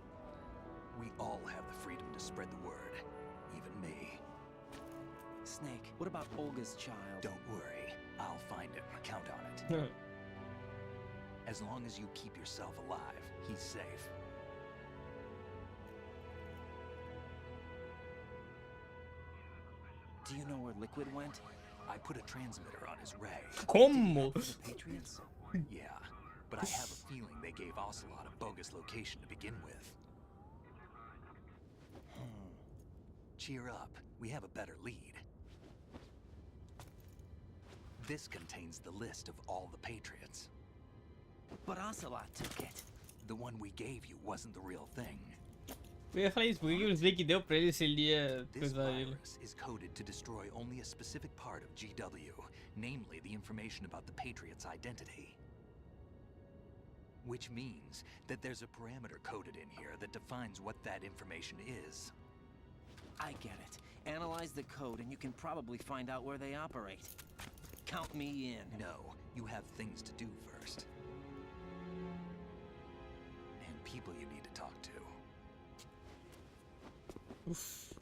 We all have the freedom to spread the word, even me. Snake, what about Olga's child? Don't worry, I'll find him. Count on it. As long as you keep yourself alive, he's safe. Do you know where Liquid went? I put a transmitter on his ray. Como? For the Patriots? Yeah, but I have a feeling they gave Ocelot a bogus location to begin with. cheer up. We have a better lead. This contains the list of all the Patriots. But Ocelot took it. The one we gave you wasn't the real thing. Eu ia falar isso, por que o Snake deu pra ele se ele ia This coisar ele? virus is coded to destroy only a specific part of GW, namely the information about the Patriot's identity. Which means that there's a parameter coded in here that defines what that information is. I get it. Analyze the code and you can probably find out where they operate. Count me in. No, you have things to do first. And people you need to talk to. Oof.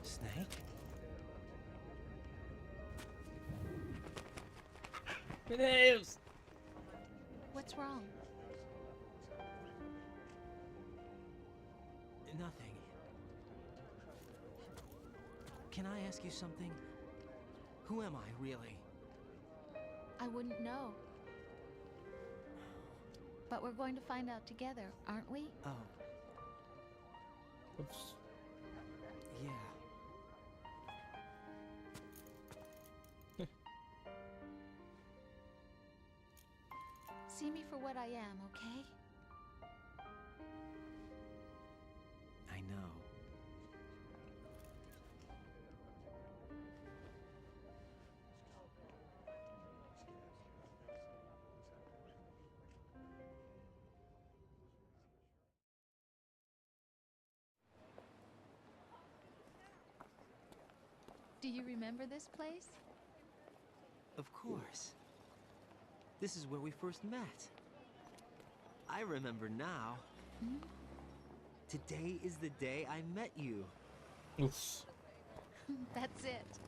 Snake? Meu Deus! What's wrong? Nothing. Can I ask you something? Who am I, really? I wouldn't know. But we're going to find out together, aren't we? Oh, Oops. yeah. See me for what I am, okay? I know. Do you remember this place? Of course. This is where we first met. I remember now. Hmm? Today is the day I met you. Oof. That's it.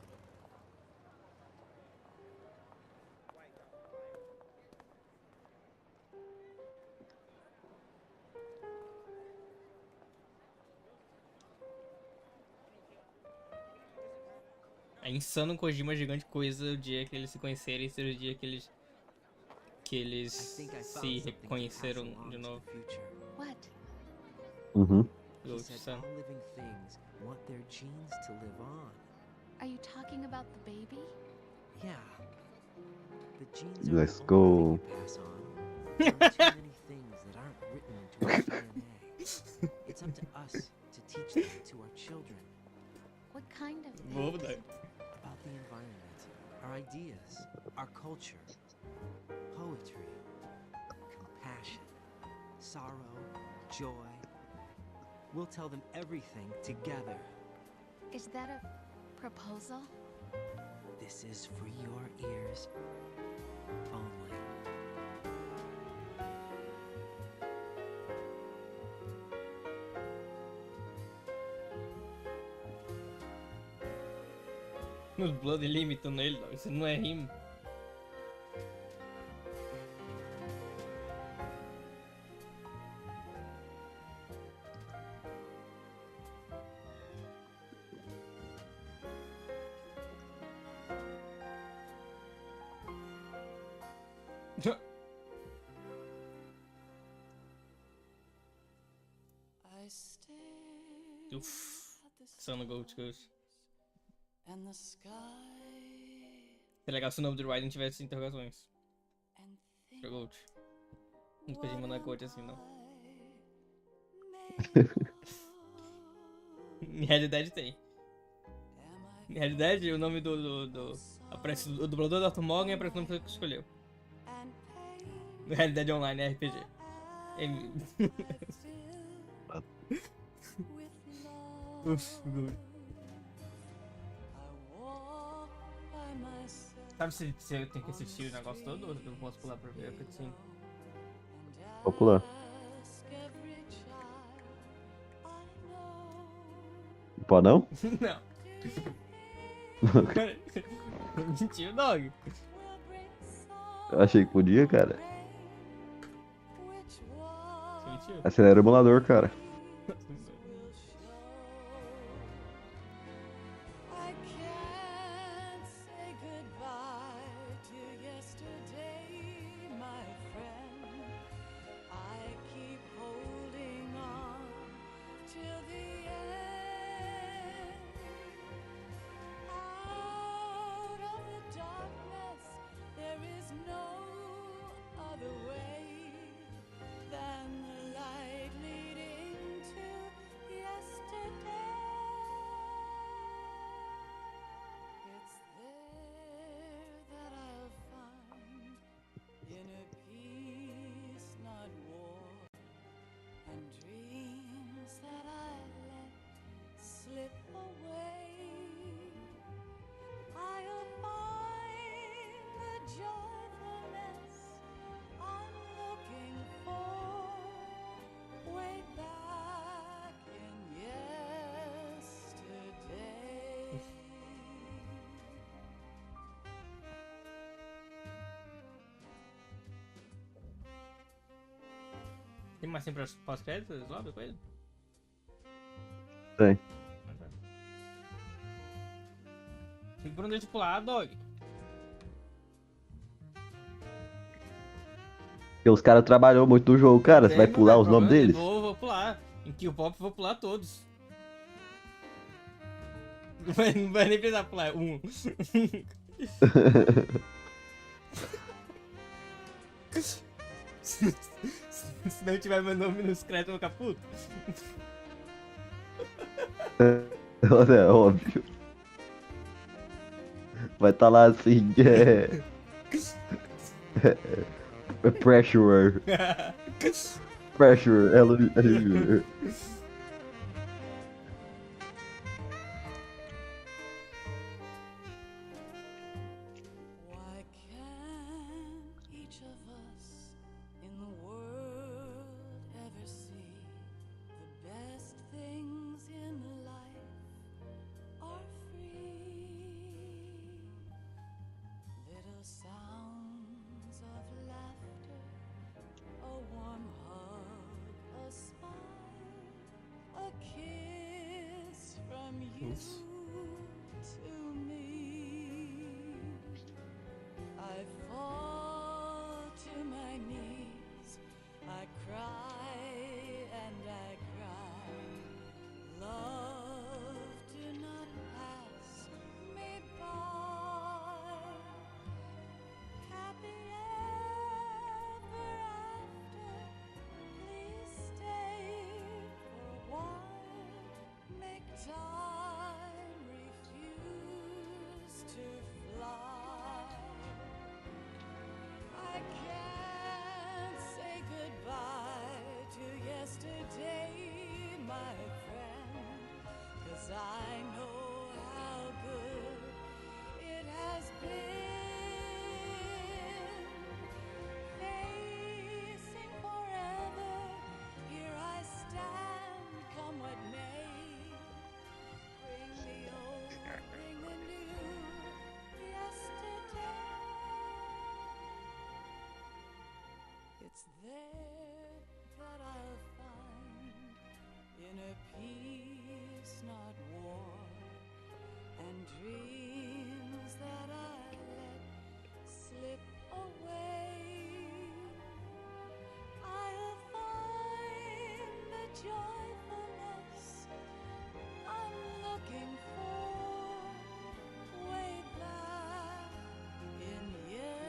É insano o Kojima gigante coisa o dia que eles se conhecerem ser o dia que eles se reconheceram de novo. What? Uhum. He Ghost said son. all living things want their genes to live on. Are you talking about the baby? Yeah. The genes are Let's the go. only thing you pass on. There are too many things that aren't written into our DNA. It's up to us to teach them to our children. What kind of Vou things? mudar. About the environment, our ideas, our culture, poetry, compassion, sorrow, joy. We'll tell them everything together. Is that a proposal? This is for your ears only. Os Blood ele imitando ele, não. Isso não é rima. Uff. Son Ghost Ghost. And the sky. Seria legal se o nome do Raiden tivesse interrogações. Pra Gold. Não podia mandar Gold assim, não. Em realidade tem. Em realidade, o nome aparece o dublador do Arthur Morgan e aparece o nome que você escolheu. Na realidade online é RPG. Uf, good. Sabe se eu tenho que assistir o negócio todo ou eu posso pular pra ver a cutscene? Vou pular. Pode não? Não. Mentira, dog. Eu achei que podia, cara. Mentira. Acelera o emulador, cara. I can't say goodbye to yesterday, my friend. I keep holding on till the end. Out of the darkness, there is no other way than the light leading to yesterday. It's there that I'll find inner peace, not war, and dreams that I let slip away. I'll find the joyfulness I'm looking for way back in yesterday. Tem mais sempre pós-créditos, logo, coisa? Tem. Fica por onde eu pular, dog. Porque os caras trabalhou muito no jogo, cara. Você vai Não pular tem os nomes problema, deles? Vou pular. Em Kill Pop vou pular todos. Não vai nem precisar pular, um. Se não tiver meu nome nos créditos, eu vou ficar puto. É óbvio. Vai estar lá assim, Pressure. Pressure, ela. Why can't each of us in the world ever see the best things in life are free? Little sounds of laughter, a warm hug, a smile, a kiss from you to me. I fall to my knees, I cry and I cry. Love, do not pass me by. Happy ever after, please stay for a while. Make time, refuse to fly. I can't say goodbye to yesterday, my friend, 'cause I know how good it has been. Facing forever, here I stand, come what may. Bring the old, bring the new, yesterday. It's there that I'll find inner peace, not war, and dreams that I let slip away. I'll find the joyfulness I'm looking for way back in yesterday.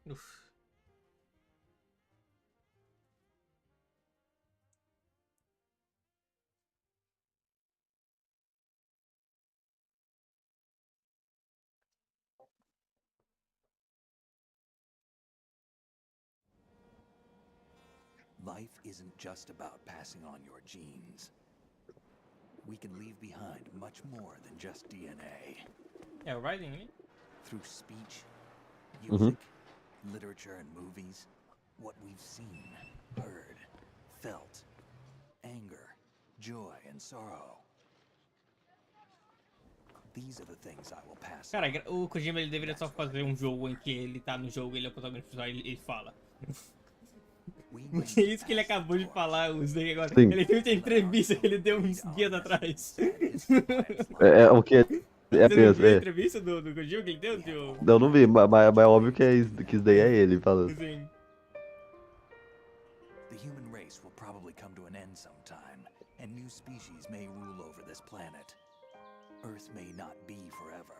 Uf. Life isn't just about passing on your genes. We can leave behind much more than just DNA. É o Raiden, né? Through speech, Uhum. music, literature, and movies, what we've seen, heard, felt, anger, joy, and sorrow. These are the things I will pass on. Cara, o Kojima ele deveria só fazer um jogo em que ele tá no jogo, ele é o protagonista principal e ele fala. Porque é isso que ele acabou de falar, o Snake agora. Sim. Ele fez a entrevista que ele deu uns dias atrás. É o que é Você não mesmo, viu a é. entrevista do Kojima que ele deu? Tio? Eu não vi, mas é óbvio que, que isso daí é ele falando. Sim. The human race will probably come to an end sometime, and new species may rule over this planet. Earth may not be forever,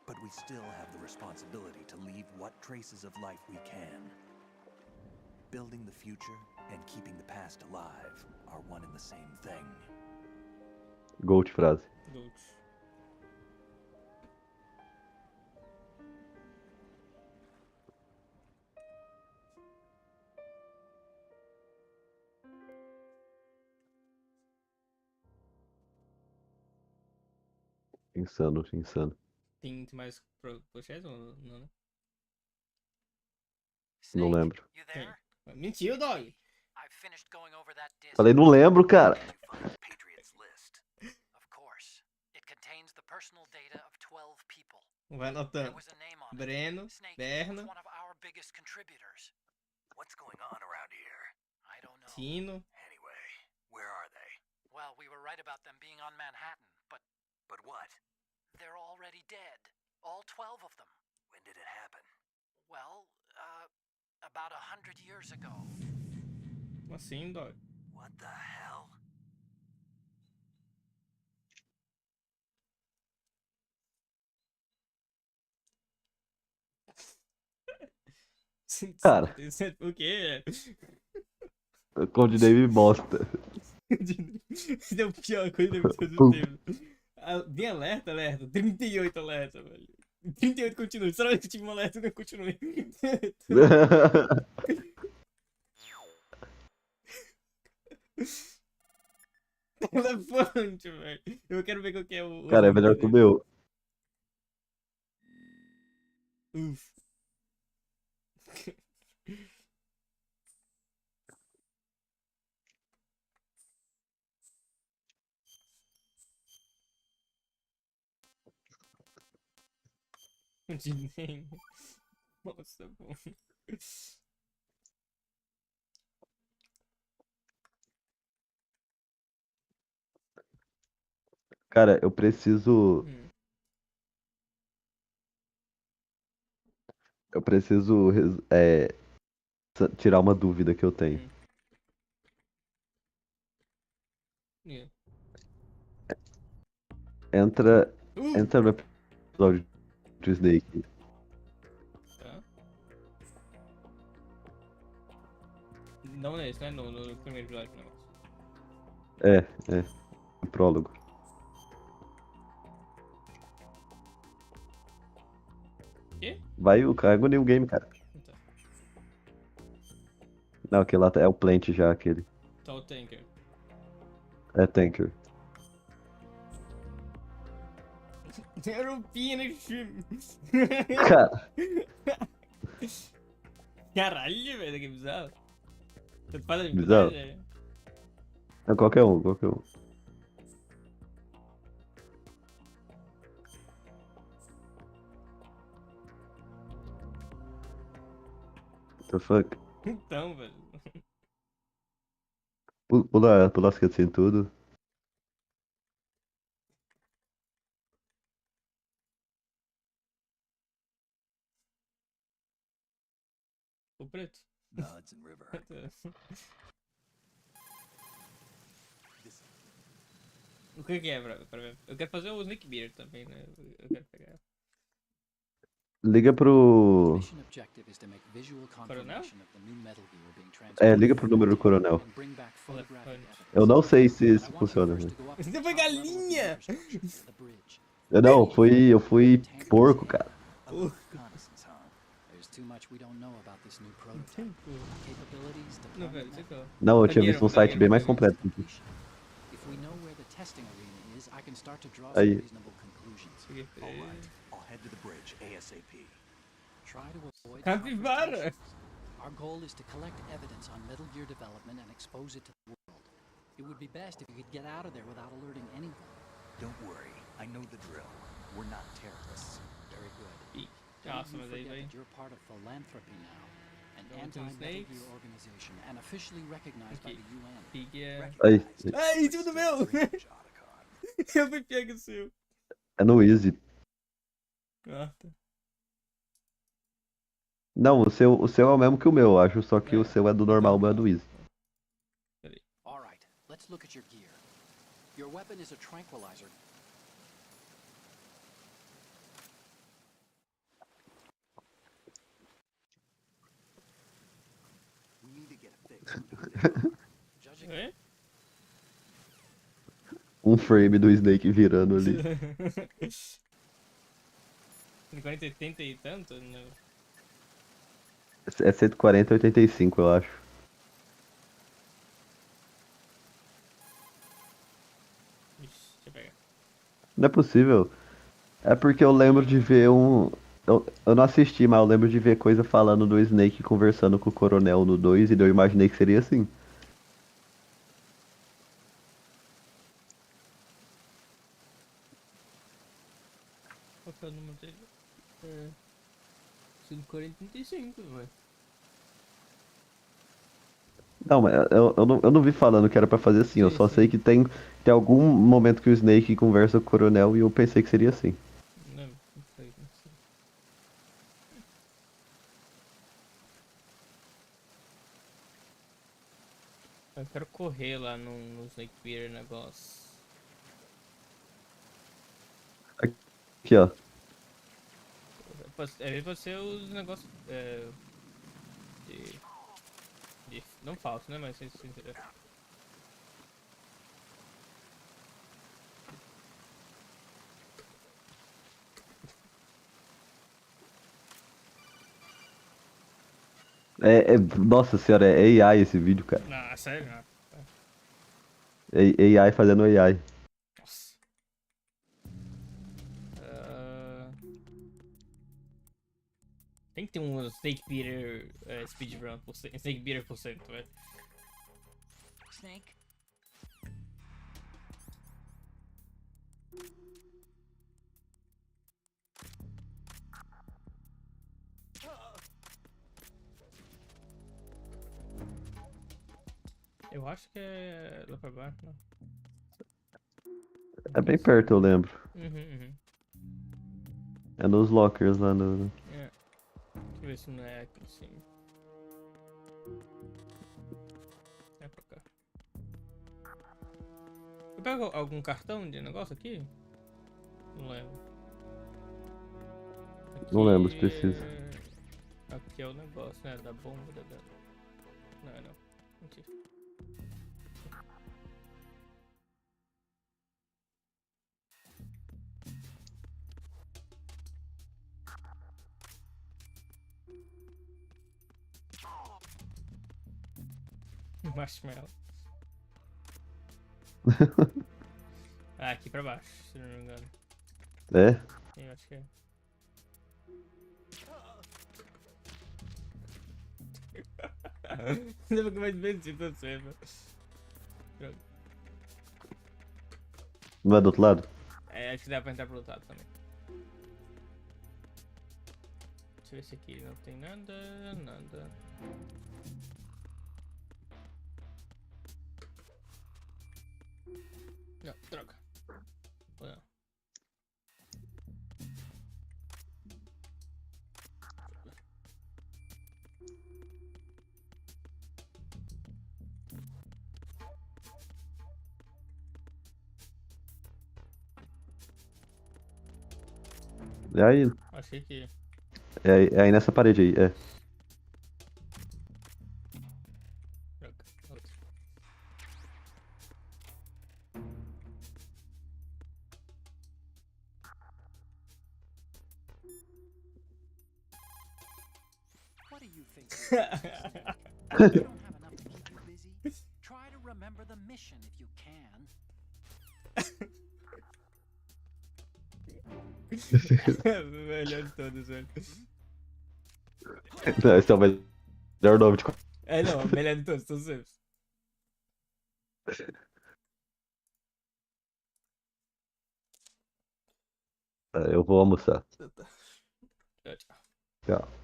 but we still have the responsibility to leave what traces of life we can. Building the future and keeping the past alive are one and the same thing. Gold frase. Gold. Insano, insano. Tem mais projetos ou não, né? Não lembro. Tem. Mentiu, dói. Falei, não lembro, cara. Vai anotando. Breno, Berna, What's going on around here? I don't know. Tino. Anyway, where are they? Well, we were right about them being on Manhattan, but But what? they're already dead. All 12 of them. When did it happen? Well, about 100 years ago. Como assim, dói? What the hell? Cara. O quê? Code Name bosta. É a pior coisa de todos os tempos. Bem alerta, 38 alerta, velho. 38 continua. Será que eu tive um alerta e não continuei? Elefante, velho. Eu quero ver qual que é o. Cara, é melhor que o meu. Uf. De nem. Nossa, bom. Cara, eu preciso. Eu preciso tirar uma dúvida que eu tenho. Yeah. Entra no episódio do Snake. Tá. Não nesse, né? No primeiro episódio, não. É. O prólogo. Quê? Vai o cargo New Game, cara. Tá. Não, aquele lá é o Plant já, aquele. Tá o Tanker. É Tanker. Era o Finish. Cara. Caralho, velho, que bizarro. Você faz a Bizarro. dificuldade? É qualquer um. What the fuck? Então, velho. Pula as cutscenes tudo. O preto. The Hudson River. O que é pra ver? Eu quero fazer o Snake Beard também, né? Eu quero pegar. Liga pro. Mission objective is to make visual Coronel? confirmation of the new Metal Gear being É, transported liga pro from número do Antigua coronel. and bring back photographic evidence. Eu não sei se But I isso want you funciona, first velho. to go up to Você the foi top level of the galinha! infrastructure near the bridge. Eu fui porco, cara. A little reconnaissance, huh? There's too much we don't know about this new prototype. Capabilities, Não, velho, deployment você method. Não, eu tinha Galinheiro, visto um mano, site bem galinheiro, mais galinheiro. completo. If we know where the testing arena is, I can start to draw Aí. some reasonable conclusions. All right, I'll head to the bridge ASAP. Try to avoid Capivara! confrontations. Our goal is to collect evidence on Metal Gear development and expose it to the world. It would be best if you could get out of there without alerting anyone. Don't worry, I know the drill. We're not terrorists. Very good. Ih, Don't nossa, you mas aí forget vai. that you're part of Philanthropy now, an Don't anti-Metal snakes. Gear organization and officially recognized by Aqui. the UN. Pig é. Aí. Ai, em cima do meu! Eu fui pego o seu. É no Easy. Ah, tá. Não, o seu é o mesmo que o meu, eu acho. Só que o seu é do normal, o meu é do Easy. All right, let's look at your gear. Your weapon is a tranquilizer. We need to get a fix. Judging É? Um frame do Snake virando ali. 50, 80 e tanto? Não. É 140 85, eu acho. Ixi, deixa eu pegar. Não é possível. É porque eu lembro de ver um. Eu não assisti, mas eu lembro de ver coisa falando do Snake conversando com o Coronel no 2 e daí eu imaginei que seria assim. Qual que é o número dele? É. 140, 35, velho. Não, mas eu não vi falando que era pra fazer assim, eu Sim, só sim. sei que tem algum momento que o Snake conversa com o Coronel e eu pensei que seria assim. Não sei, não sei. Eu quero correr lá no Snake Beer negócio. Aqui, ó. Pode ser os negócios. Não falso, né? Mas sem entender. Nossa senhora, é AI esse vídeo, cara. Não, sério, não. É AI fazendo AI. Nossa. Tem que ter um Snake Beater speedrun, Snake Beater por cento, velho. Snake? Eu acho que é lá pra baixo, não. É bem perto, eu lembro. Uhum. É nos lockers lá no. É. Deixa eu ver se não é aqui em cima. É pra cá. Eu pego algum cartão de negócio aqui? Não lembro. Não lembro se precisa. Aqui é o negócio, né? Da bomba da. Não. Mentira. Marshmallow. Aqui pra baixo, se não me engano. É? Eu acho que é. Não é mais divertido você, velho. Droga. Não é do outro lado? Acho que dá pra entrar pro outro lado também. Deixa eu ver se aqui não tem nada. Não, droga. Não. E aí? Achei que. É aí nessa parede aí, é. What do you think you're doing, Snake? You don't have enough to keep you busy? Try to remember the mission if you can. Melhor de todos, velho. Não, esse é o melhor nome de. É, não, melhor de todos eles. Eu vou almoçar. Tchau, tchau. Tchau.